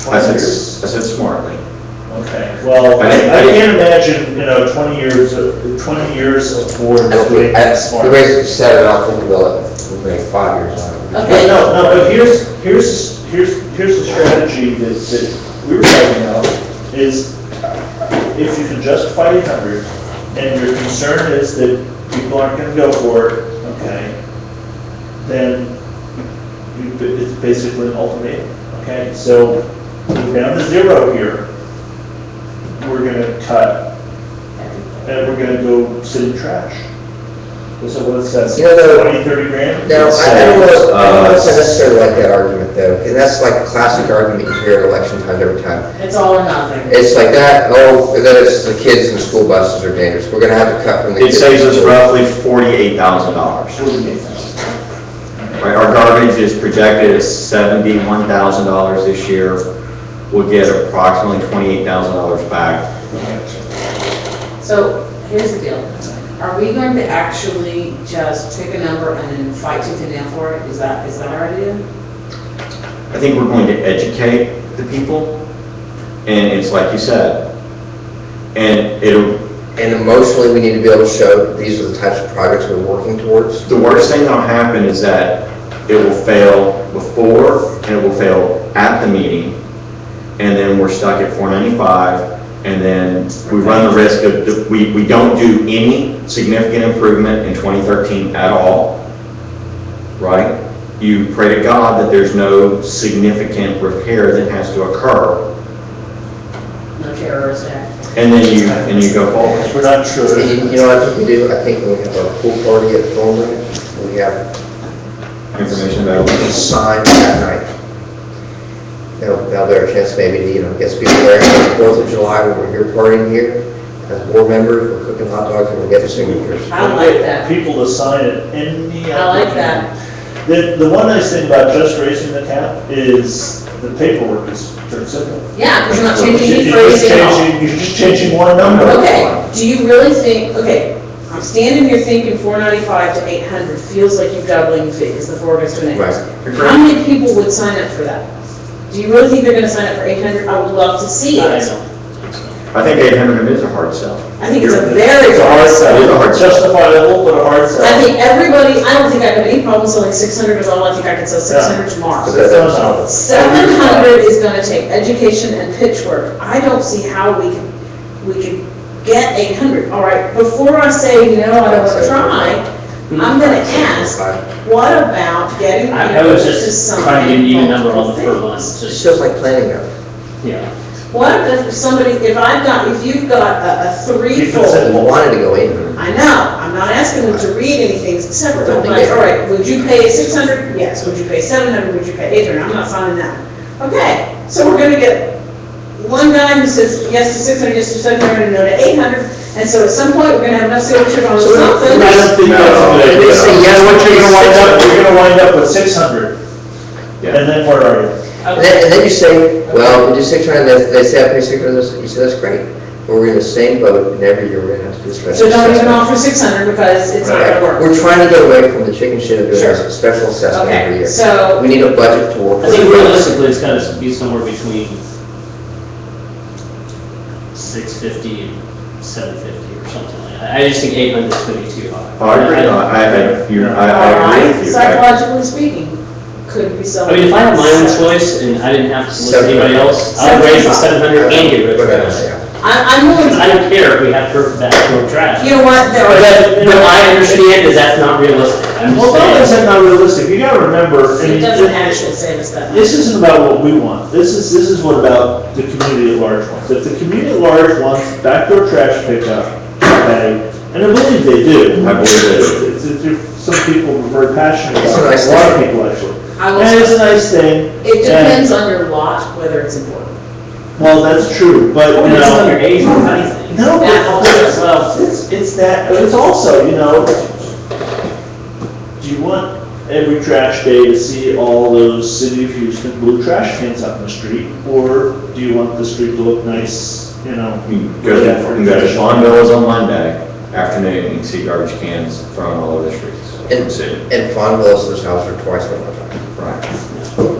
20 years. I said smartly. Okay, well, I can't imagine, 20 years for The doing smart. way you set it up, think about it, we'll make 5 years on it. Okay. No, but here's the strategy that we were talking about, is if you can justify 800, and your concern is that people aren't gonna go for it, okay, then it's basically an ultimatum, okay? So, we're down to zero here, we're gonna cut, and we're gonna go sit in trash. So what it says, 20, 30 grand? Now, I don't know if I necessarily like that argument though, because that's like a classic argument you hear at election time every time. it's all or nothing. It's like that, then it's the kids and school buses are dangerous, we're gonna have to cut from the It kids. saves us roughly $48,000. Right, our garbage is projected at $71,000 this year. We'll get approximately $28,000 back. So, here's the deal. Are we going to actually just pick a number and then fight tooth and nail for it? Is that our idea? I think we're going to educate the people And it's like you said, and And emotionally, we need to be able to show these are the types of projects we're working towards. the worst thing that'll happen is that it will fail before and it will fail at the meeting, and then we're stuck at 495, and then we run the risk of, we don't do any significant improvement in 2013 at all, right? You pray to God that there's no significant repair that has to occur, No terrorist act. and then you go forward. We're not sure. You know what I think we do? I think when we have our pool party at Thornwood, we have Information we available. can sign that night. That'll be our chance maybe to, get some people there on the 4th of July when we're here partying here. As board members, we're cooking hot dogs and we'll get the signatures. I like that. People to sign it any. I like that. The one nice thing about just raising the cap is the paperwork is pretty simple. Yeah, because you're not changing any You're just phrasing at all. You're just changing one number. Okay, do you really think, okay, I'm standing here thinking 495 to 800 feels like you're doubling the fee, because the 4 goes to an 8. Right. How many people would sign up for that? Do you really think they're gonna sign up for 800? I would love to see I it. don't think so. I think 800 is a hard sell. I think it's a very It's a hard sell. It's a hard sell. Justifiable, but a hard sell. I think everybody, I don't think I have any problem selling 600 at all, I think I could sell 600 tomorrow. But that's- 700 is gonna take education and pitch work. I don't see how we can get 800. All right, before I say, I don't wanna try, I'm gonna ask, what about getting I people was to just sign trying to give you a number multiple on the per things? month, It's just, just like planning them. yeah. What if somebody, if you've got a Keep it So simple. we wanted to go 800. I know, I'm not asking them to read anything separate, I'm Don't like, think all right, would you pay 600? Yes, would you pay 700? Would you pay 800? I'm not signing that. Okay, so we're gonna get one guy who says yes to 600, yes to 700, and no to 800, and so at some point, we're gonna have enough signatures on So something. I don't think that's a good idea. They say yes, What you're gonna wind up, you're gonna wind up with 600. Yeah. And then where are you? And then you say, well, we do 600, they say I pay 600, you say that's great. But we're in the same boat, and every year we're gonna have to do a special So don't even assessment. offer 600 because it's not Right. gonna work. We're trying to get away from the chicken shit of doing Sure. a special assessment every Okay, year. so, We need a budget to work I with. think realistically, it's gotta be somewhere between 650 and 750 or something like that. I just think 800 is gonna be too high. Oh, I agree. No, I agree with you. psychologically speaking, could we sell? I mean, if I had my own choice and I didn't have to listen to anybody else, I would raise the 700 and get rid of it. I'm willing I to, don't care if we have to backfill trash. you know what, there But are, but I understand that that's not realistic. I'm Well, not just that saying. not realistic, you gotta remember, I it mean, doesn't actually save us that much. this isn't about what we want, this is what about the community at large wants. If the community at large wants backdoor trash pickup, okay, and I believe they do. I believe they do. Some people are very passionate It's a about it, nice a lot of thing. people actually. I will And it's a say, nice thing. it depends on your lot, whether it's important. Well, that's true, but, Or you it's know. on your age or anything. No, That also as but it's that, but it's also, do you want every trash day to see all those City of Houston blue trash cans out in the street? Or do you want the street to look nice, You can go to Fawn Villas on Monday afternoon, you can see garbage cans thrown all over the streets in the city. And Fawnville is this house for twice what I'm talking. Right.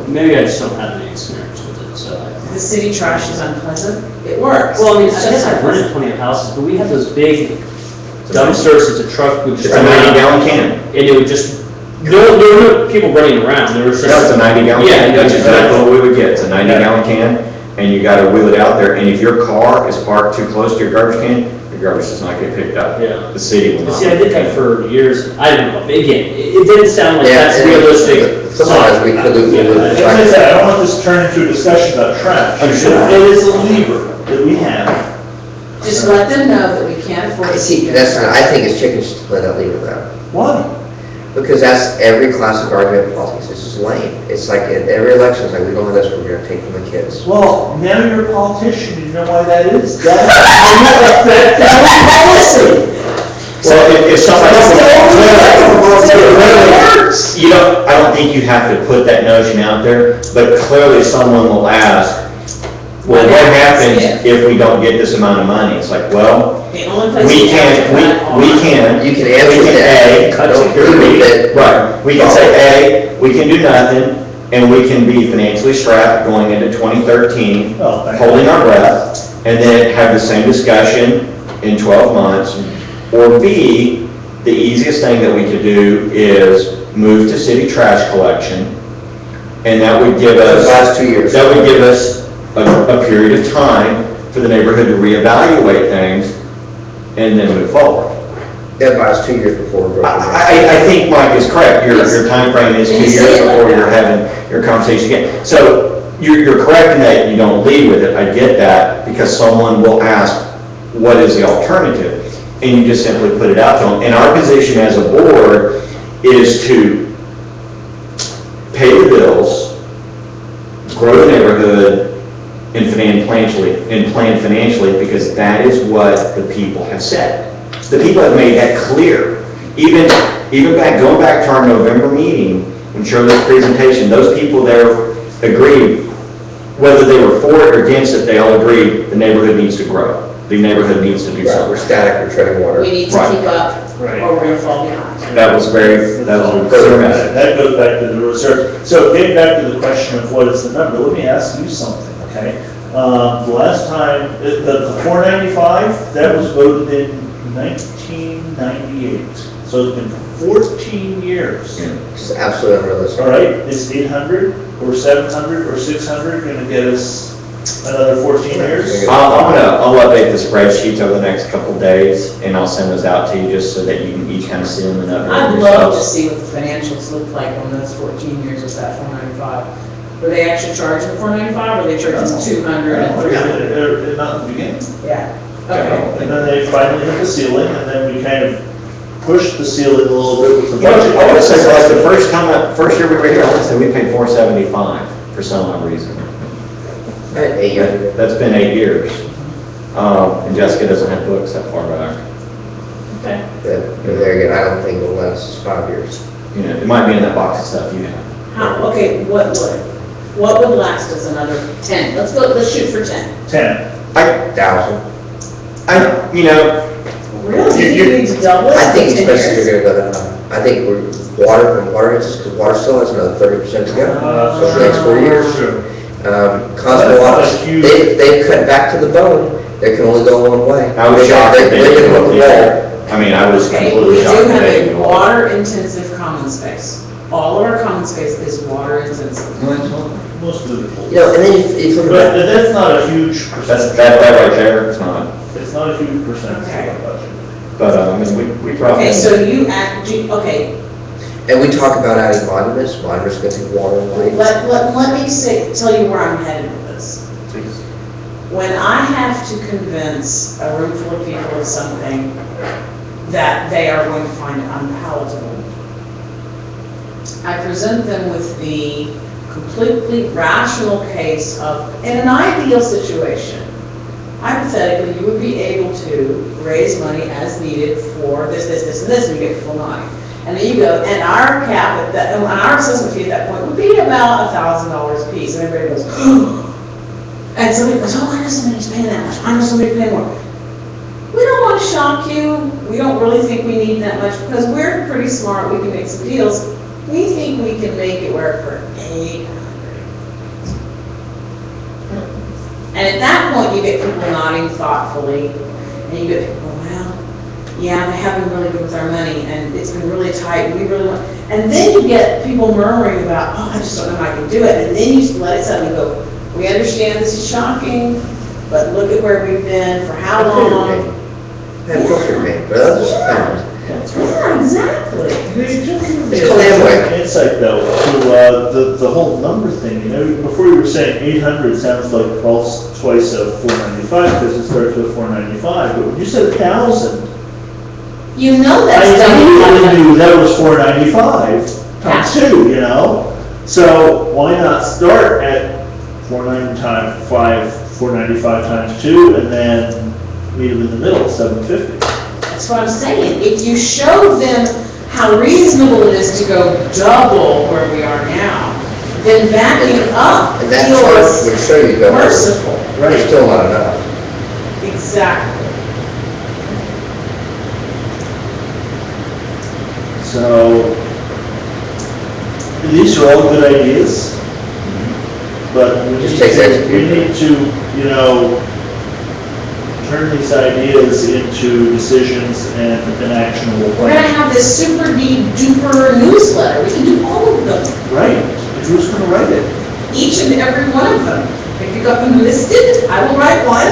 Maybe I just don't have any experience with it, so. The city trash is unpleasant, it works. Well, I mean, I It's guess just I've rented plenty of houses, but we had those big dumpsters that the truck would just. It's a 90-gallon can. And it would just, there were people running around, there was just. No, it's a 90-gallon Yeah, can, that's yeah. exactly what we would get, it's a 90-gallon can, and you gotta wheel it out there, and if your car is parked too close to your garbage can, your garbage does not get picked up. Yeah. The city will not. See, I did that for years, I don't know, again, it didn't sound like Yeah, that's and realistic. sometimes we could lose- we lose As I said, I don't want this to turn into a discussion about trash. Understood. It is a lever that we have. Just let them know that we can't afford to See, keep that's, their I trash. think it's chicken shit to let that leave it out. Why? Because that's every classic argument in politics, it's just lame. It's like at every election, it's like, we don't have this, we're gonna take from the kids. Well, now you're a politician, you know why that is? That's how you affect the policy. So if somebody, you don't, I don't think you have to put that notion out there, but clearly someone will ask, well, what happens if we don't get this amount of money? It's like, well, The only place we you have can, to cut off- we can. You can answer we can, that. A, Don't prove it. right, we can say, A, we can do nothing, and we can be financially strapped going into 2013, Oh, thank holding our breath, and then have the same discussion in 12 months. Or B, the easiest thing that we could do is move to city trash collection, and that would give us. The last 2 years. That would give us a period of time for the neighborhood to reevaluate things and then move forward. That buys 2 years before we're broken. I think Mike is correct. Your timeframe is 2 And you years say it like before you're that. having your conversation again. So you're correct in that you don't lead with it. I get that, because someone will ask, what is the alternative? And you just simply put it out to them. And our position as a board is to pay the bills, grow the neighborhood, and plan financially, because that is what the people have said. The people have made that clear. Even going back to our November meeting, when Shirley's presentation, those people there agreed, whether they were for it or against it, they all agreed the neighborhood needs to grow. The neighborhood needs to do Right, we're something. static, we're treading water. We need to Right. keep up, Right. or we're gonna fall behind. That was a clear message. That goes back to the reserve. So getting back to the question of what is the number, let me ask you something, okay? The last time, the 495, that was voted in 1998. So it's been 14 years. It's absolutely unrealistic. All right, is 800 or 700 or 600 going to get us another 14 years? I'll update the spreadsheets over the next couple days, and I'll send those out to you just so that you can each kind of see them and update I'd yourselves. love to see what the financials look like on those 14 years of that 495. Were they actually charging 495, or were they charging 200 and 300? Not in the beginning. Yeah, okay. And then they finally hit the ceiling, and then we kind of pushed the ceiling a little bit with the You know, budget. I would say, like, the first year we were here, I would say we paid $475 for some odd reason. Right, 800. That's been 8 years. And Jessica doesn't have books that far back. Okay. But there again, I don't think it'll last 5 years. You know, it might be in that box of stuff you have. How, okay, what would last us another 10? Let's shoot for 10. 10. 1,000. You know, Really? You need to double it? I think in 10 especially years? you're gonna go down. I think water hits us, because water still has another 30% to go. So for the next 4 years. Constant water, they've cut back to the bone, they can only go one way. I was shocked that they They didn't can look look the there. I mean, I was Okay, we completely do shocked that have they a didn't look. water-intensive common space. All of our common space is water-intensive. Most of it. You know, and then if you look But at that's not a huge That's, percentage. that right there, it's not. It's not a huge percentage Okay. of our budget. But, I mean, we probably. Okay, so you okay, and we talk about adding monuments gonna take water and light. let me tell you where I'm headed with this. When I have to convince a room full of people of something that they are going to find unpalatable, I present them with the completely rational case of, in an ideal situation, hypothetically, you would be able to raise money as needed for this, and this, and you get full money. And then you go, and our cap, and our assessment fee at that point would be about $1,000 a piece, and everybody goes, and somebody goes, oh, I know somebody's paying that much, I know somebody's paying more. We don't want to shock you, we don't really think we need that much, because we're pretty smart, we can make some deals. We think we can make it work for 800. And at that point, you get people nodding thoughtfully, and you get people, well, yeah, they have been really good with our money, and it's been really tight, and we really want, and then you get people murmuring about, oh, I just don't know how I can do it, and then you let it settle and go, we understand this is shocking, but look at where we've been, for how long. Of course you're paying, but others are Yeah, exactly. Hey, just give me It's called Amway. an insight though, to the whole number thing, you know, before you were saying 800 sounds like twice of 495, because it starts with 495, but when you said 1,000, You know that's I done. immediately knew that was 495 times 2, you know? So why not start at 495 times 2, and then meet them in the middle, 750? That's what I'm saying. If you show them how reasonable it is to go double where we are now, then backing up And that chart would feels show you go, merciful. it's still not enough. Exactly. So, these are all good ideas. but we Just need takes to, execution. you know, turn these ideas into decisions and an actionable We're gonna plan. have this super duper newsletter, we can do all of them, Right, and who's gonna write it? each and every one of them. If you got them listed, I will write one.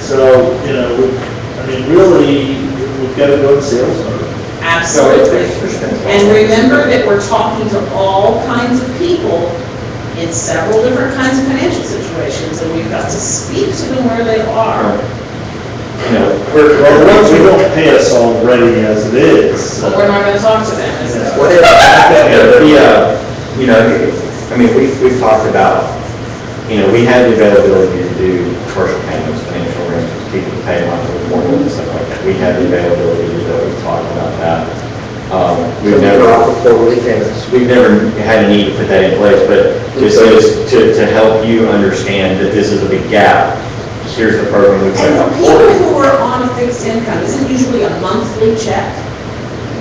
So, you know, really, we've got to go to sales mode. Absolutely. And remember that we're talking to all kinds of people in several different kinds of financial situations, and we've got to speak to them where they are. You know, Well, the ones who don't pay us already as it is. But we're not gonna talk to them, is it? What if, you know, I mean, we've talked about, you know, we have the availability to do commercial payments, financial arrangements, people to pay monthly mortgage and stuff like that. We have the availability to do it, we've talked about that. We've never, offer quarterly payments? we've never had a need to put that in place, but this is to help you understand that this is a big gap. Here's the program we put And out for for people you. who are on a fixed income, isn't usually a monthly check?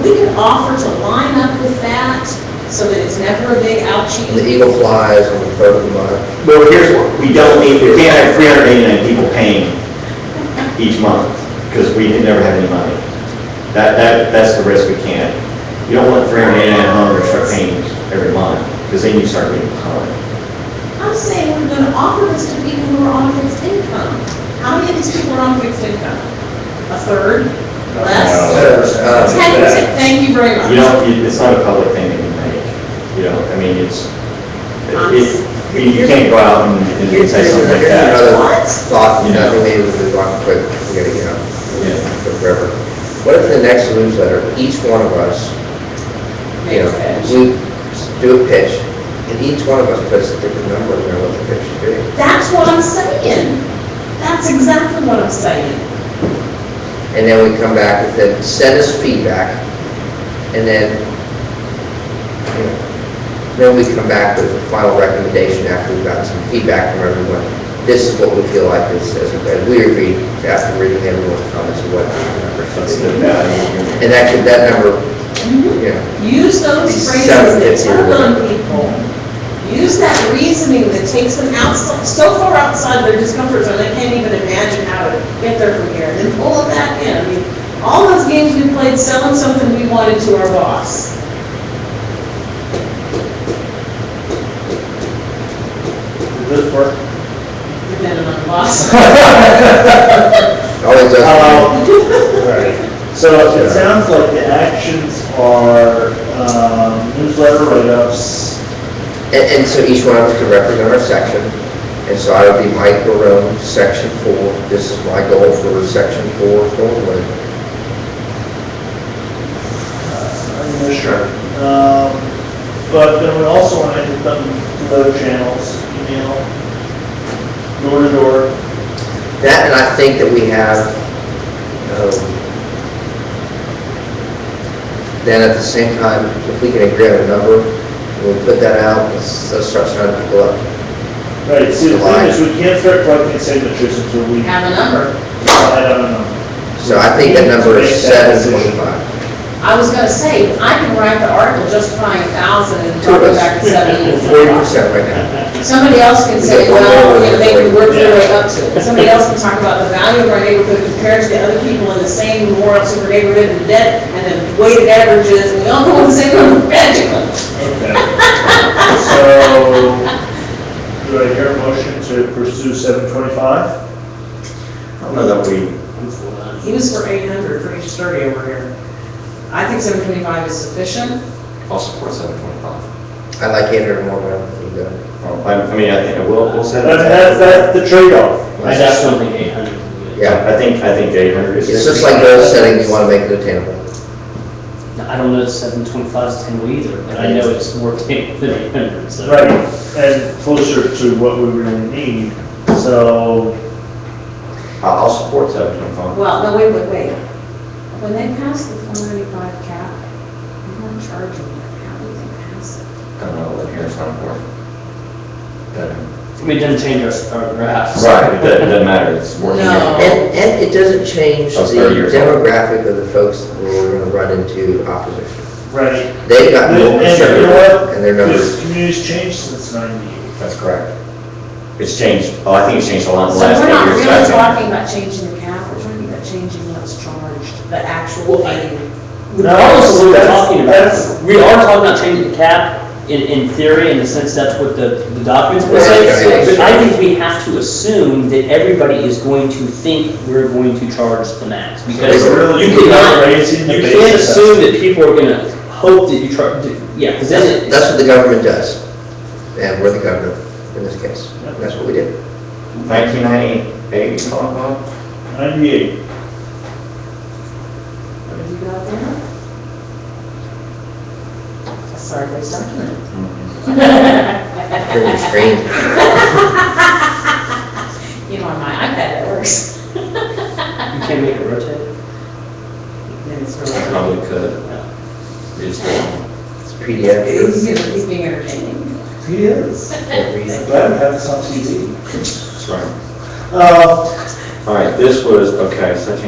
We can offer to line up with that so that it's never a big ouchie. And the eagle flies on the third of the month. Well, here's what, we can't have 389 people paying each month, because we can never have any money. That's the risk we can't. You don't want 389 homeowners to start paying every month, because then you start getting behind. I'm saying we're gonna offer this to people who are on fixed income. How many of these people are on fixed income? A third? Less? 10%, thank you very much. You know, it's not a public thing that you make, you know, I mean, you can't go out and say something like Here's that. another What? thought, You know. maybe we move on quick, we gotta, Yeah. go forever. What if in the next newsletter, each one of us, Make a pitch. we do a pitch, and each one of us puts a different number in there, what the pitch should be. That's what I'm saying. That's exactly what I'm saying. And then we come back and then send us feedback, and then, then we come back with a final recommendation after we've gotten some feedback from everyone. This is what we feel like is, as we agree, after reading everyone's comments, of what the number That's should the be. value. And actually, that number, yeah, Use those It's phrases that 750 or tug on whatever. people. Use that reasoning that takes them outside, so far outside their discomfort zone, they can't even imagine how to get there from here, and then pull them back in. I mean, all those games we played selling something we wanted to our boss. Did this work? Depending on the boss. always does. Right. So it sounds like the actions are newsletter write-ups. And so each one of us can represent our section. And so I would be Mike Barone, section 4. This is my goal for section 4 going with. Sure. But then we also want to hit them through other channels, email, door to door. That, and I think that we have, then at the same time, if we can agree on a number, we'll put that out, let's start signing people up. Right, see, the thing is, we can't start collecting signatures until we Have a number. decide on a number. So I think that number is 725. I was gonna say, I can write the article justifying 1,000 and Two drop of it us, back to 70. 40% right now. Somebody else can say, well, they can work their way up to it. Somebody else can talk about the value of our neighborhood compared to the other people in the same more super neighborhood and debt, and then weighted averages, and we all go on the same number magically. Okay. So, do I hear a motion to pursue 725? I don't know that we, He was for 800 for each 30 over here. I think 725 is sufficient. I'll support 725. I like 800 more, but I don't think that. I mean, I think we'll set it. That's the trade-off. I definitely think 800 would be good. Yeah. I think 800 is. It's just like goal setting, you want to make it attainable. I don't know if 725 is attainable either, but I know it's more attainable than 800, so. Right, and closer to what we really need, so, I'll support 725. Well, no, wait. When they pass the 495 cap, I'm not charging them. How do they pass it? I don't know what here's on for. I mean, it doesn't change our graphs. Right, it doesn't matter, it's working. No. And it doesn't change That's the 30 years old. demographic of the folks that we're going to run into opposition. Right. They've got more And you know what? and their numbers. This community's changed since '98. That's correct. It's changed, I think it's changed a lot in So the last 8 we're not years. really I think. talking about changing the cap, we're talking about changing what's charged, the actual fee. Regardless of what we're that's- talking that's- about, we are talking about changing the cap in theory, in the sense that's what the documents will say. Right. But I think we have to assume that everybody is going to think we're going to charge the max. Because So we're really you cannot, raising the you base can't assume assessment. that people are gonna hope that you charge, yeah, because then it. That's what the government does, and we're the government in this case. That's what we did. 1998, you talking about? 98. What have you got there? A Sardis document. Pretty strange. You know, on my iPad it works. You can't make it rotate? Then it's really. Probably could. Just, It's PDF. He's being entertaining. He is. Can't read I'm it. glad we have this on TV. that's right. Uh, All right, this was, okay, such a.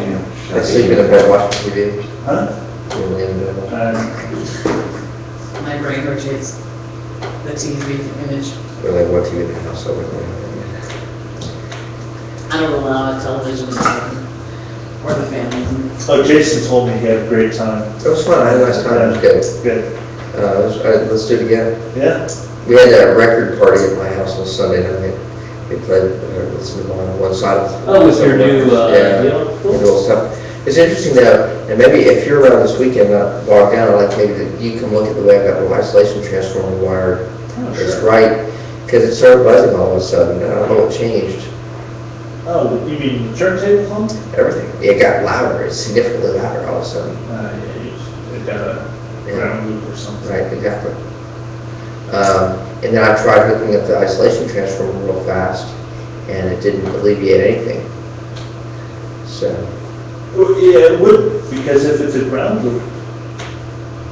I sleep in a bed watching TV. huh? You lay in bed watching. My brain rotates the TV image. We're like, what TV in the house over there? I don't allow a television or the family. Oh, Jason told me he had a great time. It was fun, I had a nice time, it was good. Good. Let's do it again. Yeah? We had that record party at my house on Sunday night. We played, let's move on one side. Oh, with your new, Yeah, deal? new little stuff. It's interesting though, and maybe if you're around this weekend, not bogged down, I'd like maybe that you can look at the way I've got the isolation transformer wired. Oh, It's sure. right, because it started buzzing all of a sudden, I don't know what changed. Oh, you mean turntable home? Everything, it got louder, it's significantly louder all of a sudden. Yeah, it got a ground loop or something. Right, exactly. And then I tried hooking up the isolation transformer real fast, and it didn't alleviate anything. So, Well, yeah, it would, because if it's a ground loop,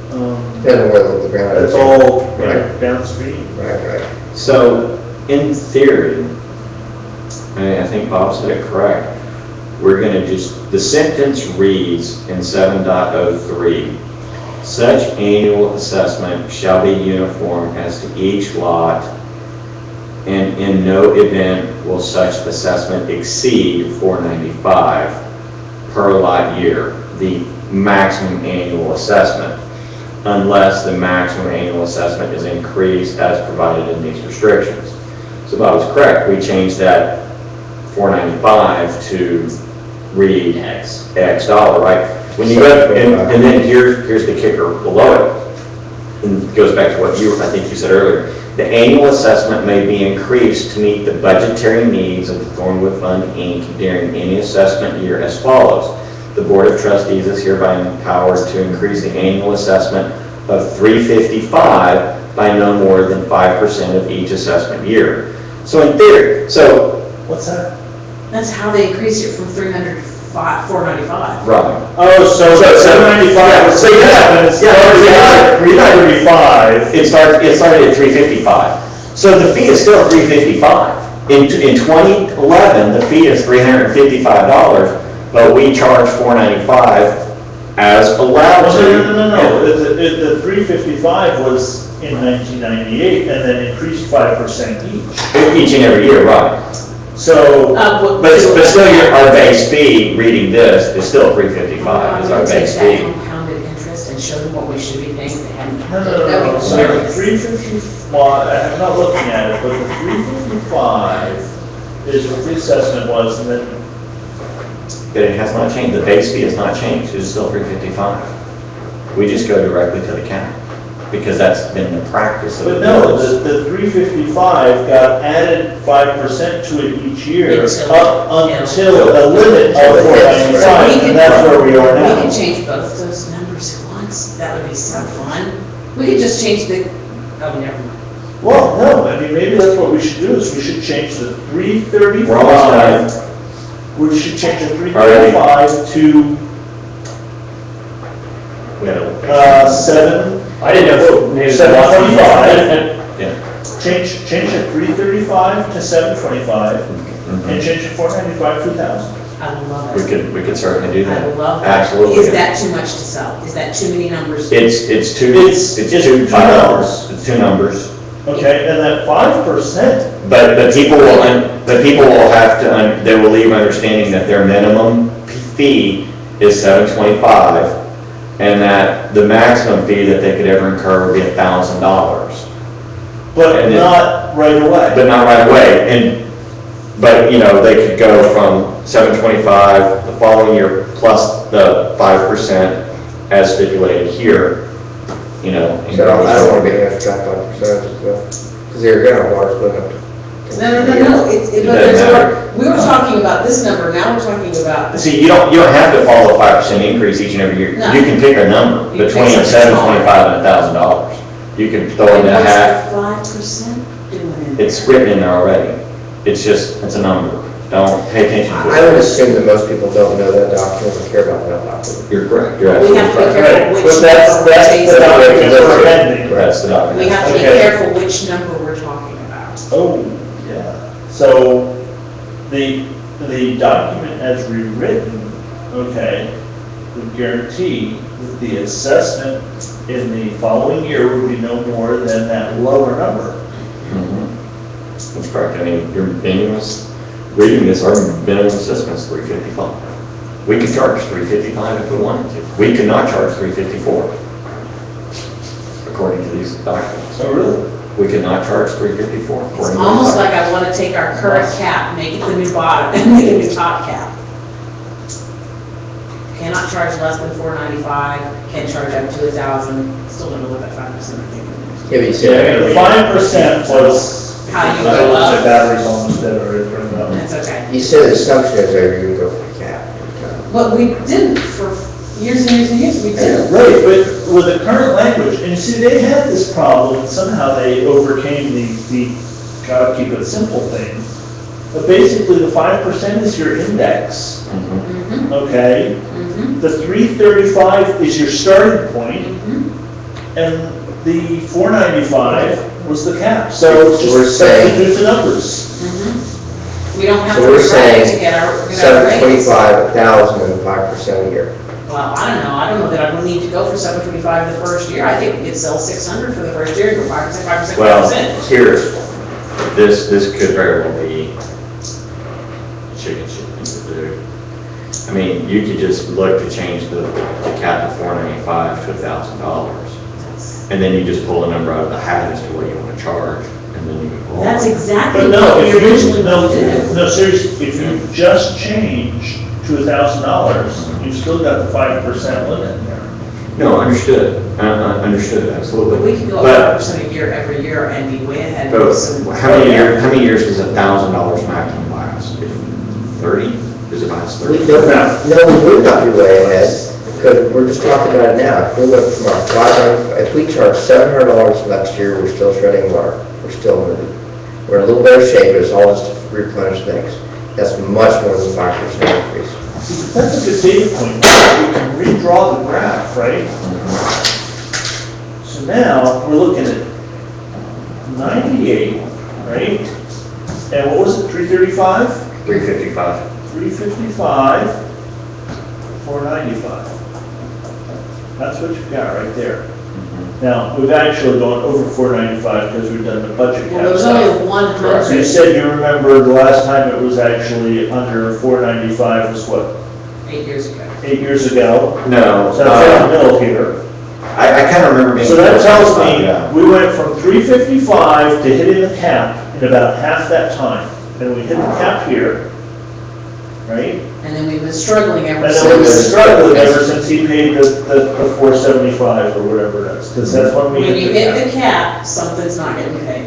depending on where the ground is. it's all Right, downstream. right. So, in theory, and I think Bob said it correct, we're gonna just, the sentence reads in 7.03, such annual assessment shall be uniform as to each lot, and in no event will such assessment exceed $495 per lot year, the maximum annual assessment, unless the maximum annual assessment is increased as provided in these restrictions. So Bob was correct, we changed that $495 to read X dollar, right? When you go, and then here's the kicker below it, and it goes back to what I think you said earlier. The annual assessment may be increased to meet the budgetary needs of the Thornwood Fund, Inc. during any assessment year as follows. The Board of Trustees is hereby empowered to increase the annual assessment of $355 by no more than 5% of each assessment year. So in theory, What's that? That's how they increased it from 300 to 495. right. Oh, so 795. So yeah, 395. It started at $355. So the fee is still $355. In 2011, the fee is $355, but we charge $495 as allowed to. No. The 355 was in 1998 and then increased 5% each. Each and every year, right. So, But still, our base fee, reading this, is still $355 is our base Take fee. that compounded interest and show them what we should be paying if they hadn't. no. So the 355, I'm not looking at it, but the 355 is what the assessment was, and then, But it has not changed, the base fee has not changed, it's still $355. We just go directly to the county, because that's been the practice of but the no, bills. the 355 got added 5% to it each year up until a limit of 495, and that's where we are We now. could change both those numbers at once, that would be so fun. We could just change the, oh, never mind. Well, no, I mean, maybe that's what we should do, is we should change the We're almost 335, we should change the 335 to We had a- 7. I didn't know if maybe. 725. Yeah. Change the 335 to 725, Mhm. and change the 495 to 1,000. I love we it. could certainly do that. I love that. Absolutely. Is that too much to sell? Is that too many numbers? It's two, It's it's just two two numbers, it's two numbers. Okay, and that 5%, But people will, have to, they will leave understanding that their minimum fee is $725, and that the maximum fee that they could ever incur would be $1,000. but And it- not right away. But not right away, but, they could go from $725 the following year plus the 5% as stipulated here, and So I don't want to be abstract on percentages though, because you're gonna large limit. No, It but there's doesn't matter. we were talking about this number, now we're talking about, See, you don't have to follow a 5% increase each and every year. No. You can pick a number You between pick something $725 and $1,000. You can throw in a half, what's the 5% doing in there? it's written in there already. It's a number. Don't pay attention to it. I would assume that most people don't know that document or care about that document. You're correct, you're We absolutely have to be correct. careful which But that's number we're the chasing. document we're amending. That's the document. We have to be Okay. careful which number we're talking about. Oh, yeah. So the document as rewritten, okay, would guarantee that the assessment in the following year would be no more than that lower number. Mhm. That's correct. I mean, your minimum, reading this, our minimum assessment is $355. We could charge $355 if we wanted to. We could not charge $354, according to these documents. Oh, really? We could not charge $354. It's according to almost these like I want to take our current cap, make it the new bottom, and make it the top cap. Cannot charge less than $495, can charge up to $1,000, still don't know what that 5% is. Yeah, but you see, Yeah, the 5% was. How you I go looked up. at batteries almost dead already turned up. That's okay. you said the assumption is that you're gonna go for the cap. But we didn't for years and years and years, we didn't. Right, but with the current language, and you see, they had this problem, and somehow they overcame the gotta keep it simple thing. But basically, the 5% is your index, Mhm. Mm-hmm, okay? mm-hmm, The 335 is your starting point, mm-hmm. and the 495 was the cap. So So we're just saying- substitute the numbers. We don't have So to we're rewrite it saying to get our raise. 725, 1,000, and 5% a year. Well, I don't know that I would need to go for 725 the first year. I think we could sell 600 for the first year, go 5%, 5%, 5%. Well, here's, this could very well be chicken shit. I mean, you could just look to change the cap to $495 to $1,000. And then you just pull a number out of the hat as to what you want to charge, and then you move on. That's exactly But no, what we if originally you, no, wanted to do. no, seriously, if you just change to $1,000, you've still got the 5% limit in there. No, understood, understood, absolutely. We could go But- up 5% a year every year and be way ahead. But So- how many years does $1,000 maximum last? 30? Does it last 30? No, we would not be way ahead, because we're just talking about it now. If we went from our 500, if we charge $700 next year, we're still treading water. We're in a little better shape, but it's all just to replenish things. That's much more than 5% increase. That's a good data point. We can redraw the graph, right? So now, we're looking at 98, right? And what was it, 335? 355. 355, 495. That's what you've got right there. Now, we've actually gone over 495 because we've done the budget cap. Well, there was stuff. only 100. So you said you remember the last time it was actually under 495 was what, 8 years ago. 8 years ago? No, So that's in the middle here. I kind of remember being. So that tells Yeah. me, we went from 355 to hitting the cap in about half that time. And we hit the cap here, right? And then we've been struggling ever And then we've been since. struggling ever since he paid the 475 or whatever it is, because that's when we When you hit the hit cap. the cap, something's not getting paid.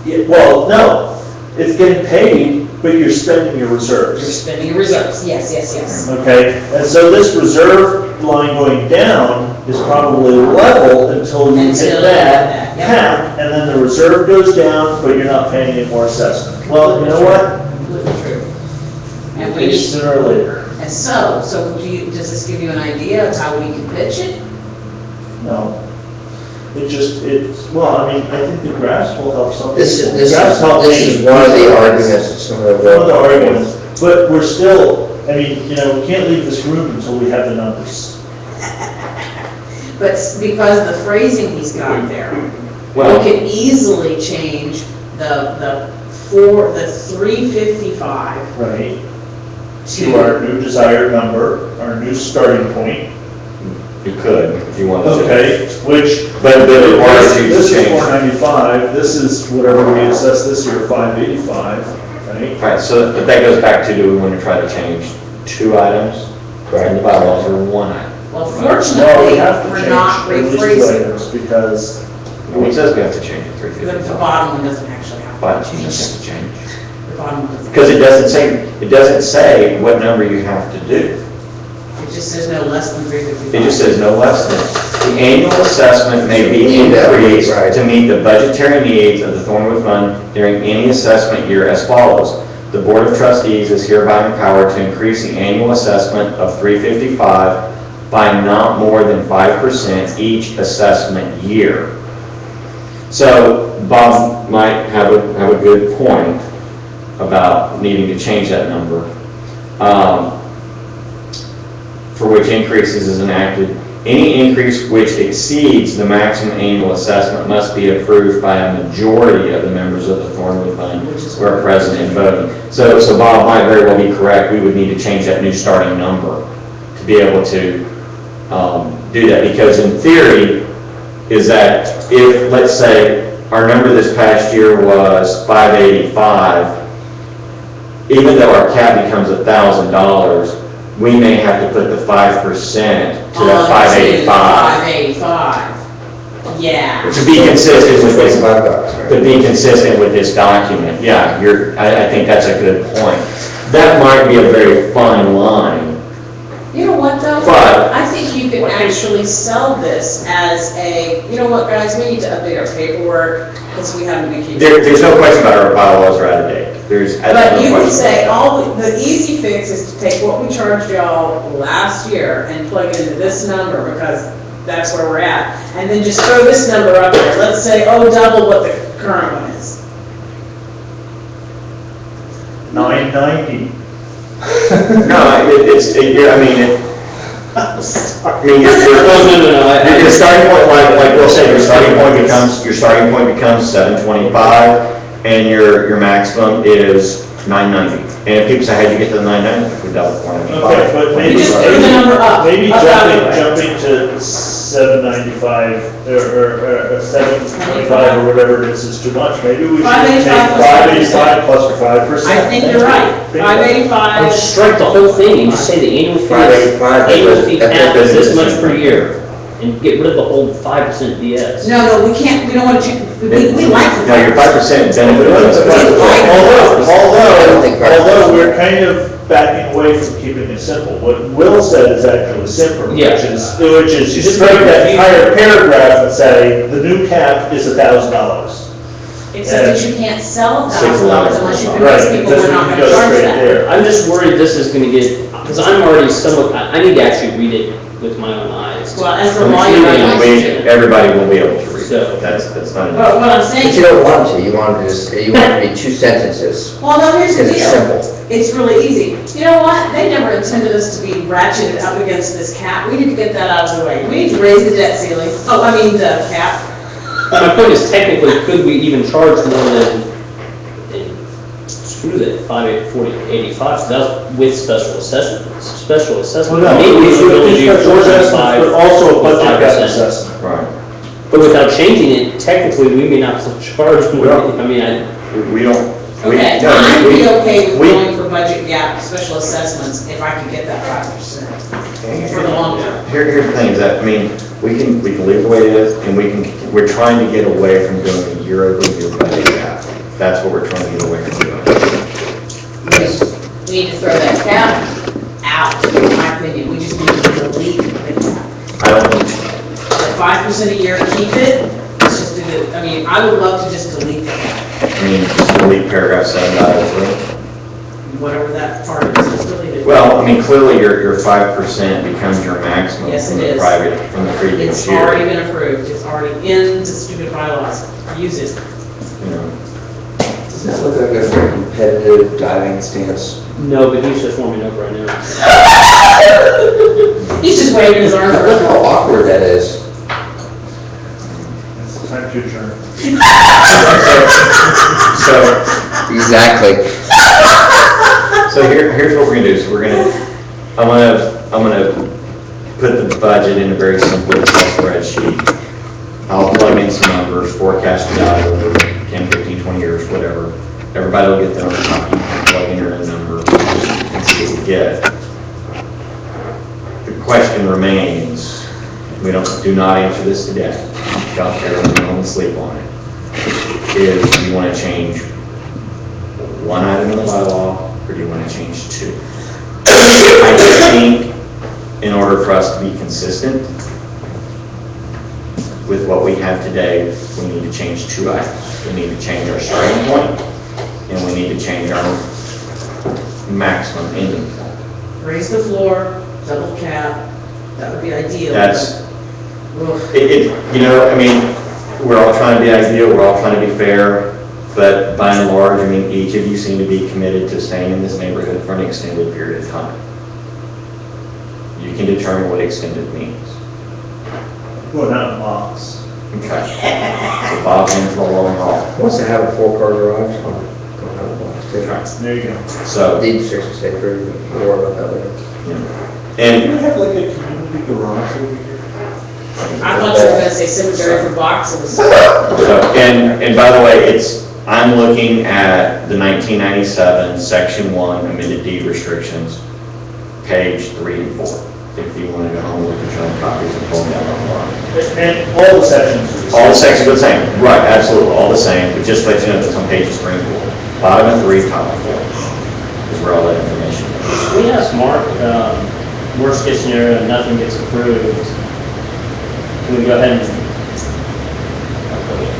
Yeah, well, no, it's getting paid, but you're spending your You're reserves, spending your reserves, yes, yes, yes. okay? And so this reserve line going down is probably level until you Until hit you that hit that, yep. cap, and then the reserve goes down, but you're not paying any more assessment. Well, you know what? Completely true. And we Maybe need, sooner or later. and so does this give you an idea of how we can pitch it? No. Well, I mean, I think the graphs will help some This people. is Graphs help one me. of the arguments that some of the. One of the arguments, but we're still, I mean, you know, we can't leave this room until we have the numbers. But because the phrasing he's got there, we Well- can easily change the 355 Right. To our new desired number, our new starting point. You could, if you wanted to. Okay, which. But it requires you to This is change. 495, this is whatever we assessed this year, 585, right? Right, so, but that goes back to, do we want to try to change 2 items in the bylaws or 1 item? Well, Well, we fortunately, have to we're change not at least 2 rephrasing. items because, Well, it says we have to change it The 355. bottom one doesn't actually have But to it change. doesn't have to change. The bottom one doesn't. Because it doesn't say what number you have to do. It just says no less than 355. It just says no less than. The annual assessment may be increased to meet the budgetary needs of the Thornwood Fund during any assessment year as follows. The Board of Trustees is hereby empowered to increase the annual assessment of $355 by not more than 5% each assessment year. So Bob might have a good point about needing to change that number. For which increases is enacted. Any increase which exceeds the maximum annual assessment must be approved by a majority of the members of the Thornwood Fund who are present and voting. So Bob might very well be correct. We would need to change that new starting number to be able to do that. Because in theory, is that if, let's say, our number this past year was 585, even though our cap becomes $1,000, we may have to put the 5% to that 585. 585. Yeah. To be consistent with this, $25, to be consistent with this document, yeah, I think that's a good point. That might be a very fine line. You know what though? But- I think you could actually sell this as a, you know what, guys, we need to update our paperwork because we haven't been keeping. There's no question about our bylaws are out of date. There's But absolutely you no can question. say, the easy fix is to take what we charged y'all last year and plug it into this number because that's where we're at. And then just throw this number up there. Let's say, double what the current one is. 990. No, your starting point, like Will said, your starting point becomes 725, and your maximum is 990. And if people say, how'd you get to the 990? We double Okay, 495. but maybe. You just threw the number up. Maybe Up that way. jumping to 795 or 725 or whatever it is too much. Maybe we should take 585 585 plus your 5%. I think you're right. Bingo. 585. Just strike the whole thing and just say the annual fee, 585, annual fee that's cap is this business. much per year. And get rid of the whole 5% BS. No, we can't, we don't want to, we like the. No, your 5% benefit. Although we're kind of backing away from keeping it simple. What Will said is actually simpler, Yeah. which is you strike that entire paragraph and say, the new cap is $1,000. Except that you can't sell $6,000 $1,000 unless you Right, convince people because we're we not can going to go charge straight that. there. I'm just worried this is gonna get, because I'm already somewhat, I need to actually read it with my own eyes. Well, as the I'm lawyer, I assuming like to. everybody will be able to read So- it. That's not an But issue. what I'm But saying, you don't want to, you want to just, you want it to be 2 sentences. well, no, here's the Because it's deal. simple. It's really easy. You know what? They never intended us to be ratcheted up against this cap. We need to get that out of the way. We need to raise the debt ceiling. The cap. My point is technically, could we even charge more than, screw that, 85, so that's with special assessments, Maybe we should really do Special assessments, 4.5 but also a budget cap 5%. assessment. Right. But without changing it, technically, we may not charge more, Well- I mean, We don't. Okay, no, I'd be okay with we- going for budget gap special assessments if I could get that 5% for the long term. Here's the thing, is that, we can leave the way it is, and we're trying to get away from doing a year-over-year budget gap. That's what we're trying to get away from doing. We need to throw that cap out, in my opinion. We just need to delete the cap. I don't, The 5% a year, keep it. Let's just do the, I would love to just delete the cap, just delete paragraph 7.03. whatever that part is, just delete it. Well, clearly your 5% becomes your maximum Yes, from it the is. private, from the previous It's year. already been approved. It's already in the stupid bylaws. Use it. You know. Does that look like a competitive diving stance? No, but he's just warming up right now. He's just waving his arms Look around. how awkward that is. It's time to adjourn. So, Exactly. so here's what we're gonna do, so I'm gonna put the budget in a very simple Excel spreadsheet. I'll plug in some numbers, forecast it out over 10, 15, 20 years, whatever. Everybody will get their own copy, plug in your own number, and see what we get. The question remains, do not answer this today. Don't care, we're going to sleep on it. Is, do you want to change one item in the bylaw, or do you want to change two? I think in order for us to be consistent with what we have today, we need to change two items. We need to change our starting point, and we need to change our maximum ending point. Raise the floor, double cap, that would be ideal. That's, Ugh. you know, I mean, we're all trying to be ideal, we're all trying to be fair, but by and large, I mean, each of you seem to be committed to staying in this neighborhood for an extended period of time. You can determine what extended means. Going out in the box. Okay. So Bob's in for a long haul. Wants to have a 4-car garage, I'll go have a box too. There you go. So, Deed restrictions stay through, more about that later. you know, Do and we have like a community garage over here? I thought you were gonna say cemetery for boxes. So, and by the way, I'm looking at the 1997, Section 1, amended deed restrictions, page 3 and 4. If you want to go home and look at your own copies and pull them down on the line. And all the sections. All the sections are the same, right, absolutely, all the same, but just let you know that's on pages 3 and 4. Bottom of 3, top of 4, is where all that information is. We asked Mark, worst case scenario, nothing gets approved. Can we go ahead and?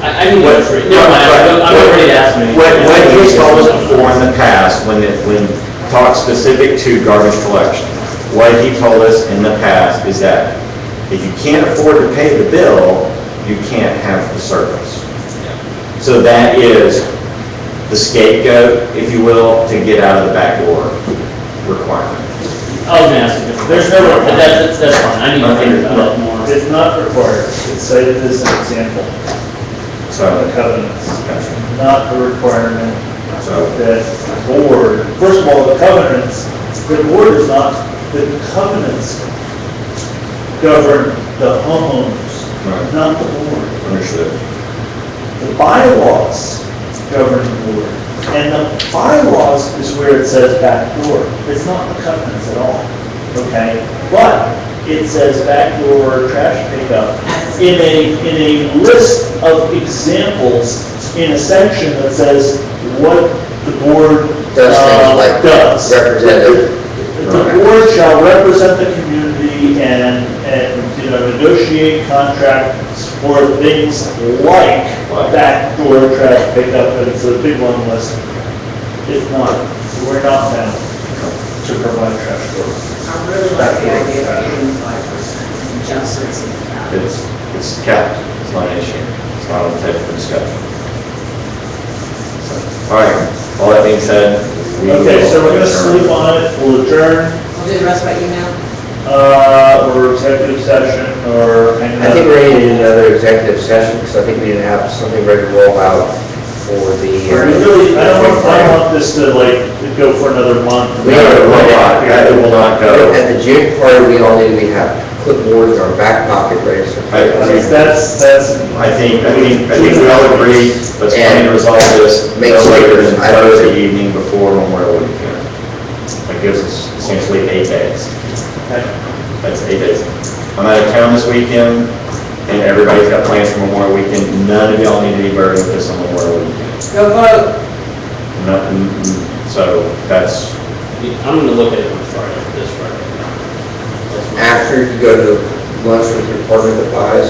I mean, What- never mind, I'm not ready to ask me. What he's told us before in the past, when talked specific to garbage collection, what he told us in the past is that if you can't afford to pay the bill, you can't have the service. So that is the scapegoat, if you will, to get out of the back door requirement. I was gonna ask you, there's no, but that's fine, I need to think about it more. It's not required, it's cited as an example, So, the covenants, gotcha. not a requirement So, that the board, first of all, the covenants, the board is not, the covenants govern the homeowners, Right. not the board. understood. The bylaws govern the board, and the bylaws is where it says back door. It's not the covenants at all, okay? But it says back door trash pickup in a list of examples in a section that says what the board Does things like does. representative. The board shall represent the community and, you know, negotiate contracts for things like backdoor trash pickup, and it's a big long list. If not, we're not bound to provide trash for. I really like the idea of giving 5% adjustments in that. It's kept, it's not an issue, it's not on the table for discussion. So, all right, all that being said. we Okay, will so we're gonna adjourn. sleep on it, we'll adjourn, I'll do the rest by email. or executive session, or hang I think we're in another executive session, because I think we didn't have something ready to roll out for the. Really, I don't want this to like, go for another month. We have a robot. It will not go. At the June party, we all need to have clipboards in our back pocket ready. That's, I think we all agree, let's plan to resolve this Make no later than sure- I don't- Thursday evening before Memorial Weekend. That gives us essentially 8 days. okay. That's 8 days. I'm out of town this weekend, and everybody's got plans for Memorial Weekend. None of y'all need to be burdened with this on Memorial Weekend. Go vote. So that's, I'm gonna look at it on Friday, this Friday. After you go to lunch with your partner that buys.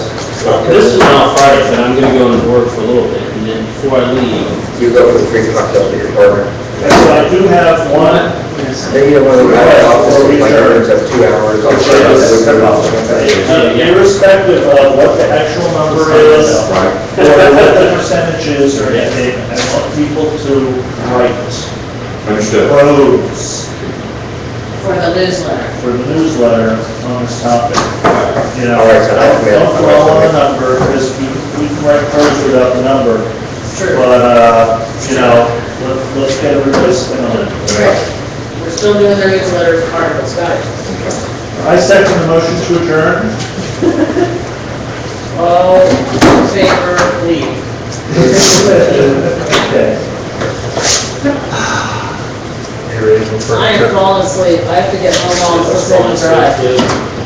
This is not Friday, but I'm gonna go into work for a little bit, and then before I leave, You go for the free cocktails with your partner. So I do have one Maybe one of the offices, like, earns up 2 hours. Irrespective of what the actual number is, or what the percentage is or anything, I want people to write Understood. pros For the newsletter. for the newsletter on this topic. You know, All right, so I'll mail- don't dwell on the number, because we can write pros without the number. True. But, you know, let's get everybody spin on it. We're still doing their newsletter articles, got it. I second the motion to adjourn. All in favor, leave. Okay. I am falling asleep, I have to get home on the drive.